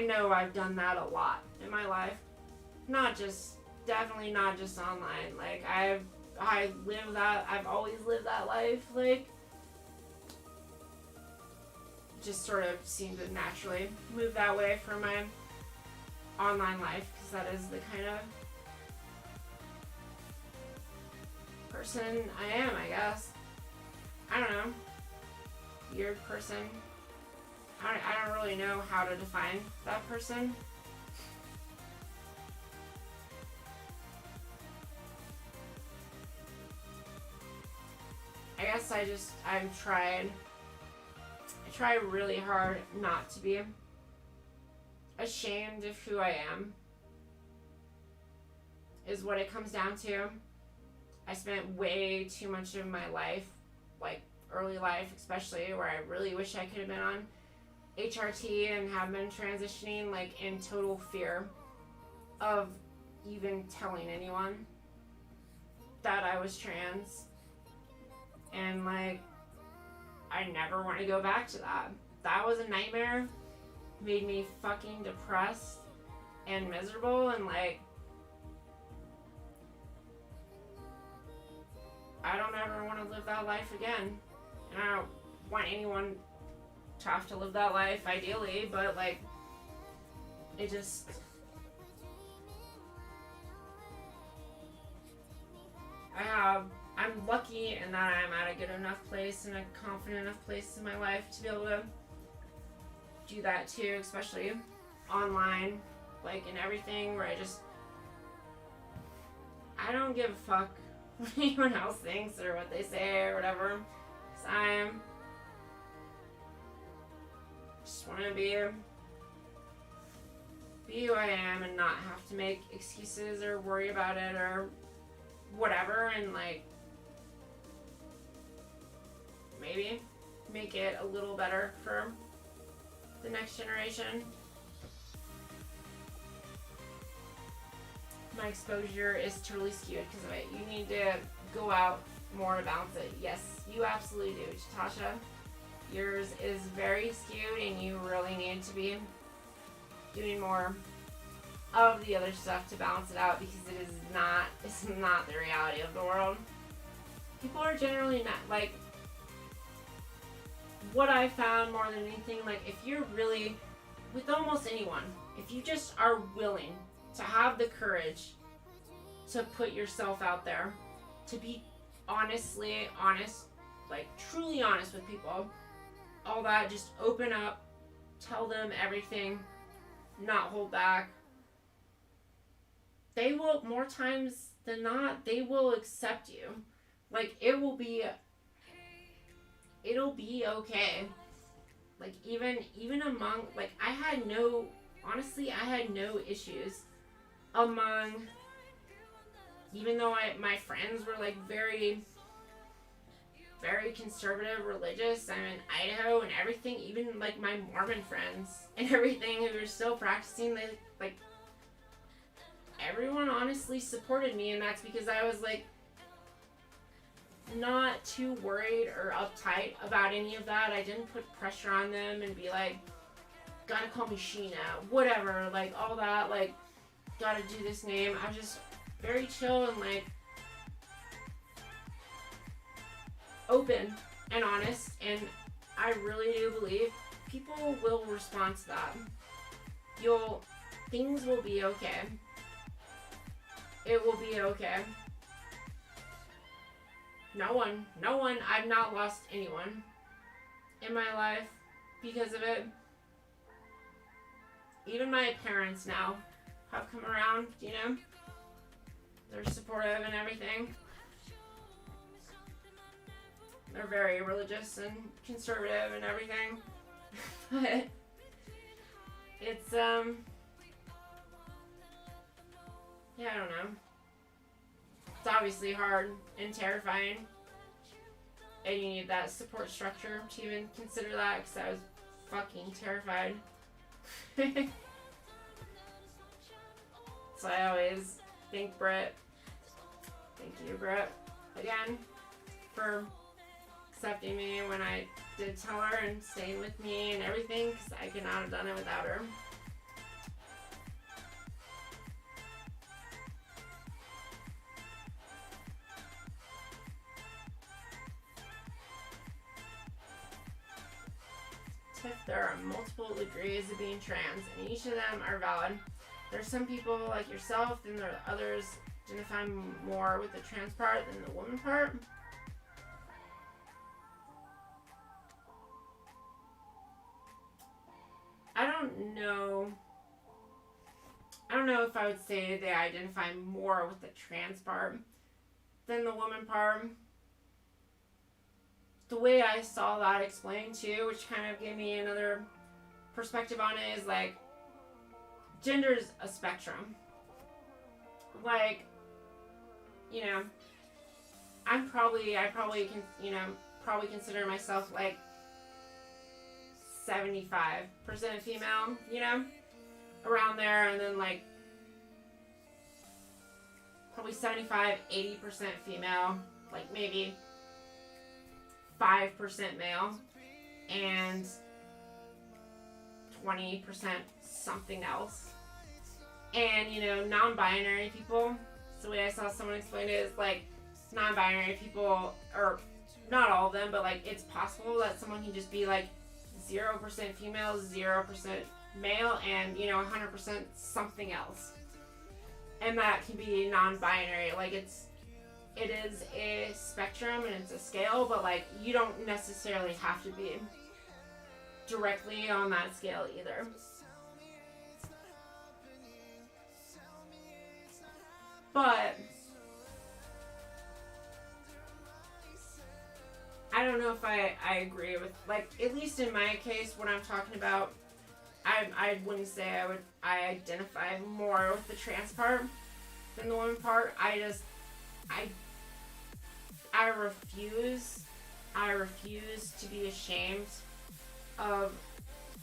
know I've done that a lot in my life. Definitely not just online. Like, I've always lived that life, like, just sort of seemed to naturally move that way for my online life, because that is the kind of person I am, I guess. I don't know. Weird person. I don't really know how to define that person. I guess I try really hard not to be ashamed of who I am, is what it comes down to. I spent way too much of my life, like early life especially, where I really wish I could have been on HRT and have been transitioning, like in total fear of even telling anyone that I was trans. And like, I never want to go back to that. That was a nightmare. Made me fucking depressed and miserable, and like, I don't ever want to live that life again. And I don't want anyone to have to live that life, ideally, but like, it just, I'm lucky in that I'm at a good enough place and a confident enough place in my life to be able to do that too, especially online, like in everything, where I don't give a fuck what anyone else thinks or what they say or whatever. Because I just want to be who I am and not have to make excuses or worry about it or whatever, and like maybe make it a little better for the next generation. My exposure is totally skewed because of it. You need to go out more to balance it. Yes, you absolutely do, Tasha. Yours is very skewed and you really need to be doing more of the other stuff to balance it out, because it's not the reality of the world. People are generally not, like, what I found more than anything, like, if you're really, with almost anyone, if you just are willing to have the courage to put yourself out there, to be honestly honest, like truly honest with people, all that, just open up, tell them everything, not hold back, they will, more times than not, they will accept you. Like, it'll be okay. Like, even among, like, I had no issues among, even though my friends were like very, very conservative, religious. I'm in Idaho and everything, even like my Mormon friends and everything who were still practicing, they, like, everyone honestly supported me, and that's because I was like not too worried or uptight about any of that. I didn't put pressure on them and be like, gotta call me Sheena, whatever, like all that, like, gotta do this name. I was just very chill and like open and honest, and I really do believe people will respond to that. Things will be okay. It will be okay. No one, I've not lost anyone in my life because of it. Even my parents now have come around, you know? They're supportive and everything. They're very religious and conservative and everything. But it's, yeah, I don't know. It's obviously hard and terrifying. And you need that support structure to even consider that, because I was fucking terrified. So I always thank Britt. Thank you, Britt, again, for accepting me when I did tell her and staying with me and everything, because I could not have done it without her. There are multiple degrees of being trans, and each of them are valid. There are some people like yourself, and there are others identify more with the trans part than the woman part. I don't know if I would say they identify more with the trans part than the woman part. The way I saw that explained too, which kind of gave me another perspective on it, is like, gender's a spectrum. Like, you know, I probably can, you know, probably consider myself like 75% female, you know, around there, and then like probably 75-80% female, like maybe 5% male, and 20% something else. And, you know, non-binary people, so the way I saw someone explain it is like, non-binary people, or not all of them, but like, it's possible that someone can just be like 0% female, 0% male, and, you know, 100% something else. And that can be non-binary. Like, it is a spectrum and it's a scale, but like, you don't necessarily have to be directly on that scale either. But don't know if I agree with, like, at least in my case, what I'm talking about, I wouldn't say I identify more with the trans part than the woman part. I refuse to be ashamed of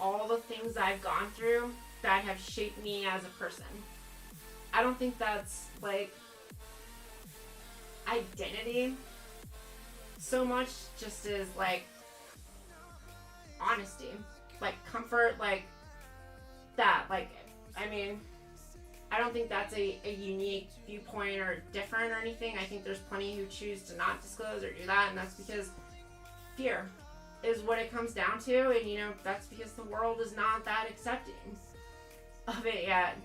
all the things I've gone through that have shaped me as a person. I don't think that's, like, identity so much, just as, like, honesty, like, comfort, like, that, like, I mean, I don't think that's a unique viewpoint or different or anything. I think there's plenty who choose to not disclose or do that, and that's because fear is what it comes down to, and, you know, that's because the world is not that accepting of it yet.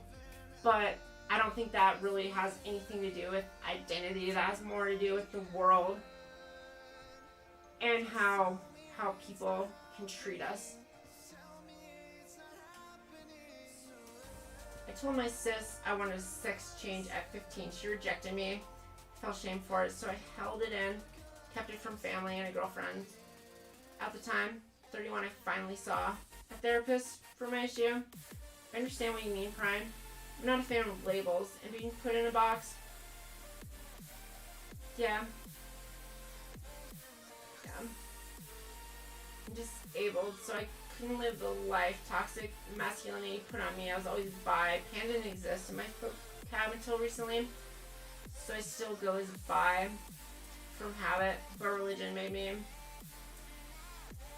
But I don't think that really has anything to do with identity. That has more to do with the world and how people can treat us. I told my sis I wanted a sex change at 15. She rejected me. I felt shame for it, so I held it in, kept it from family and a girlfriend. At the time, 31, I finally saw a therapist for my issue. I understand what you mean, Prime. I'm not a fan of labels and being put in a box. Yeah. I'm disabled, so I couldn't live the life toxic masculinity put on me. I was always bi. Pan didn't exist in my vocab until recently, so I still go as bi from habit, but religion made me.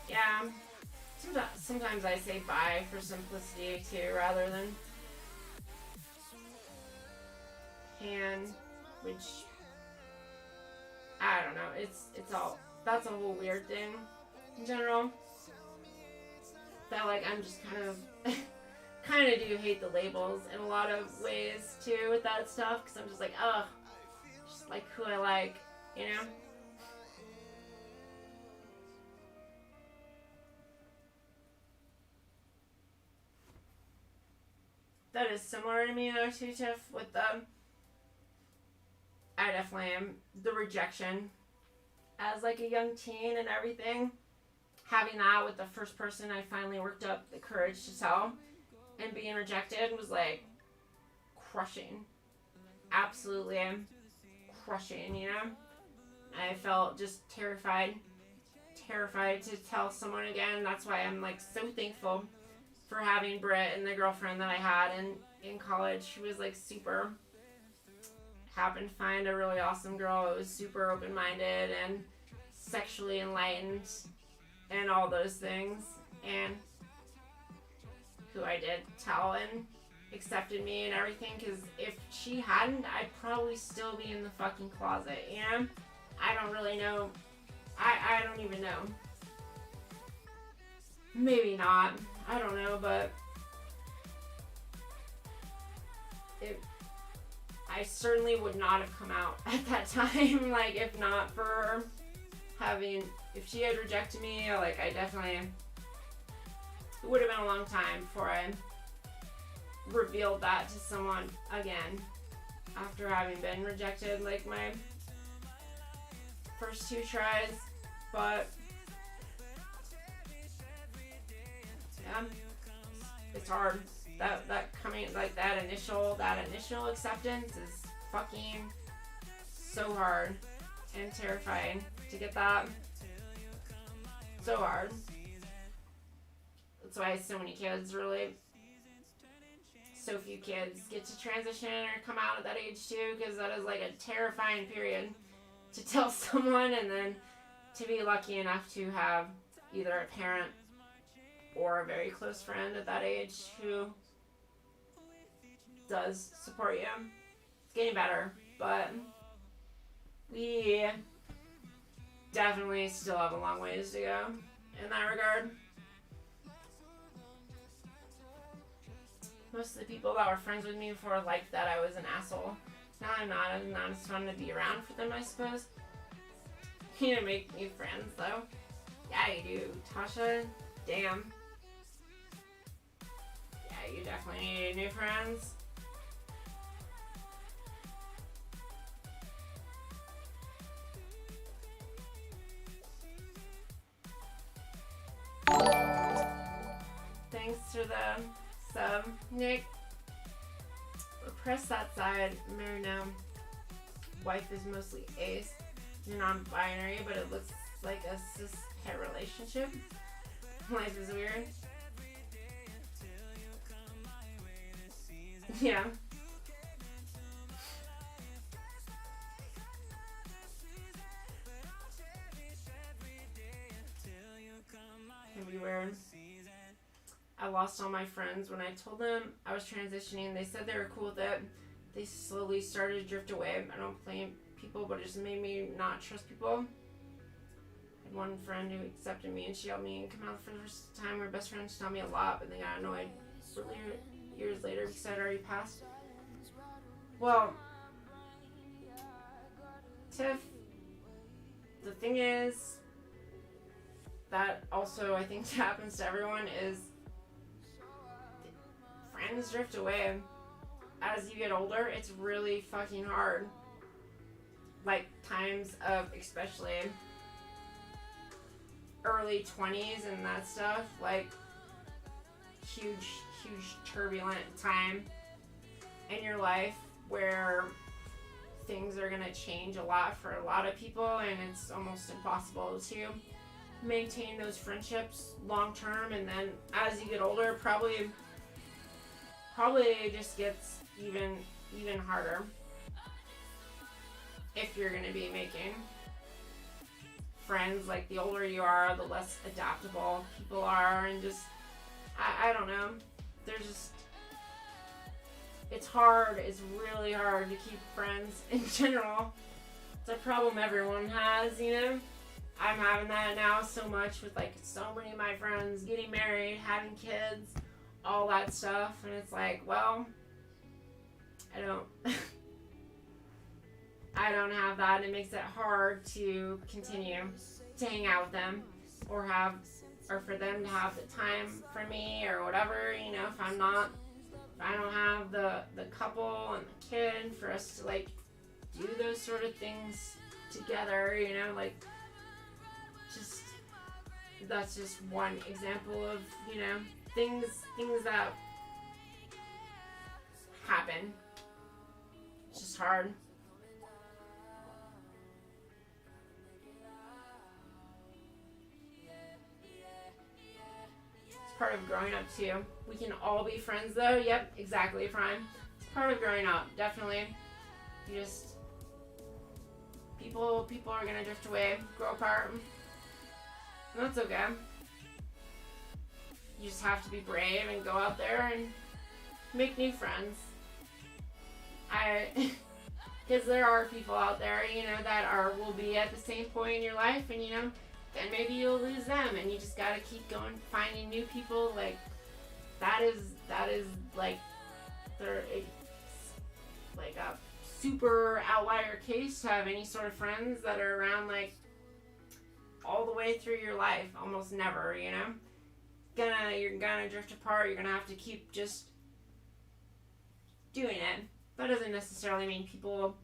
Yeah. Sometimes I say bi for simplicity too, rather than pan, which I don't know. It's all, that's a whole weird thing in general. That, like, I'm just kind of do hate the labels in a lot of ways too with that stuff, because I'm just like, ugh, just like who I like, you know. That is similar to me though too, Tiff, with the, I definitely am the rejection as, like, a young teen and everything. Having that with the first person I finally worked up the courage to tell, and being rejected was, like, crushing. Absolutely crushing, you know? I felt just terrified to tell someone again. That's why I'm, like, so thankful for having Britt and the girlfriend that I had in college. She was, like, super, happened to find a really awesome girl who was super open-minded and sexually enlightened and all those things, and who I did tell and accepted me and everything, because if she hadn't, I'd probably still be in the fucking closet, you know? I don't really know. I don't even know. Maybe not. I don't know, but I certainly would not have come out at that time, like, if not for if she had rejected me, like, I definitely, it would have been a long time before I revealed that to someone again after having been rejected, like, my first 2 tries. But yeah, it's hard. That coming, like, that initial acceptance is fucking so hard and terrifying to get that. So hard. That's why so many kids, really, so few kids get to transition or come out at that age too, because that is, like, a terrifying period to tell someone, and then to be lucky enough to have either a parent or a very close friend at that age who does support you. It's getting better, but we definitely still have a long ways to go in that regard. Most of the people that were friends with me before liked that I was an asshole. Now I'm not. I'm not as fun to be around for them, I suppose. You know, make new friends, though. Yeah, you do. Tasha, damn. Yeah, you definitely need new friends. the sub. Nick, press that side. Married now. Wife is mostly ace. You're non-binary, but it looks like a cis-het relationship. Life is weird. Yeah. Can be weird. I lost all my friends when I told them I was transitioning. They said they were cool with it. They slowly started to drift away. I don't blame people, but it just made me not trust people. I had one friend who accepted me and she helped me come out for the first time. We were best friends. She taught me a lot, but they got annoyed years later because I'd already passed. Well, Tiff, the thing is that also I think happens to everyone is friends drift away. As you get older, it's really fucking hard. Like times of especially early 20s and that stuff, like huge turbulent time in your life where things are gonna change a lot for a lot of people and it's almost impossible to maintain those friendships long term. And then as you get older, probably it just gets even harder if you're gonna be making friends. Like the older you are, the less adaptable people are, and just I don't know. There's just it's hard. It's really hard to keep friends in general. It's a problem everyone has, you know. I'm having that now so much with like so many of my friends getting married, having kids, all that stuff, and it's like, well, I don't have that, and it makes it hard to continue to hang out with them or for them to have the time for me or whatever, you know. If I don't have the couple and the kid for us to like do those sort of things together, you know, like just that's just one example of, you know, things that happen. It's just hard. It's part of growing up too. We can all be friends though. Yep, exactly, Prime. It's part of growing up, definitely. You just people are gonna drift away, grow apart. And that's okay. You just have to be brave and go out there and make new friends. Because there are people out there, you know, that will be at the same point in your life, and you know, then maybe you'll lose them, and you just gotta keep going, finding new people. Like that is like like a super outlier case to have any sort of friends that are around like all the way through your life, almost never, you know. You're gonna drift apart. You're gonna have to keep just doing it. That doesn't necessarily mean people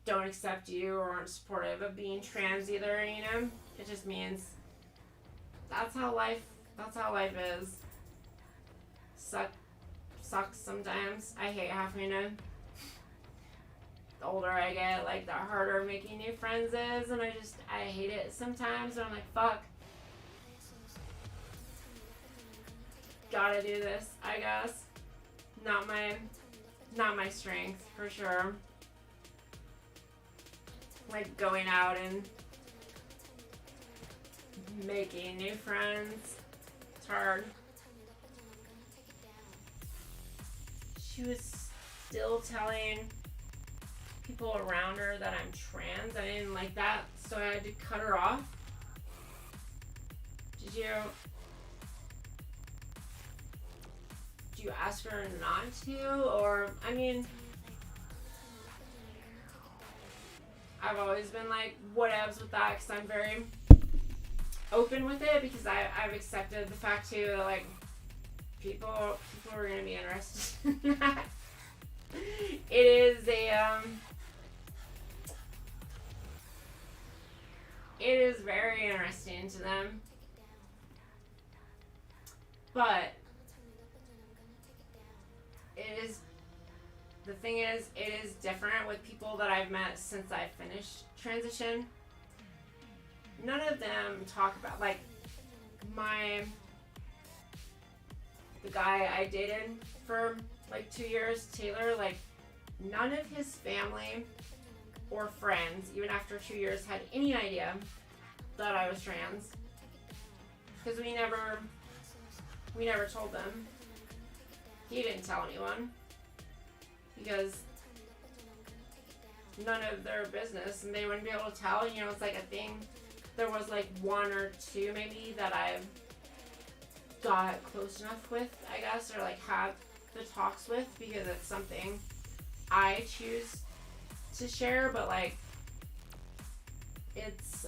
don't accept you or aren't supportive of being trans either, you know. It just means that's how life is. Sucks sometimes. I hate having to. The older I get, like the harder making new friends is, and I hate it sometimes. And I'm like, fuck. Gotta do this, I guess. Not my strength, for sure. Like going out and making new friends. It's hard. She was still telling people around her that I'm trans. I didn't like that, so I had to cut her off. Did you ask her not to? Or, I mean, I've always been like, whatevs with that, because I'm very open with it, because I've accepted the fact too that like people are gonna be interested in that. It is very interesting to them. But the thing is, it is different with people that I've met since I finished transition. None of them talk about, like, the guy I dated for like 2 years, Taylor, like, none of his family or friends, even after 2 years, had any idea that I was trans. Because we never told them. He didn't tell anyone. Because none of their business, and they wouldn't be able to tell. You know, it's like a thing. There was like 1 or 2 maybe that I got close enough with, I guess, or like had the talks with, because it's something I choose to share, but like it's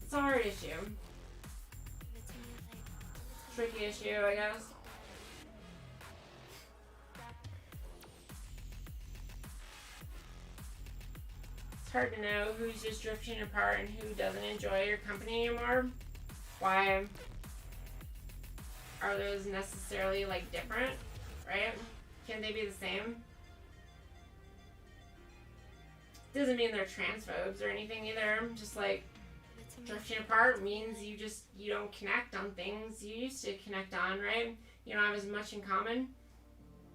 it's a hard issue. Tricky issue, I guess. It's hard to know who's just drifting apart and who doesn't enjoy your company anymore. Why are those necessarily like different, right? Can they be the same? Doesn't mean they're transphobes or anything either. Just like drifting apart means you don't connect on things you used to connect on, right? You don't have as much in common.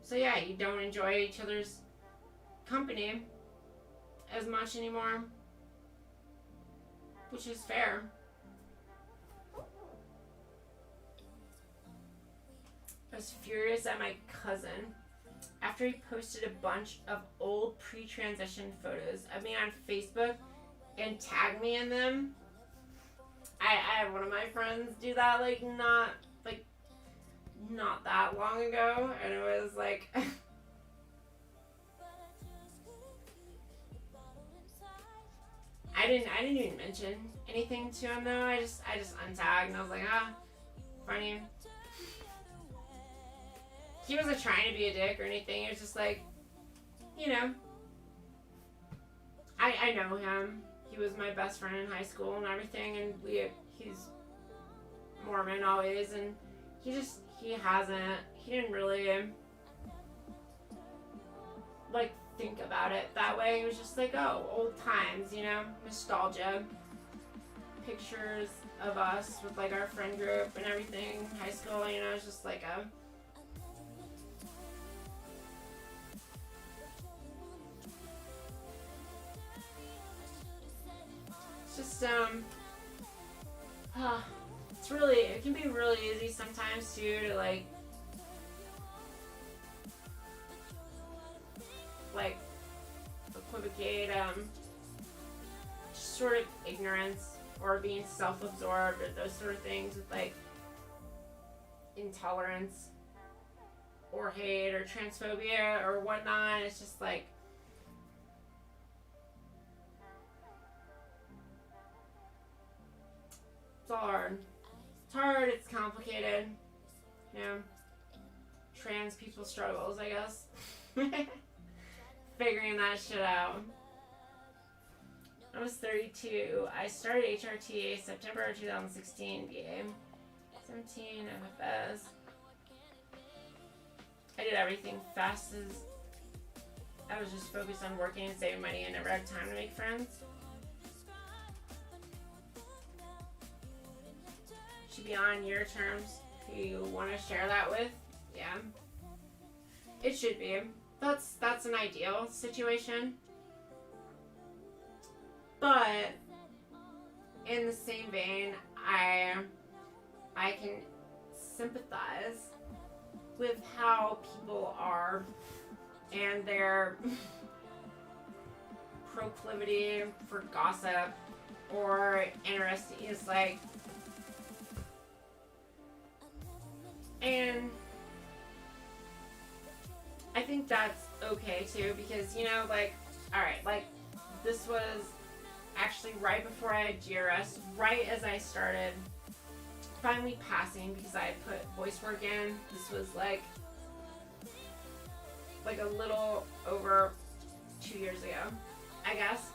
So yeah, you don't enjoy each other's company as much anymore, which is fair. I was furious at my cousin after he posted a bunch of old pre-transition photos of me on Facebook and tagged me in them. I had one of my friends do that not that long ago, and it was like I didn't even mention anything to him though. I just untagged and I was like, funny. He wasn't trying to be a dick or anything. It was just like, you know, I know him. He was my best friend in high school and everything, and he's Mormon always, and he didn't really like think about it that way. It was just like, oh, old times, you know, nostalgia, pictures of us with like our friend group and everything, high school, you know. It's just like it can be really easy sometimes too to like equivocate just sort of ignorance or being self-absorbed or those sort of things with like intolerance or hate or transphobia or whatnot. It's just like it's hard. It's hard, it's complicated. You know, trans people struggles, I guess. Figuring that shit out. I was 32. I started HRT September 2016, BA. 17 MFS. I did everything fast as I was just focused on working and saving money and never had time to make friends. Should be on your terms who you want to share that with. Yeah. It should be. That's an ideal situation. But in the same vein, I can sympathize with how people are and their proclivity for gossip or interest is like, and I think that's okay too, because, you know, like, alright, like, this was actually right before I had GRS, right as I started finally passing, because I had put voice work in. This was like a little over 2 years ago, I guess.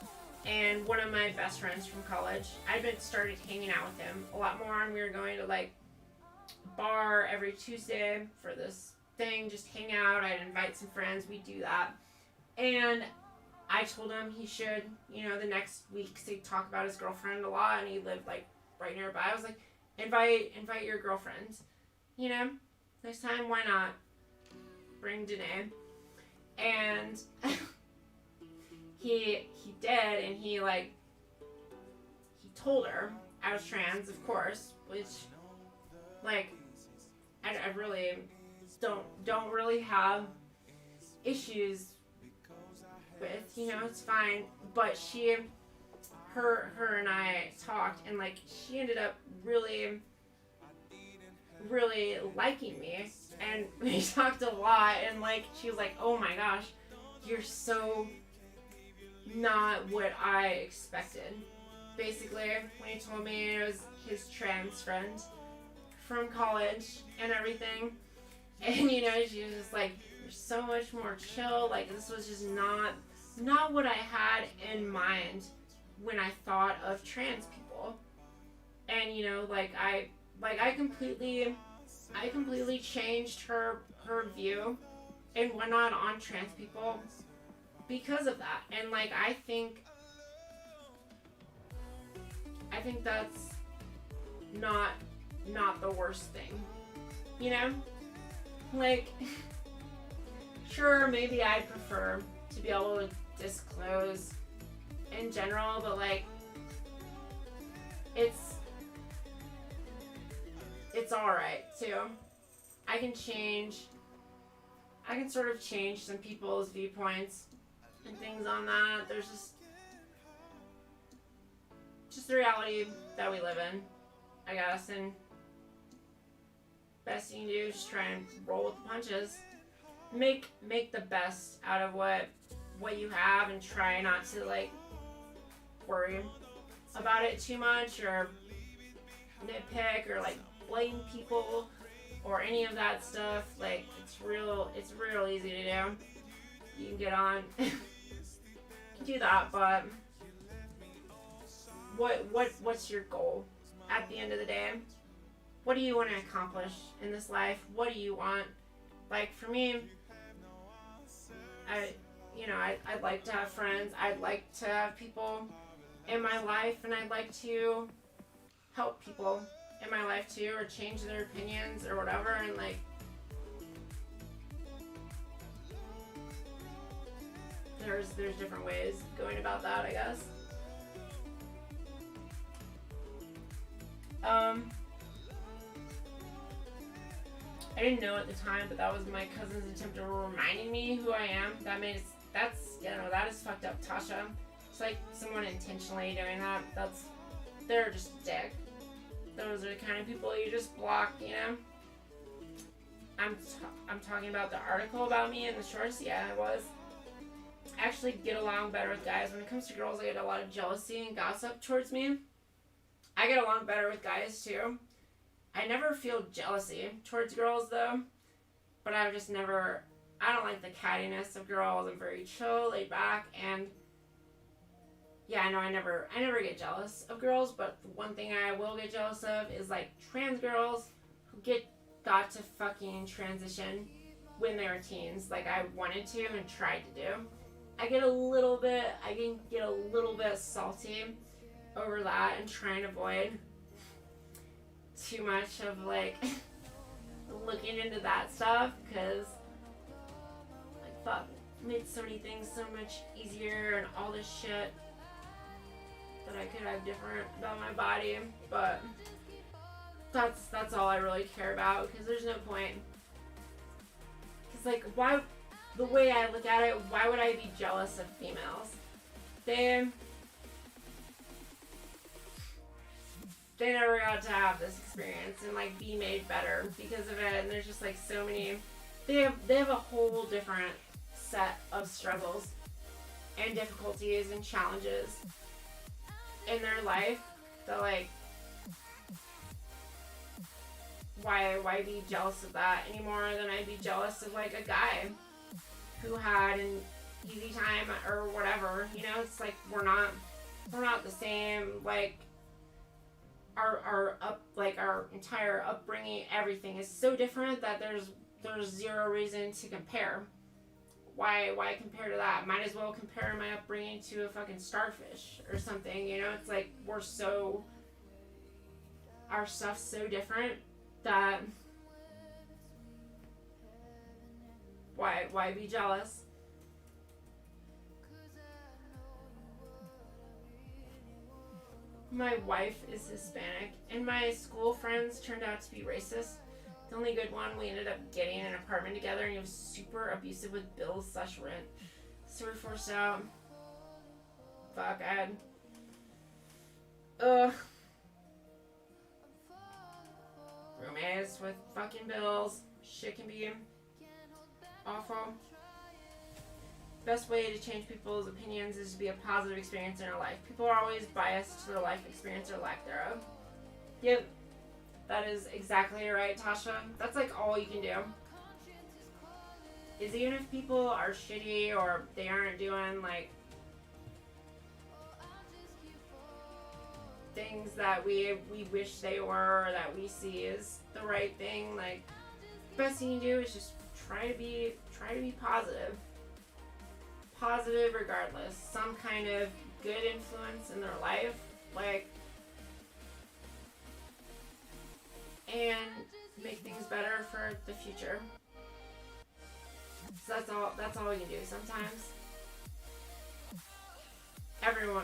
and one of my best friends from college, I'd been started hanging out with him a lot more, and we were going to like a bar every Tuesday for this thing, just hang out. I'd invite some friends, we'd do that. And I told him he should, the next week, because he'd talk about his girlfriend a lot, and he lived like right nearby. I was like, invite your girlfriend, next time, why not bring Danae? And he did, and he told her I was trans, of course, which like I really don't really have issues with, it's fine. But her and I talked, and like she ended up really liking me, and we talked a lot, and like she was like, oh my gosh, you're so not what I expected. Basically, when he told me it was his trans friend from college and everything, and she was just like, you're so much more chill. Like, this was just not what I had in mind when I thought of trans people. And I completely changed her view and whatnot on trans people because of that. And like I think that's not the worst thing. Like, sure, maybe I'd prefer to be able to disclose in general, but like it's alright too. I can sort of change some people's viewpoints and things on that. There's just the reality that we live in, I guess, and best thing to do is just try and roll with the punches. Make the best out of what you have, and try not to like worry about it too much, or nitpick, or like blame people or any of that stuff. Like it's real easy to do. You can get on do that, but what's your goal at the end of the day? What do you want to accomplish in this life? What do you want? Like for me, I'd like to have friends. I'd like to have people in my life, and I'd like to help people in my life too, or change their opinions or whatever. And like there's different ways of going about that, I guess. I didn't know at the time, but that was my cousin's attempt of reminding me who I am. That is fucked up, Tasha. It's like someone intentionally doing that. They're just a dick. Those are the kind of people you just block, I'm talking about the article about me in the shorts. Yeah, I was. I actually get along better with guys. When it comes to girls, I get a lot of jealousy and gossip towards me. I get along better with guys too. I never feel jealousy towards girls though, but I don't like the cattiness of girls. I'm very chill, laid back, and yeah, I know I never get jealous of girls, but the one thing I will get jealous of is like trans girls who got to fucking transition when they were teens, like I wanted to and tried to do. I can get a little bit salty over that and try and avoid too much of like looking into that stuff, because like fuck, it made so many things so much easier and all this shit that I could have different about my body. But that's all I really care about, because there's no point. Because like, why, the way I look at it, why would I be jealous of females? They never got to have this experience and like be made better because of it. And there's just like so many, they have a whole different set of struggles and difficulties and challenges in their life that like, why be jealous of that any more than I'd be jealous of like a guy who had an easy time or whatever. It's like we're not we're not the same. Like our entire upbringing, everything is so different that there's zero reason to compare. Why compare to that? Might as well compare my upbringing to a fucking starfish or something. You know, it's like our stuff's so different that why be jealous? My wife is Hispanic, and my school friends turned out to be racist. The only good one, we ended up getting an apartment together, and he was super abusive with bills/rent. So we were forced out. Fuck, I had. Roommates with fucking bills. Shit can be awful. Best way to change people's opinions is to be a positive experience in their life. People are always biased to their life experience or lack thereof. Yep, that is exactly right, Tasha. That's like all you can do. Is even if people are shitty or they aren't doing like things that we wish they were or that we see as the right thing, like the best thing you do is just try to be positive. Positive regardless. Some kind of good influence in their life, like, and make things better for the future. So that's all we can do sometimes. Everyone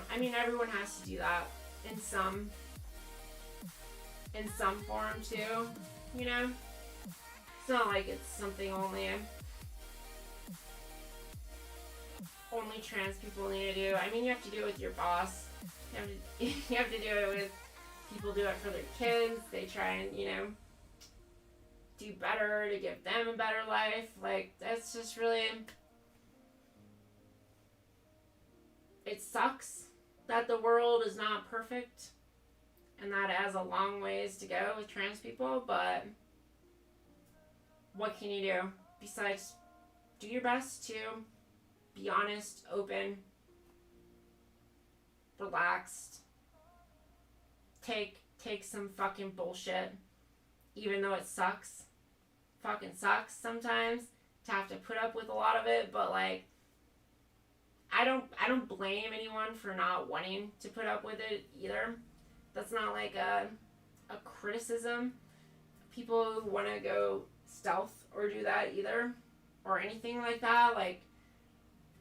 has to do that in some form too, you know? It's not like it's something only trans people need to do. I mean, you have to do it with your boss. You have to do it with people do it for their kids. They try and, you know, do better to give them a better life. Like, that's just really... It sucks that the world is not perfect and that it has a long ways to go with trans people, but what can you do besides do your best to be honest, open, relaxed, take some fucking bullshit, even though it sucks, fucking sucks sometimes to have to put up with a lot of it, but like, I don't blame anyone for not wanting to put up with it either. That's not like a criticism. People who want to go stealth or do that either, or anything like that, like,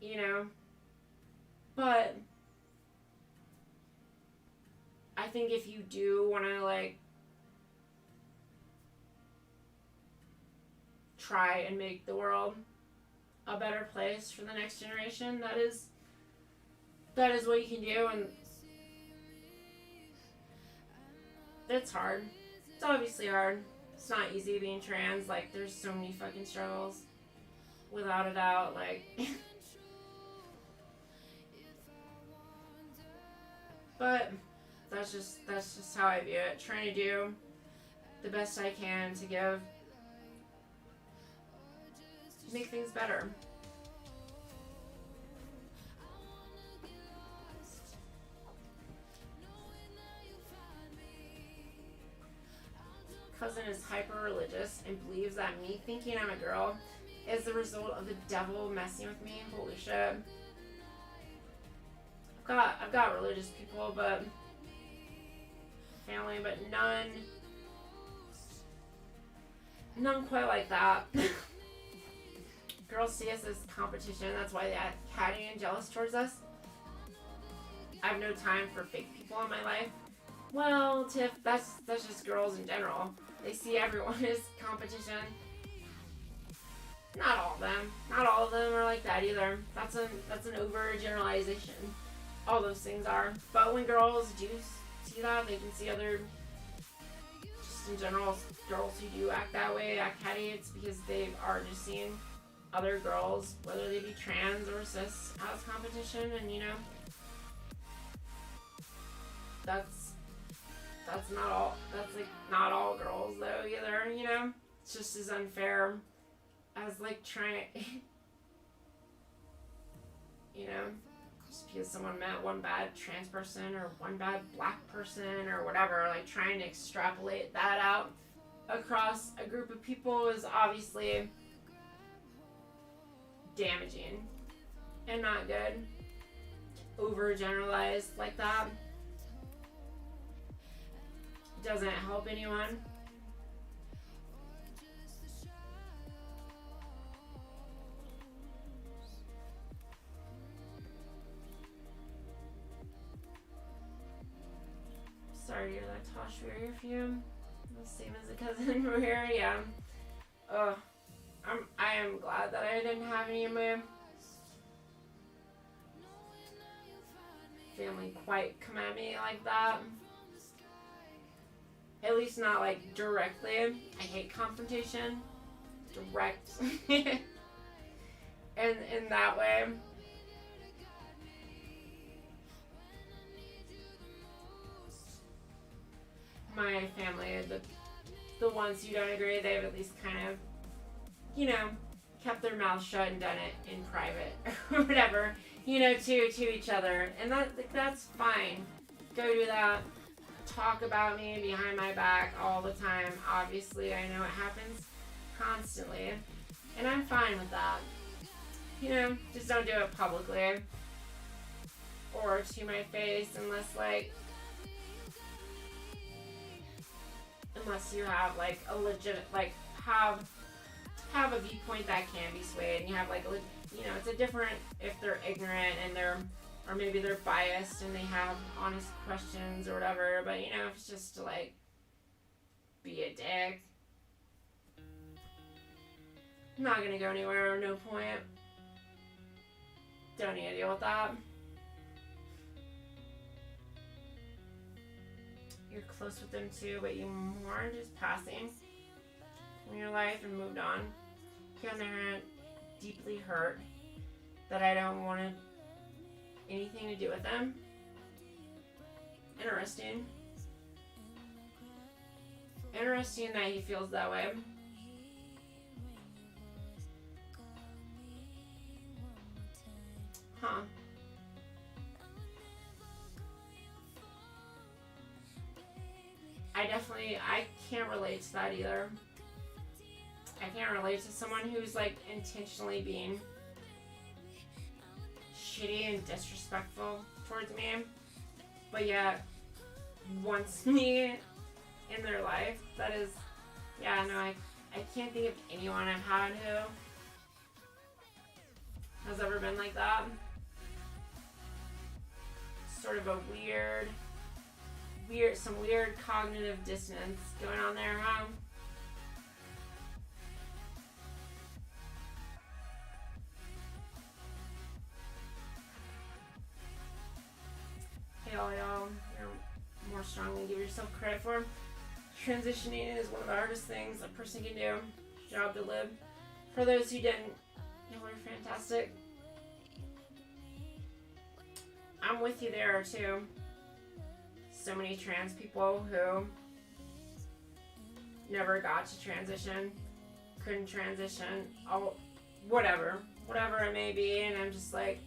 you know, but I think if you do want to, like, try and make the world a better place for the next generation, that is what you can do, and it's hard. It's obviously hard. It's not easy being trans. Like, there's so many fucking struggles, without a doubt. Like, but that's just how I view it. Trying to do the best I can to make things better. Cousin is hyper religious and believes that me thinking I'm a girl is the result of the devil messing with me. Holy shit. I've got religious people, but family, but none quite like that. Girls see us as competition. That's why they act catty and jealous towards us. I have no time for fake people in my life. Well, Tiff, that's just girls in general. They see everyone as competition. Not all of them. Not all of them are like that either. That's an overgeneralization. All those things are. But when girls do see that, they can see other, just in general, girls who do act that way, act catty, it's because they are just seeing other girls, whether they be trans or cis, as competition, and, you know, that's not all girls though either, you know? It's just as unfair as like trying, you know, just because someone met one bad trans person or one bad black person or whatever. Like, trying to extrapolate that out across a group of people is obviously damaging and not good. Overgeneralized like that doesn't help anyone. Sorry to hear that, Tosh. We're fume. The same as a cousin. We're, yeah. I am glad that I didn't have any of my family quite come at me like that. At least not like directly. I hate confrontation. Direct. And in that way. My family, the ones who don't agree, they've at least kind of, you know, kept their mouth shut and done it in private or whatever, you know, to each other. And that's fine. Go do that. Talk about me behind my back all the time. Obviously, I know it happens constantly. And I'm fine with that. You know, just don't do it publicly or to my face unless you have like a legit, like have a viewpoint that can be swayed, and you have like you know, it's a different if they're ignorant and or maybe they're biased and they have honest questions or whatever. But you know, if it's just to like be a dick, I'm not gonna go anywhere. No point. Don't need to deal with that. You're close with them too, but you mourn just passing from your life and moved on. Here and there, deeply hurt that I don't want anything to do with them. Interesting. Interesting that he feels that way. Huh. I can't relate to that either. I can't relate to someone who's like intentionally being shitty and disrespectful towards me, but yet wants me in their life. That is, yeah, no, I can't think of anyone I've had who has ever been like that. Sort of a some weird cognitive dissonance going on there, huh? Hey all y'all, you're more strong than you give yourself credit for. Transitioning is one of the hardest things a person can do. Job to live. For those who didn't, you know, we're fantastic. I'm with you there too. So many trans people who never got to transition, couldn't transition, whatever it may be, and I'm just like,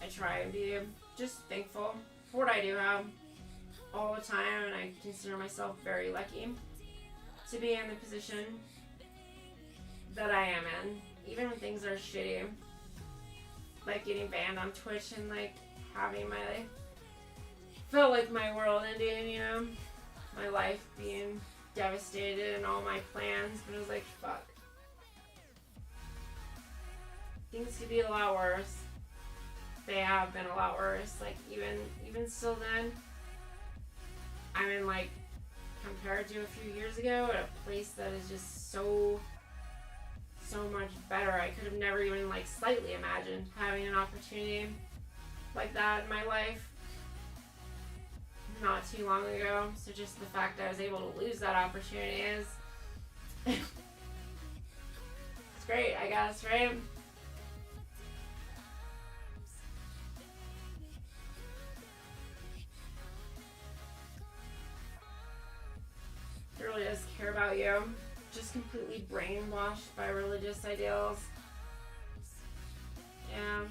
I try and be just thankful for what I do have all the time, and I consider myself very lucky to be in the position that I am in, even when things are shitty. Like getting banned on Twitch and like having felt like my world ending, you know, my life being devastated and all my plans, but it was like, fuck. Things could be a lot worse. They have been a lot worse. Like even still then, I'm in like, compared to a few years ago, at a place that is just so much better. I could have never even like slightly imagined having an opportunity like that in my life not too long ago. So just the fact that I was able to lose that opportunity is it's great, I guess, right? It really does care about you. Just completely brainwashed by religious ideals Yeah.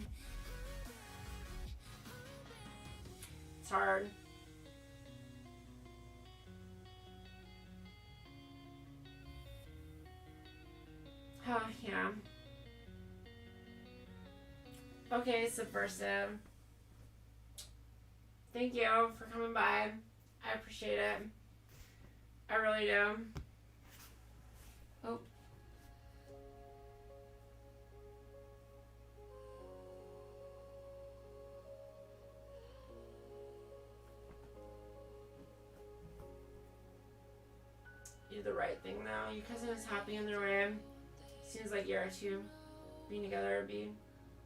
It's hard. Oh, yeah. Okay, Subversive. Thank you for coming by. I appreciate it. I really do. Oh. You did the right thing though. Your cousin is happy in their way. Seems like you two being together would be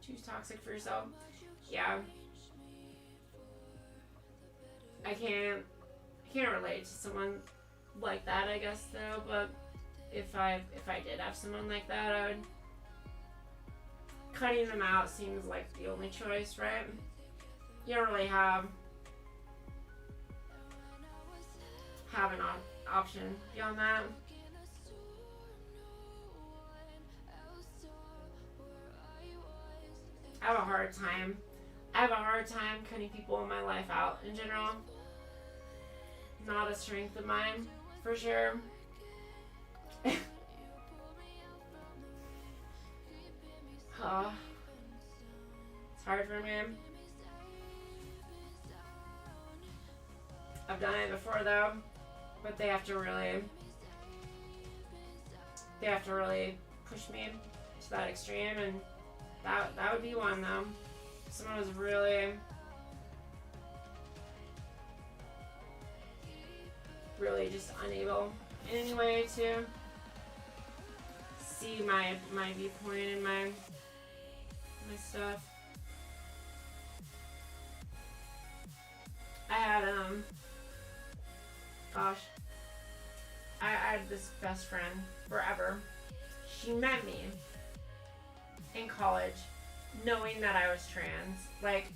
too toxic for yourself. Yeah. I can't relate to someone like that, I guess though, but if I did have someone like that, I would cutting them out seems like the only choice, right? You don't really have an option beyond that. I have a hard time. Cutting people in my life out in general. Not a strength of mine, for sure. Oh, it's hard for me. I've done it before though, but they have to really push me to that extreme, and that would be one though. Someone was really just unable in any way to see my viewpoint and my stuff. I had I had this best friend forever. She met me in college knowing that I was trans. Like,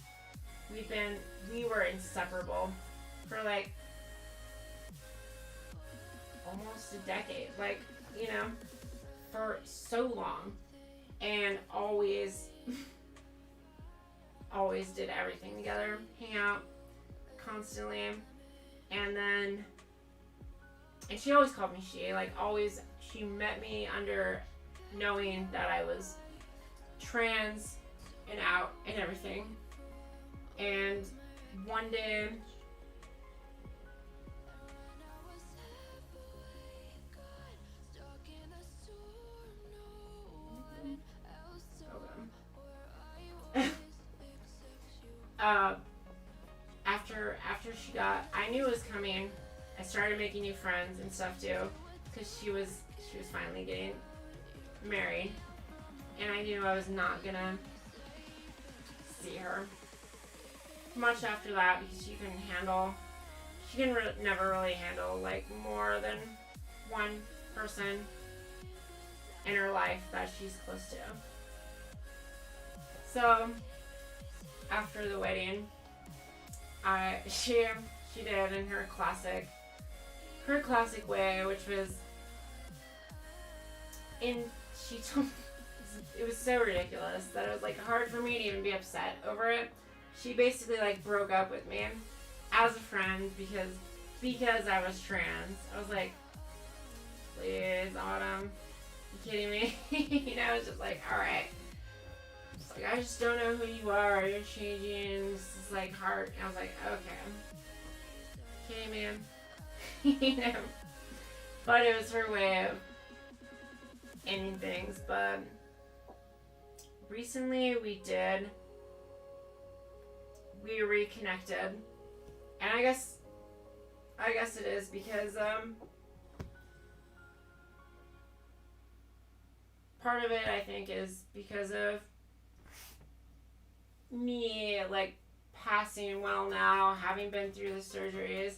we were inseparable for like almost a decade, like, you know, for so long, and always did everything together, hang out constantly, and she always called me she, like, always. She met me under knowing that I was trans and out and everything, and one day after she got, I knew it was coming. I started making new friends and stuff too, because she was finally getting married, and I knew I was not gonna see her much after that, because she can never really handle like more than one person in her life that she's close to. So after the wedding, she did in her classic way, which was she told me, it was so ridiculous that it was like hard for me to even be upset over it. She basically like broke up with me as a friend because I was trans. I was like, please, Autumn, you kidding me? You know, it's just like, all right. Like, I just don't know who you are. You're changing. This is like hard. I was like, okay, man. You know, but it was her way of ending things. But recently we reconnected, and I guess it is because part of it, I think, is because of me, like, passing well now, having been through the surgeries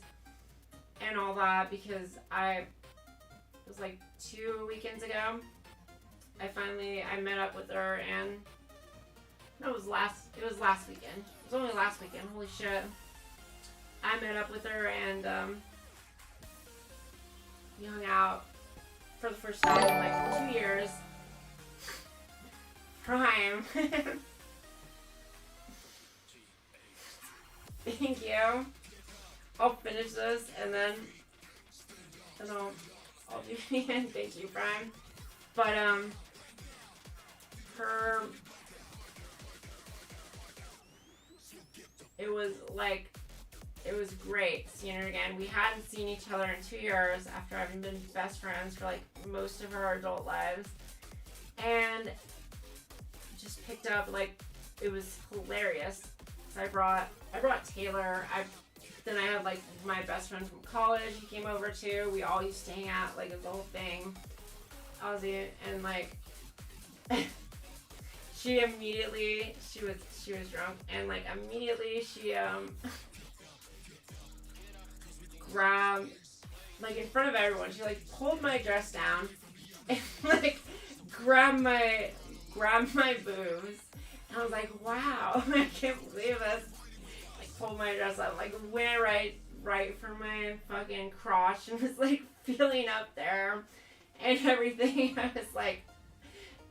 and all that, because it was like 2 weekends ago, I met up with her, and it was last weekend. It was only last weekend, holy shit. I met up with her, and we hung out for the first time in like 2 years. Prime. Thank you. I'll finish this and then I'll do it again. Thank you, Brian. But her, it was great seeing her again. We hadn't seen each other in 2 years after having been best friends for like most of our adult lives, and just picked up, like, it was hilarious. So I brought Taylor. Then I had like my best friend from college. He came over too. We all used to hang out, like, it was the whole thing. Ozzy, and like she was drunk, and like immediately she grabbed, like, in front of everyone, she like pulled my dress down and like grabbed my boobs. And I was like, wow, I can't believe this. Like, pulled my dress up, like went right for my fucking crotch, and was like feeling up there and everything. I was like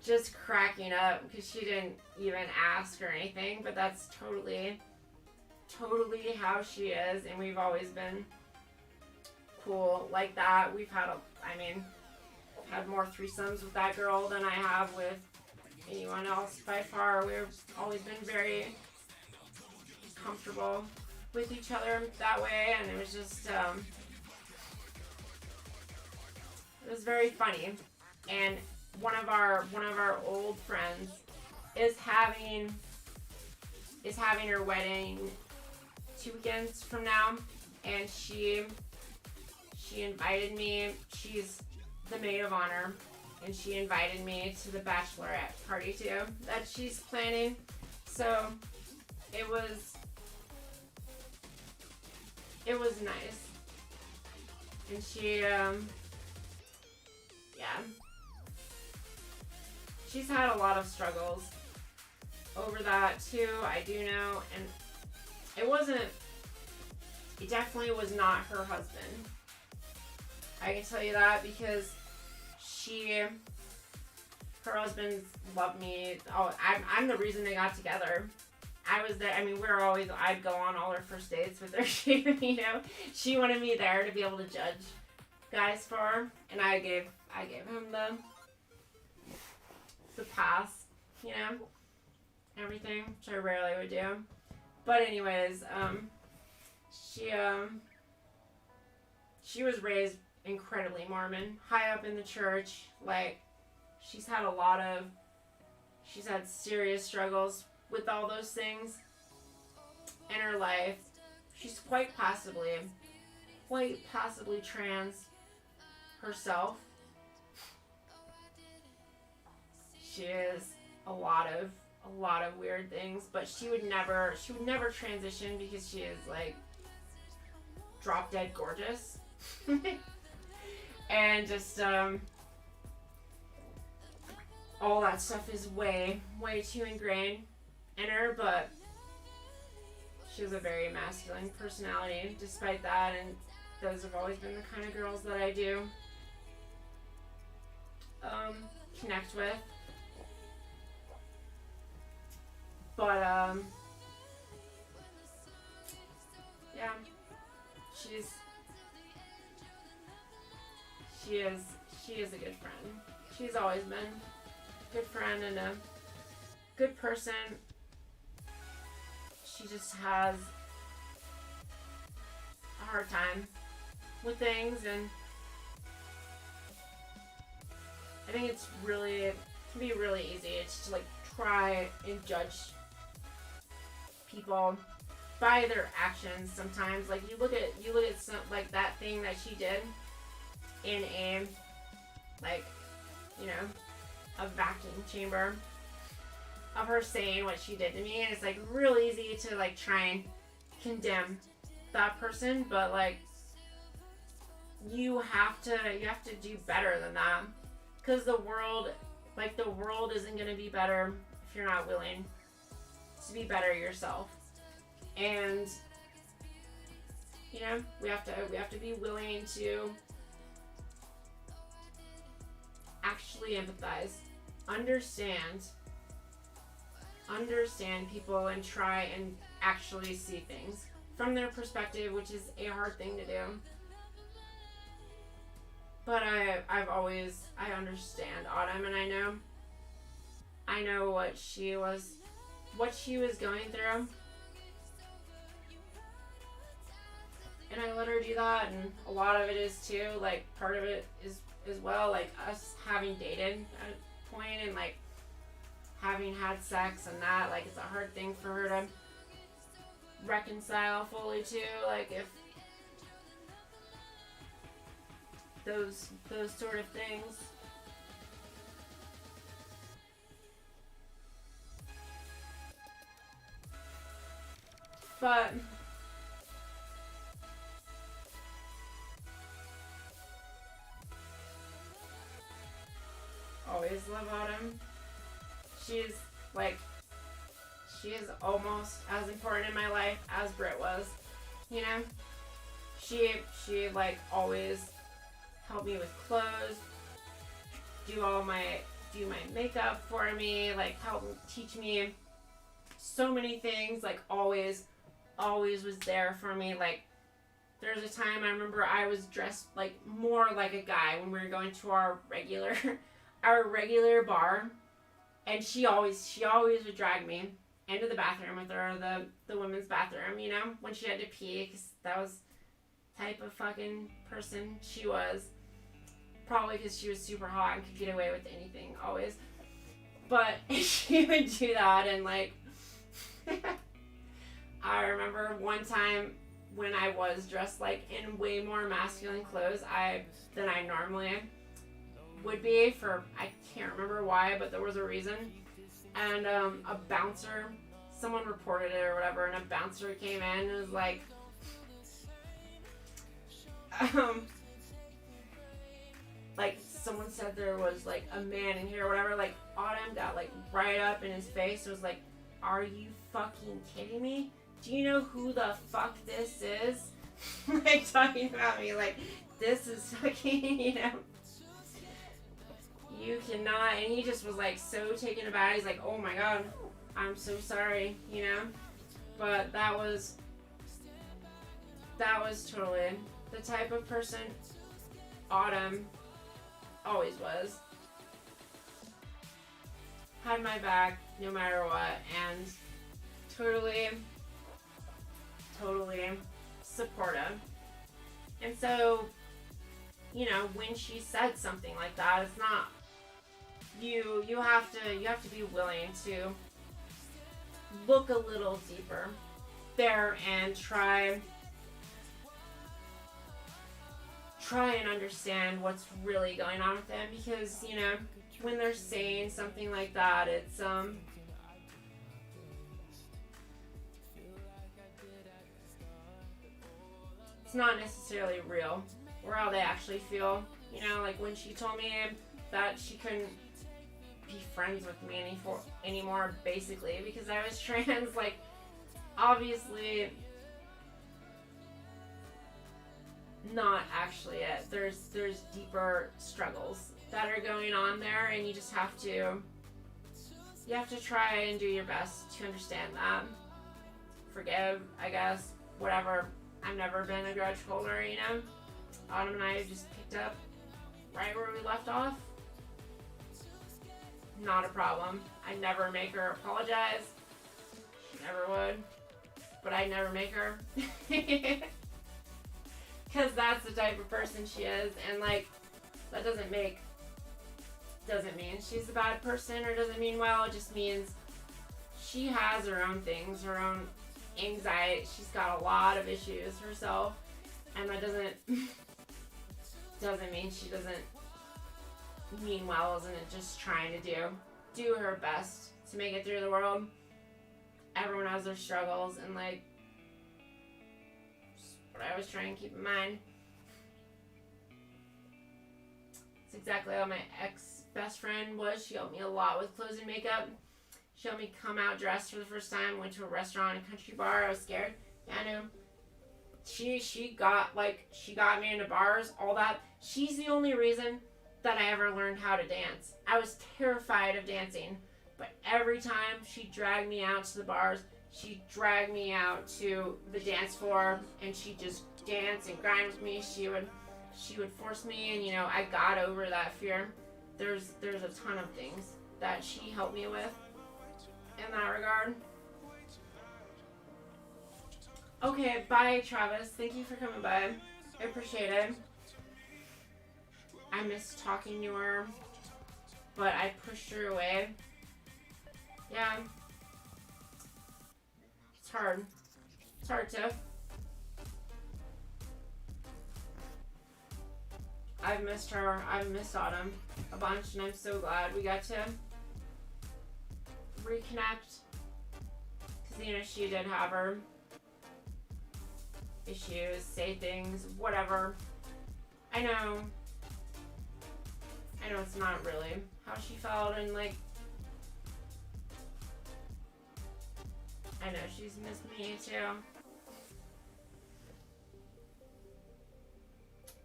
just cracking up because she didn't even ask or anything, but that's totally how she is, and we've always been cool like that. We've had had more threesomes with that girl than I have with anyone else by far. We've always been very comfortable with each other that way, and it was just it was very funny. And one of our old friends is having her wedding 2 weekends from now, and she invited me. She's the maid of honor, and she invited me to the bachelorette party too that she's planning. So it was nice, and she she's had a lot of struggles over that too, I do know, and it definitely was not her husband. I can tell you that because her husband loved me. Oh, I'm the reason they got together. I was there. I mean, I'd go on all her first dates with her. She wanted me there to be able to judge guys for her, and I gave him the pass, everything, which I rarely would do. But anyways, she was raised incredibly Mormon, high up in the church. Like, she's had serious struggles with all those things in her life. She's quite possibly trans herself. She is a lot of weird things, but she would never transition because she is like drop dead gorgeous. And just all that stuff is way too ingrained in her, but she has a very masculine personality despite that, and those have always been the kind of girls that I do connect with. But yeah, she is a good friend. She's always been a good friend and a good person. She just has a hard time with things, and I think it can be really easy to like try and judge people by their actions sometimes. Like, you look at some, like, that thing that she did in a, like, a vacuum chamber of her saying what she did to me, and it's like real easy to like try and condemn that person, but like you have to do better than that, because the world isn't going to be better if you're not willing to be better yourself. And we have to be willing to actually empathize, understand people, and try actually see things from their perspective, which is a hard thing to do. But I understand Autumn, and I know what she was going through. And I let her do that, and a lot of it is too, like, part of it is as well, like, us having dated at a point and, like, having had sex and that, like, it's a hard thing for her to reconcile fully too, like, if those sort of things. But always love Autumn. She's like, she is almost as important in my life as Britt was, you know? She like always helped me with clothes, do my makeup for me, like help teach me so many things, like always was there for me. Like, there's a time I remember I was dressed like more like a guy when we were going to our regular bar, and she always would drag me into the bathroom with her, the women's bathroom, you know, when she had to pee, because that was the type of fucking person she was. Probably because she was super hot and could get away with anything, always. But she would do that, and like, I remember one time when I was dressed like in way more masculine clothes than I normally would be, for, I can't remember why, but there was a reason. And a bouncer, someone reported it or whatever, and a bouncer came in and was like, like, someone said there was like a man in here or whatever. Like, Autumn got like right up in his face and was like, are you fucking kidding me? Do you know who the fuck this is? Like, talking about me, like, this is fucking, you know, you cannot. And he just was like so taken aback. He's like, oh my god, I'm so sorry, you know. But that was totally the type of person Autumn always was. Had my back no matter what, and totally supportive. And so, you know, when she said something like that, it's not, you have to be willing to look a little deeper there and try and understand what's really going on with them, because, you know, when they're saying something like that, it's not necessarily real or how they actually feel. You know, like when she told me that she couldn't be friends with me anymore, basically, because I was trans, like, obviously not actually it. There's deeper struggles that are going on there, and you just have to try and do your best to understand that. Forgive, I guess, whatever. I've never been a grudge holder, you know. Autumn and I just picked up right where we left off. Not a problem. I'd never make her apologize. She never would. But I'd never make her. Because that's the type of person she is. And, like, that doesn't mean she's a bad person, or doesn't mean, well, it just means she has her own things, her own anxiety. She's got a lot of issues herself. And that doesn't mean she doesn't mean well, isn't it? Just trying to do her best to make it through the world. Everyone has their struggles, and, like, what I always try and keep in mind. It's exactly how my ex-best friend was. She helped me a lot with clothes and makeup. She helped me come out dressed for the first time. Went to a restaurant, a country bar. I was scared. Yeah, I knew. She got me into bars, all that. She's the only reason that I ever learned how to dance. I was terrified of dancing, but every time she dragged me out to the bars, She'd drag me out to the dance floor, and she'd just dance and grind with me. She would force me, and I got over that fear. There's a ton of things that she helped me with in that regard. Okay, bye, Travis. Thank you for coming by. I appreciate it. I miss talking to her, but I pushed her away. Yeah. It's hard. It's hard to. I've missed her. I've missed Autumn a bunch, and I'm so glad we got to reconnect. Because, she did have her issues, say things, whatever. I know it's not really how she felt, and I know she's missed me too.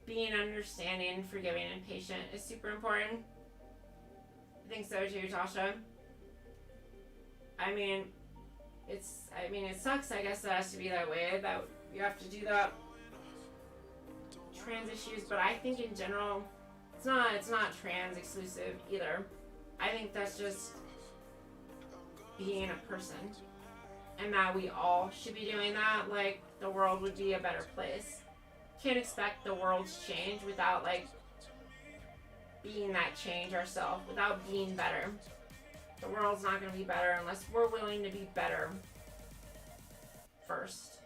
Being understanding, forgiving, and patient is super important. I think so too, Tasha. It sucks, I guess, it has to be that way, that you have to do that. Trans issues, but I think in general, it's not trans exclusive either. I think that's just being a person. And that we all should be doing that. The world would be a better place. Can't expect the world to change without being that change ourselves, without being better. The world's not going to be better unless we're willing to be better first.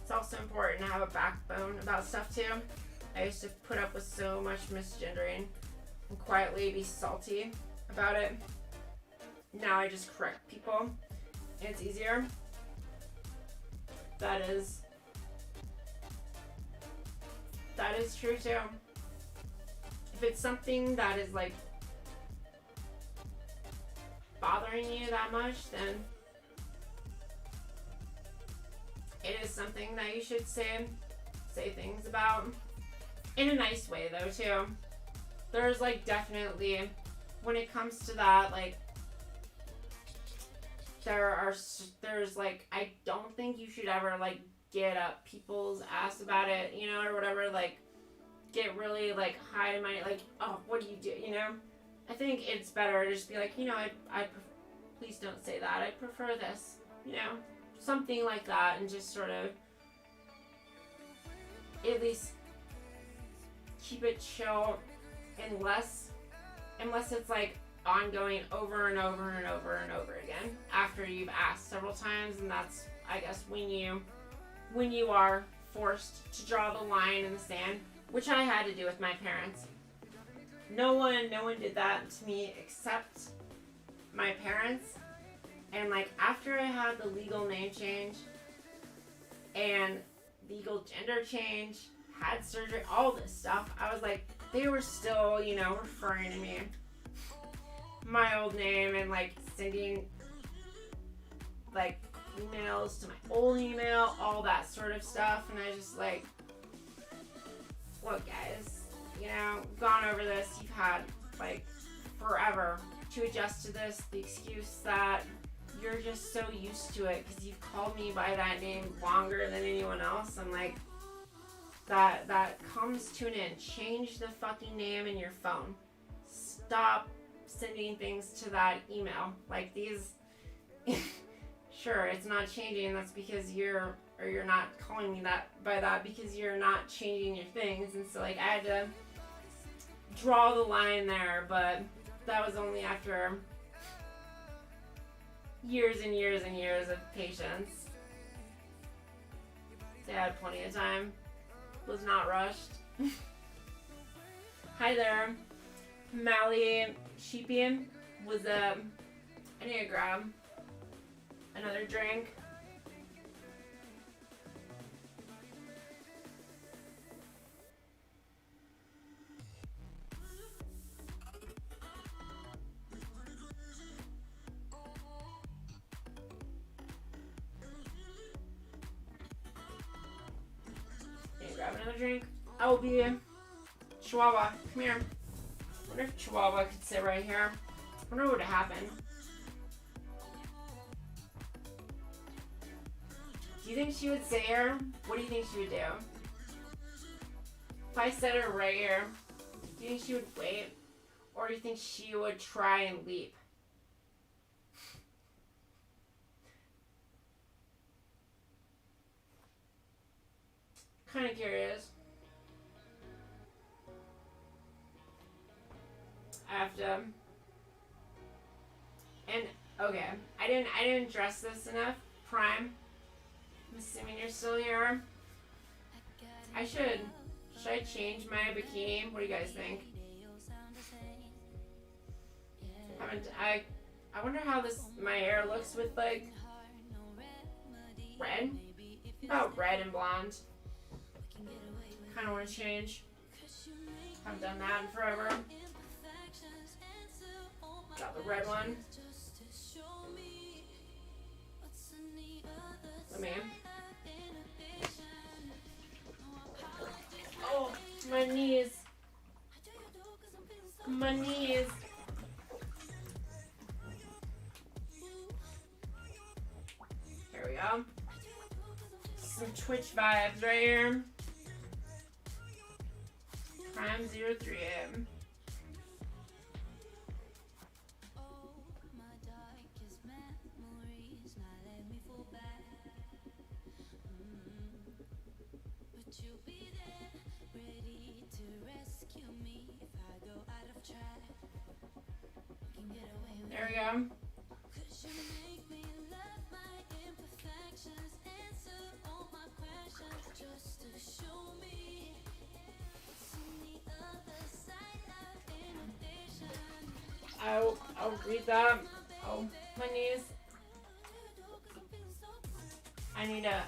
It's also important to have a backbone about stuff too. I used to put up with so much misgendering and quietly be salty about it. Now I just correct people, and it's easier. That is true too. If it's something that is bothering you that much, then it is something that you should say things about. In a nice way though too. There's definitely, when it comes to that, there's I don't think you should ever get up people's ass about it, or whatever, get really high and mighty, oh, what do you do, I think it's better to just be please don't say that, I prefer this, something like that, and just sort of at least keep it chill, unless it's ongoing over and over and over and over again after you've asked several times, and that's, I guess, when you are forced to draw the line in the sand, which I had to do with my parents. No one did that to me except my parents. And after I had the legal name change and legal gender change, had surgery, all this stuff, I was they were still, referring to me my old name and sending emails to my old email, all that sort of stuff. And I just look, guys, gone over this. You've had forever to adjust to this. The excuse that you're just so used to it because you've called me by that name longer than anyone else. I'm that comes to an end. Change the fucking name in your phone. Stop sending things to that email. These, sure, it's not changing. That's because you're not calling me that by that because you're not changing your things. And so I had to draw the line there, but that was only after years and years and years of patience. So I had plenty of time. Was not rushed. Hi there. Mally Sheepian was I need to grab another drink. Grab another drink. I will be Chihuahua. Come here. wonder if Chihuahua could sit right here. I wonder what would happen. Do you think she would sit here? What do you think she would do? If I set her right here, do you think she would wait? Or do you think she would try and leap? Kind of curious. I have to. And okay, I didn't dress this enough. Prime. I'm assuming you're still here. Should I change my bikini? What do you guys think? I wonder how my hair looks with like red. About red and blonde. Kind of want to change. Haven't done that in forever. Got the red one. Let me. Oh, my knees. My knees. Here we go. Some Twitch vibes right here. Prime 03. There we go. I'll read that. Oh, my knees.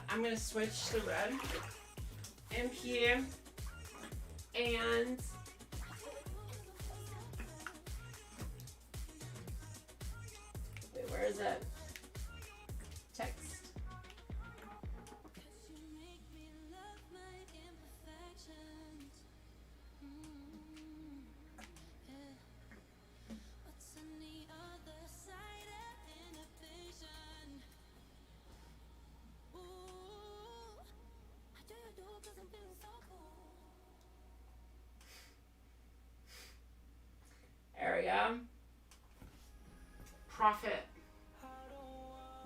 I'm gonna switch to red. MP. And wait, where is it? Text. There we go. Profit.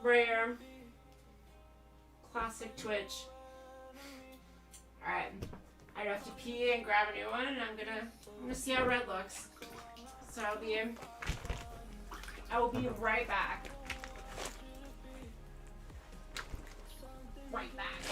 Rare. Classic Twitch. Alright. I'd have to pee and grab a new one, and I'm gonna see how red looks. So I will be right back. Right back.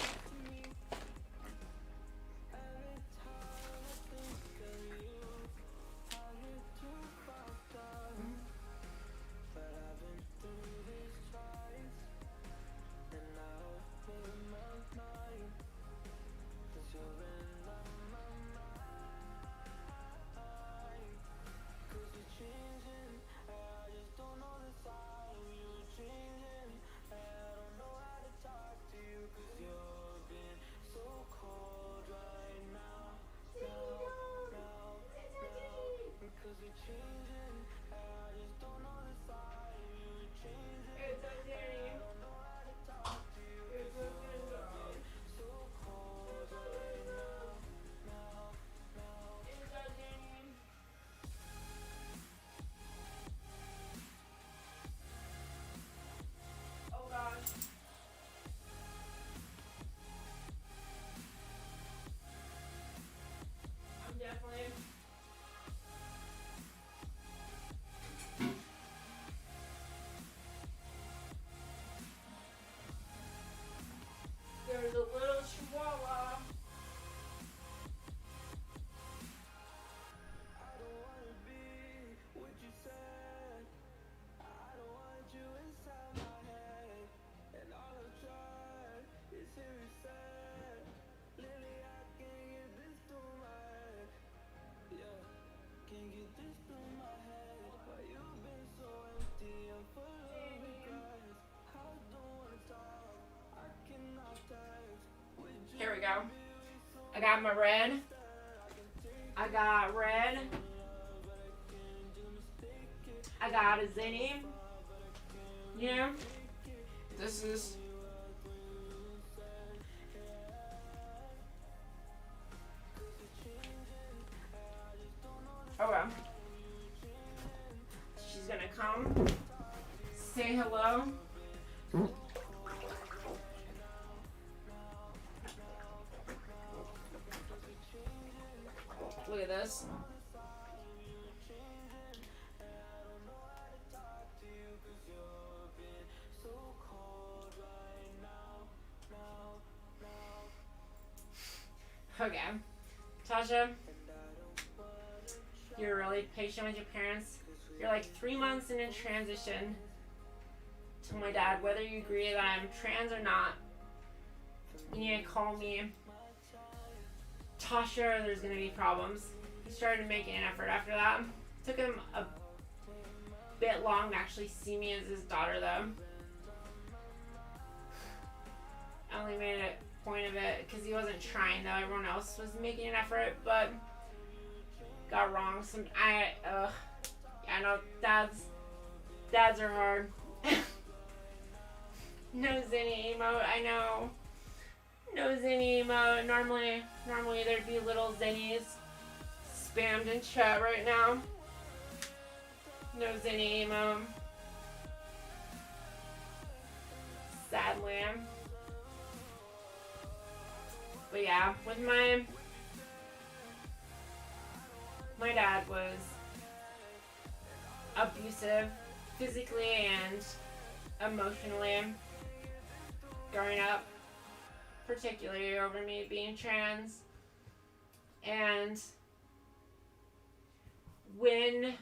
There's a little chihuahua. Here we go. I got my red. I got red. I got a zinny. Yeah. This is... Oh well. She's gonna come. Say hello. Look at this. Okay. Tasha, you're really patient with your parents. You're like 3 months in a transition. Tell my dad whether you agree that I'm trans or not. You need to call me. Tasha, or there's gonna be problems. He started making an effort after that. Took him a bit long to actually see me as his daughter though. I only made a point of it because he wasn't trying though. Everyone else was making an effort, but got wrong. Yeah, I know dads are hard. No zinny emote, I know. No zinny emote. Normally there'd be little zinnies spammed in chat right now. No zinny emote. Sadly. But yeah, with my dad was abusive physically and emotionally growing up, particularly over me being trans. And when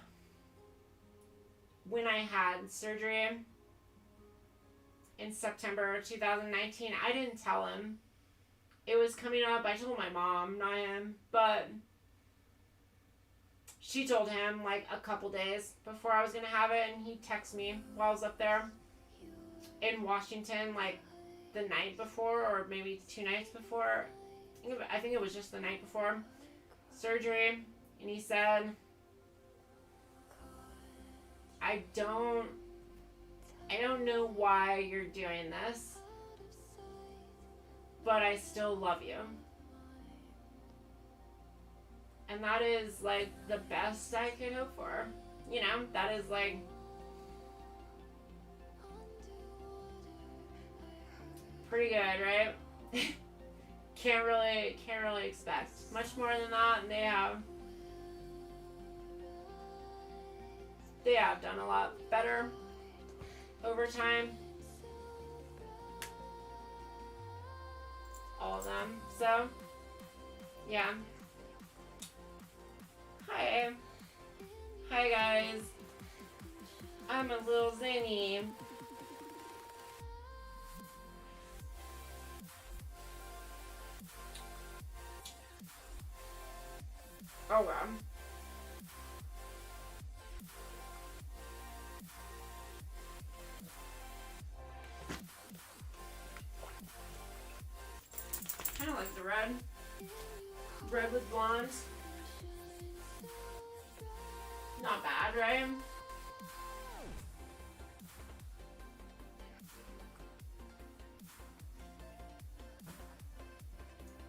I had surgery in September 2019, I didn't tell him. It was coming up. I told my mom, not him, but she told him like a couple days before I was gonna have it, and he texted me while I was up there in Washington, like the night before, or maybe 2 nights before. I think it was just the night before surgery, and he said, I don't know why you're doing this, but I still love you. And that is like the best I could hope for. You know, that is like pretty good, right? can't really expect much more than that, and they have done a lot better over time. All of them. So yeah. Hi guys. I'm a little zany. Oh wow. Kind of like the red. Red with blonde. Not bad, right?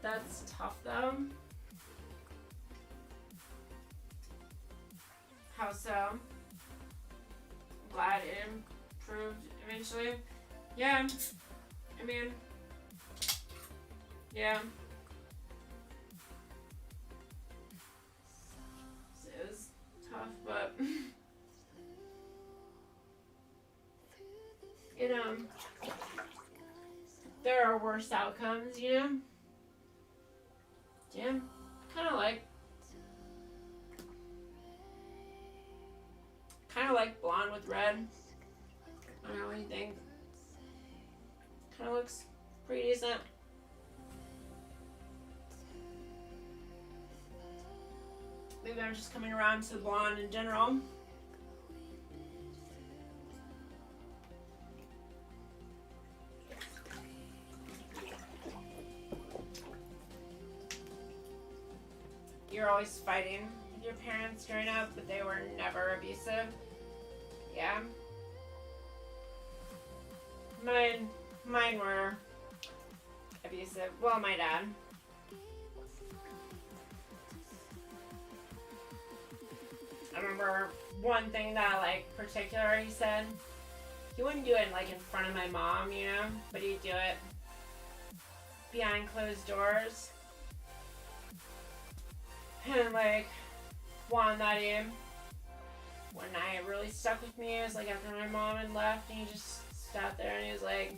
That's tough though. How so? Glad it improved eventually. Yeah. I mean, yeah. This is tough, but it there are worse outcomes, you know? Yeah. Kinda like blonde with red. I don't know what you think. Kinda looks pretty decent. Maybe I'm just coming around to the blonde in general. You're always fighting with your parents growing up, but they were never abusive. Yeah. Mine were abusive. Well, my dad. I remember one thing that, like, particular he said. He wouldn't do it, like, in front of my mom, you know? But he'd do it behind closed doors. And, like, one night really stuck with me. It was, like, after my mom had left, and he just sat there and he was like...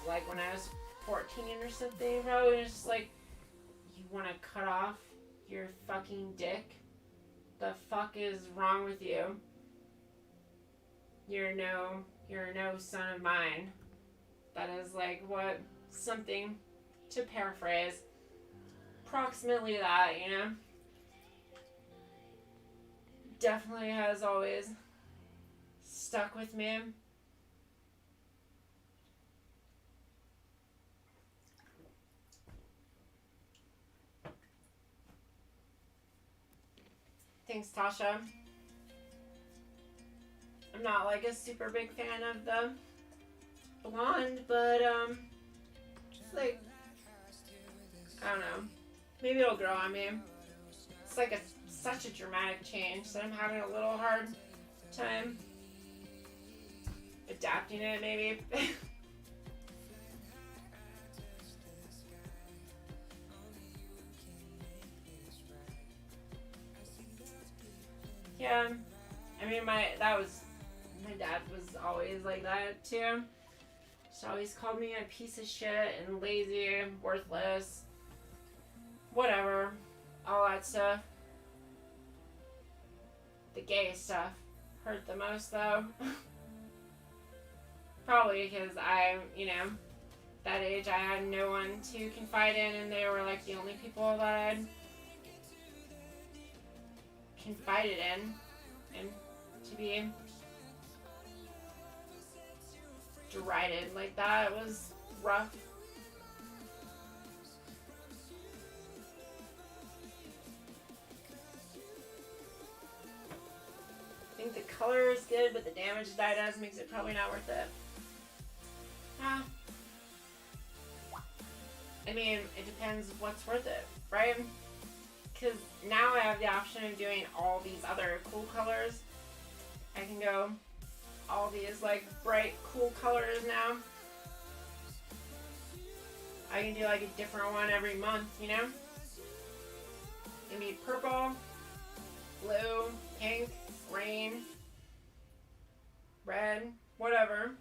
Like, when I was 14 or something, probably, was just like, you want to cut off your fucking dick? The fuck is wrong with you? You're no son of mine. That is, like, what, something, to paraphrase, approximately that, you know? Definitely has always stuck with me. Thanks, Tasha. I'm not, like, a super big fan of the blonde, but, just, like, I don't know. Maybe it'll grow on me. It's, like, such a dramatic change that I'm having a little hard time adapting it, maybe. Yeah, I mean, my dad was always like that too. She always called me a piece of shit and lazy, worthless, whatever, all that stuff. The gay stuff hurt the most though. Probably because I, you know, that age I had no one to confide in, and they were like the only people that I'd confided in, and to be derided like that was rough. I think the color is good, but the damage the dye does makes it probably not worth it. I mean, it depends what's worth it, right? Because now I have the option of doing all these other cool colors. I can go all these, like, bright, cool colors now. I can do, like, a different one every month, you know? It can be purple, blue, pink, green, red, whatever.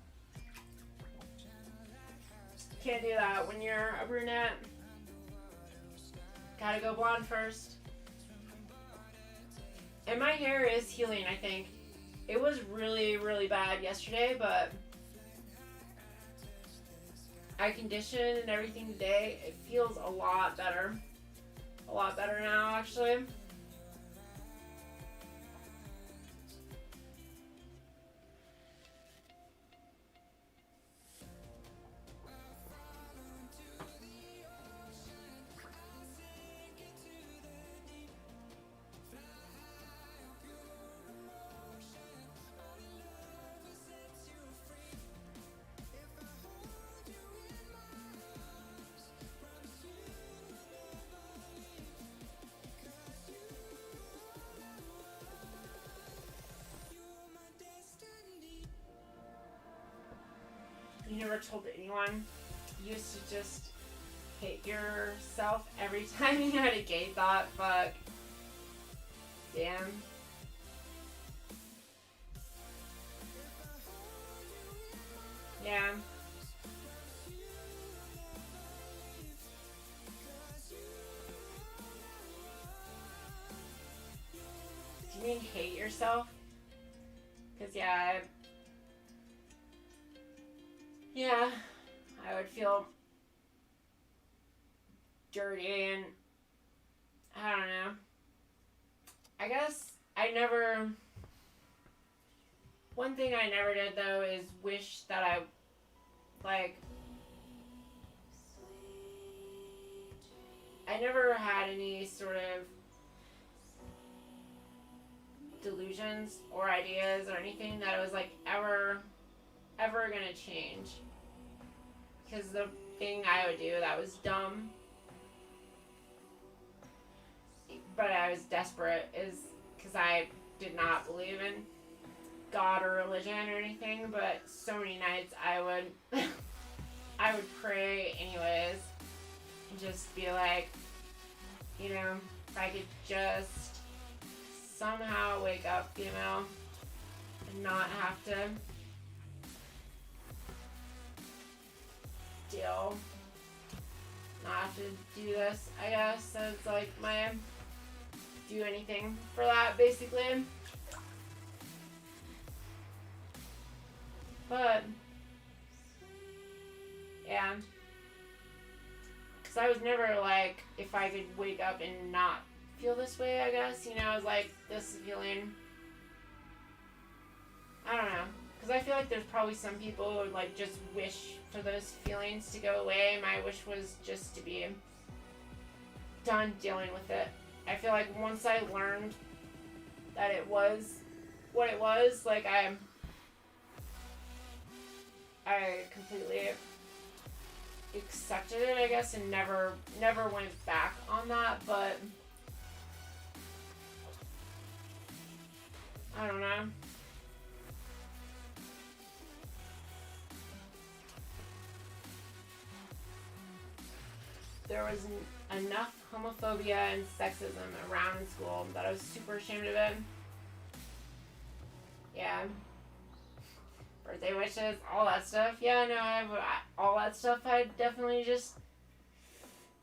Can't do that when you're a brunette. Gotta go blonde first. And my hair is healing, I think. It was really, really bad yesterday, but I conditioned and everything today. It feels a lot better. A lot better now, actually. You never told anyone you used to just hate yourself every time you had a gay thought? Fuck. Damn. Yeah. Do you mean hate yourself? Because, yeah, I would feel dirty, and I don't know. I guess one thing I never did though is wish that I, like, I never had any sort of delusions or ideas or anything that was like ever gonna change. Because the thing I would do that was dumb, but I was desperate, is because I did not believe in God or religion or anything, but so many nights I would I would pray anyways and just be like, you know, if I could just somehow wake up, you know, and not have to not have to do this, I guess. So it's like my do anything for that, basically. But yeah, because I was never like, if I could wake up and not feel this way, I guess, you know, I was like, this feeling, I don't know, because I feel like there's probably some people who would like just wish for those feelings to go away. My wish was just to be done dealing with it. I feel like once I learned that it was what it was, like I completely accepted it, I guess, and never went back on that. But I don't know. There was enough homophobia and sexism around in school that I was super ashamed of it. Yeah. Birthday wishes, all that stuff. Yeah, no, all that stuff I definitely just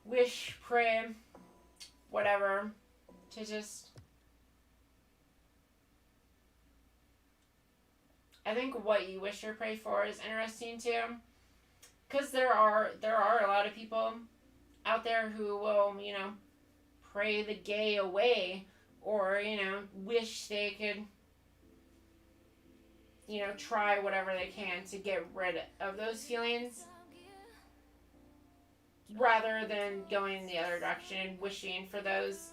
wish, pray, whatever, to just... I think what you wish or pray for is interesting too. Because there are a lot of people out there who will, you know, pray the gay away, or, you know, wish they could, you know, try whatever they can to get rid of those feelings, rather than going in the other direction, wishing for those,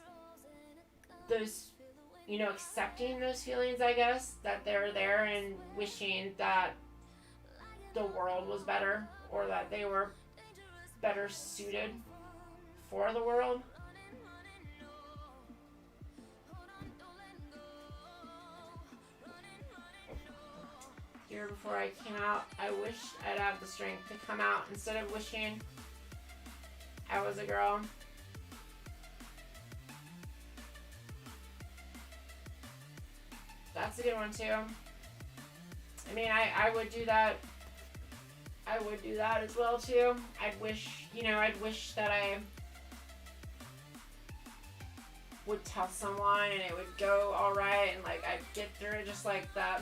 you know, accepting those feelings, I guess, that they're there, and wishing that the world was better, or that they were better suited for the world. Year before I came out, I wished I'd have the strength to come out instead of wishing I was a girl. That's a good one too. I mean, I would do that. I would do that as well too. I'd wish that I would tell someone and it would go alright, and like I'd get through it just like that.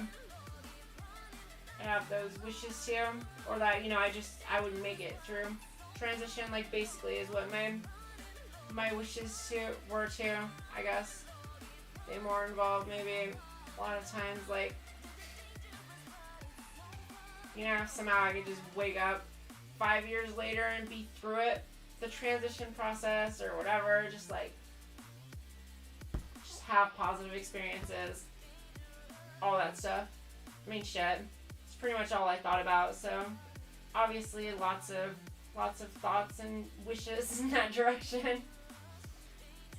I have those wishes too, or that, you know, I would make it through transition, like basically is what my wishes were too, I guess. They more involved maybe a lot of times, like, you know, if somehow I could just wake up 5 years later and be through it, the transition process or whatever, just have positive experiences, all that stuff. I mean, shit, it's pretty much all I thought about. So obviously lots of thoughts and wishes in that direction,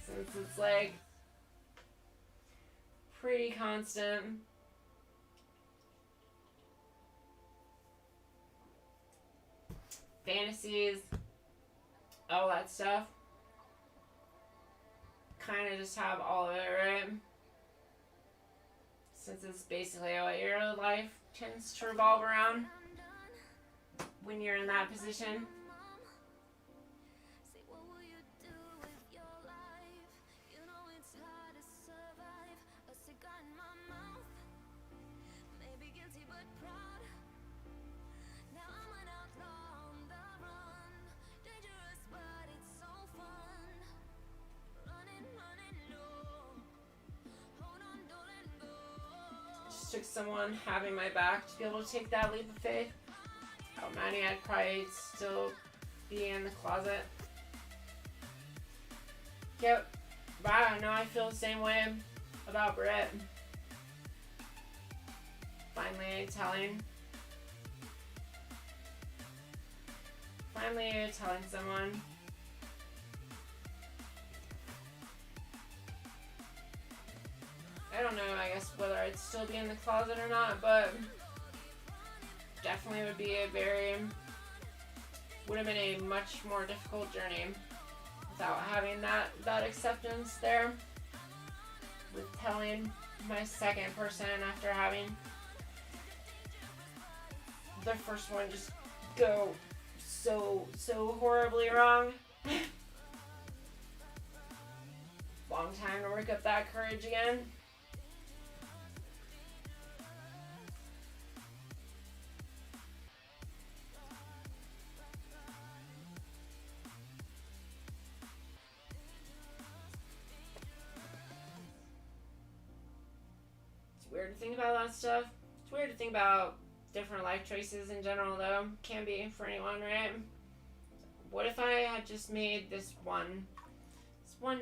since it's like pretty constant. Fantasies, all that stuff. Kind of just have all of it, right? Since it's basically what your life tends to revolve around when you're in that position. Took someone having my back to be able to take that leap of faith. Oh, Maddie, I'd probably still be in the closet. Yep. But I don't know, I feel the same way about Britt. telling someone. I don't know, I guess, whether I'd still be in the closet or not, but definitely would have been a much more difficult journey without having that acceptance there. With telling my second person after having the first one just go so horribly wrong. Long time to work up that courage again. It's weird to think about that stuff. It's weird to think about different life choices in general, though. Can be for anyone, right? What if I had just made this one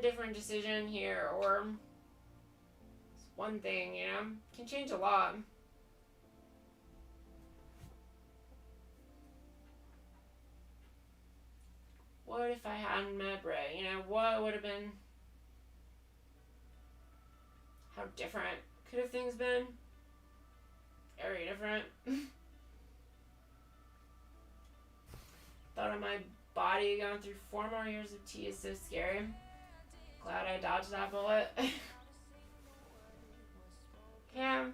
different decision here, or this one thing, you know? Can change a lot. What if I hadn't met Bray? You know, what would have been? How different could have things been? Very different. Thought of my body going through 4 more years of tea is so scary. Glad I dodged that bullet. Yeah.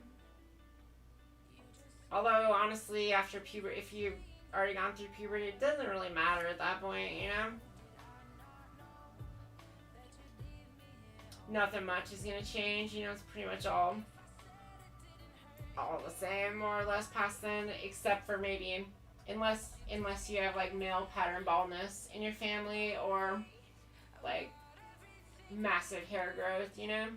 Although, honestly, after puberty, if you've already gone through puberty, it doesn't really matter at that point, you know? Nothing much is gonna change, you know, it's pretty much all the same, more or less, past then, except for maybe, unless you have, like, male pattern baldness in your family, or, like, massive hair growth, you know?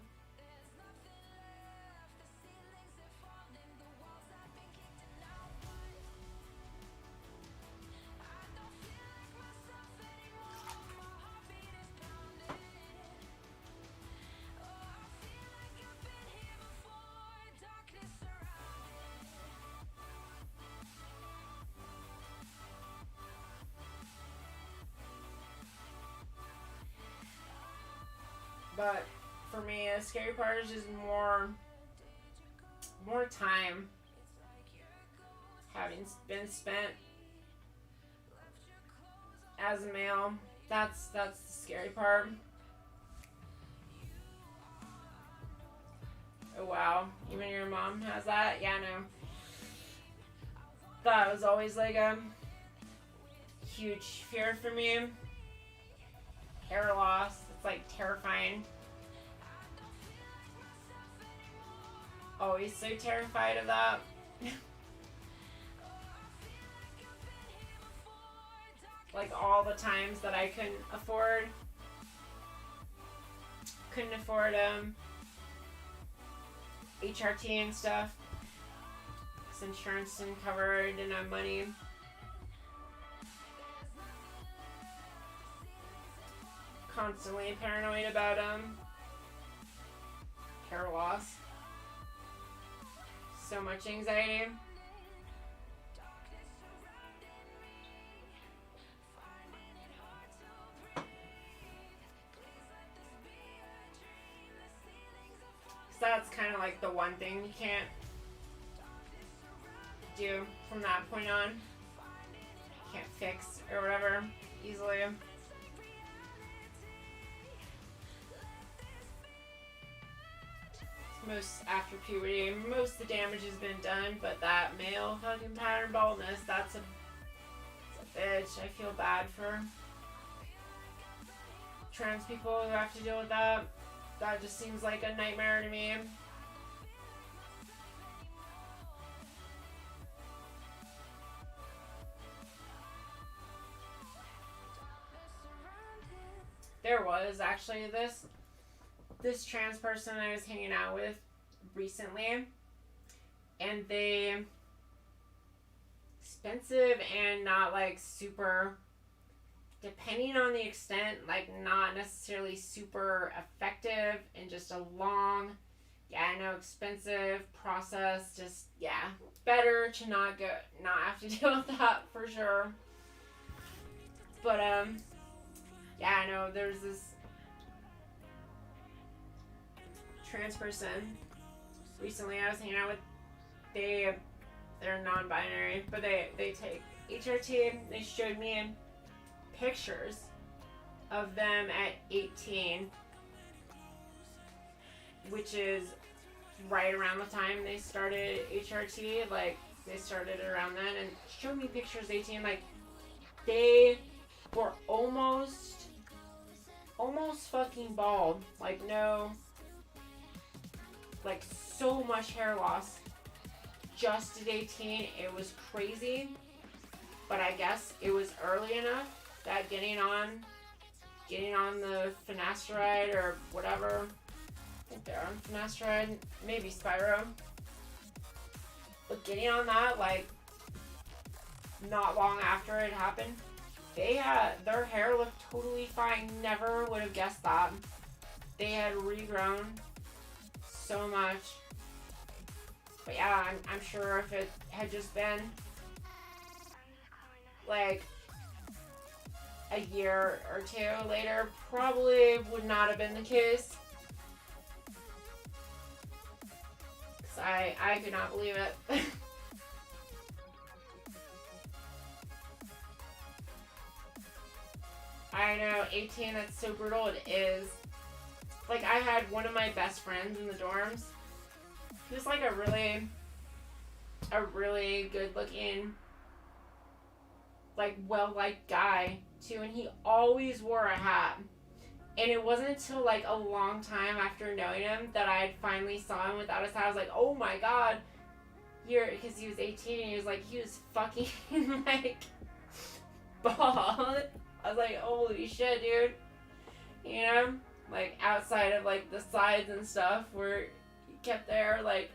But for me, the scary part is just more time having been spent as a male. That's the scary part. Oh wow, even your mom has that? Yeah, no. That was always like a huge fear for me. Hair loss, it's like terrifying. Always so terrified of that. Like all the times that I couldn't afford HRT and stuff, because insurance didn't cover it, didn't have money. Constantly paranoid about hair loss. So much anxiety. So that's kind of like the one thing you can't do from that point on. Can't fix or whatever easily. Most after puberty, most of the damage has been done, but that male fucking pattern baldness, that's a bitch. I feel bad for trans people who have to deal with that. That just seems like a nightmare to me. There was actually this trans person I was hanging out with recently, and they expensive and not like super, depending on the extent, like not necessarily super effective, and just a long Yeah, I know, expensive process. Just yeah, better to not have to deal with that for sure. But yeah, I know there's this trans person recently I was hanging out with. They're non-binary, but they take HRT. They showed me pictures of them at 18, which is right around the time they started HRT. Like they started around then, and showed me pictures 18. Like they were almost fucking bald. Like no, like so much hair loss. Just at 18, it was crazy. But I guess it was early enough that getting on the finasteride or whatever. I think they're on finasteride, maybe Spyro. But getting on that, like, not long after it happened, their hair looked totally fine. Never would have guessed that. They had regrown so much. But yeah, I'm sure if it had just been like a year or two later, probably would not have been the case. Cause I could not believe it. I know, 18, that's so brutal. It is. Like, I had one of my best friends in the dorms. He was like a really good looking, like well-liked guy too, and he always wore a hat. And it wasn't until like a long time after knowing him that I finally saw him without his hat. I was like, oh my god, because he was 18 and he was fucking like bald. I was like, holy shit, dude. You know, like outside of like the sides and stuff where he kept there, like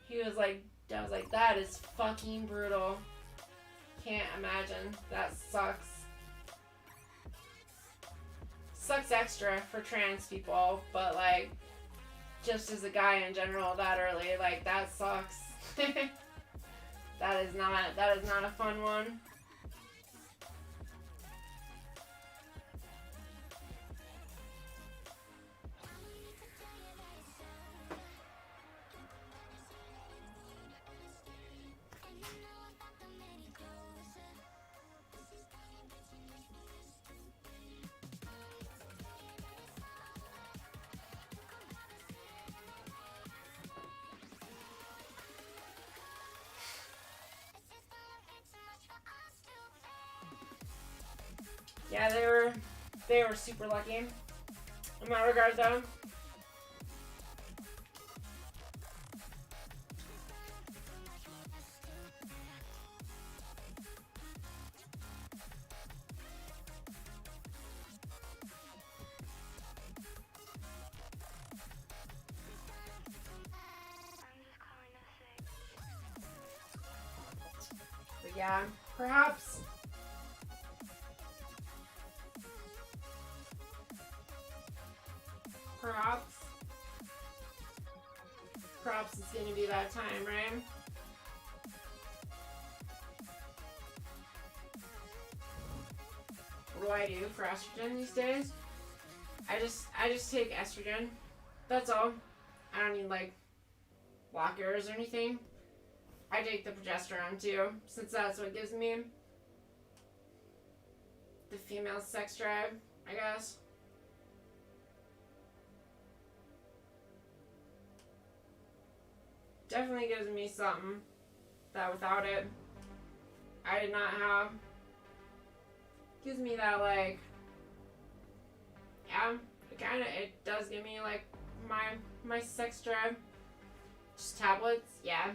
he was like, I was like, that is fucking brutal. Can't imagine. That sucks. Sucks extra for trans people, but like, just as a guy in general that early, like that sucks. That is not a fun one. Yeah, they were super lucky in that regard though. But yeah, perhaps it's gonna be that time, right? What do I do for estrogen these days? I just take estrogen. That's all. I don't need like blockers or anything. I take the progesterone too, since that's what gives me the female sex drive, I guess. Definitely gives me something that without it, I did not have. Gives me that like, yeah, it does give me like my sex drive. Just tablets, yeah.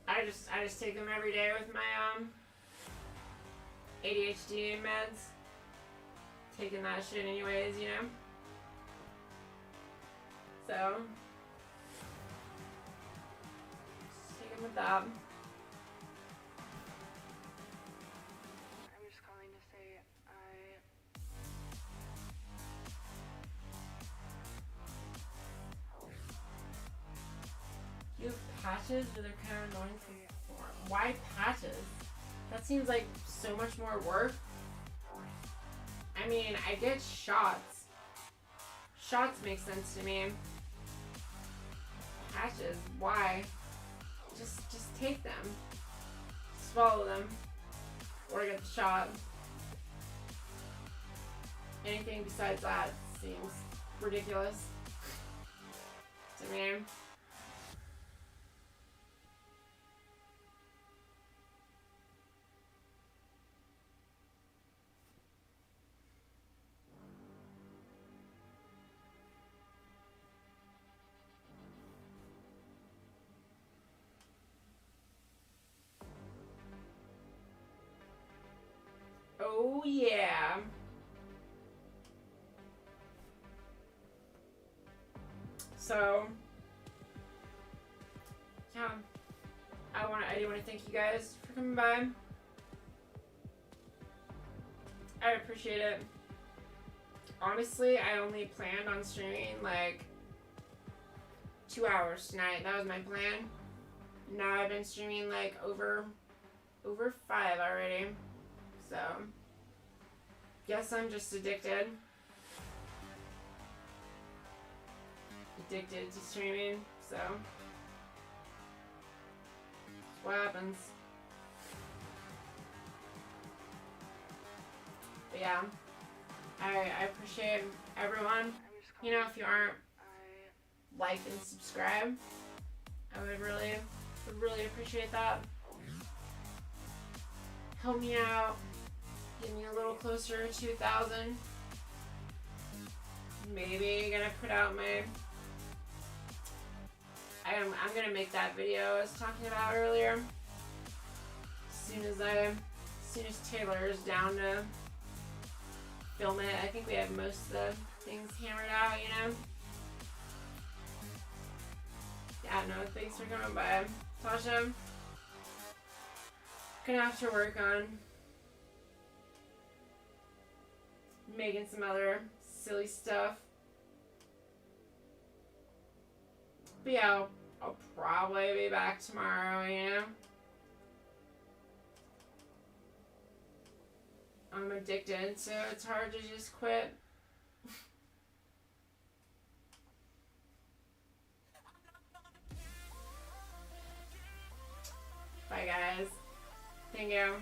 I just take them every day with my ADHD meds. Taking that shit anyways, you know. So just take them with that. I'm just calling to say patches, or they're kind of annoying for more. Why patches? That seems like so much more work. I mean, I get shots. Shots make sense to me. Patches, why? Just take them. Swallow them. Or get the shot. Anything besides that seems ridiculous to me. Oh yeah. So yeah, I do want to thank you guys for coming by. I appreciate it. Honestly, I only planned on streaming like 2 hours tonight. That was my plan. Now I've been streaming like over 5 already. So guess I'm just addicted. Addicted to streaming, so that's what happens. But yeah, I appreciate everyone. You know, if you aren't liked and subscribe, I would really appreciate that. Help me out, get me a little closer to 2,000. Maybe gonna put out my. I'm gonna make that video I was talking about earlier. As soon as Taylor is down to film it, I think we have most of the things hammered out, you know. Yeah, no, thanks for coming by, Tasha. Gonna have to work on making some other silly stuff. But yeah, I'll probably be back tomorrow, you know? I'm addicted, so it's hard to just quit. Bye, guys. Thank you.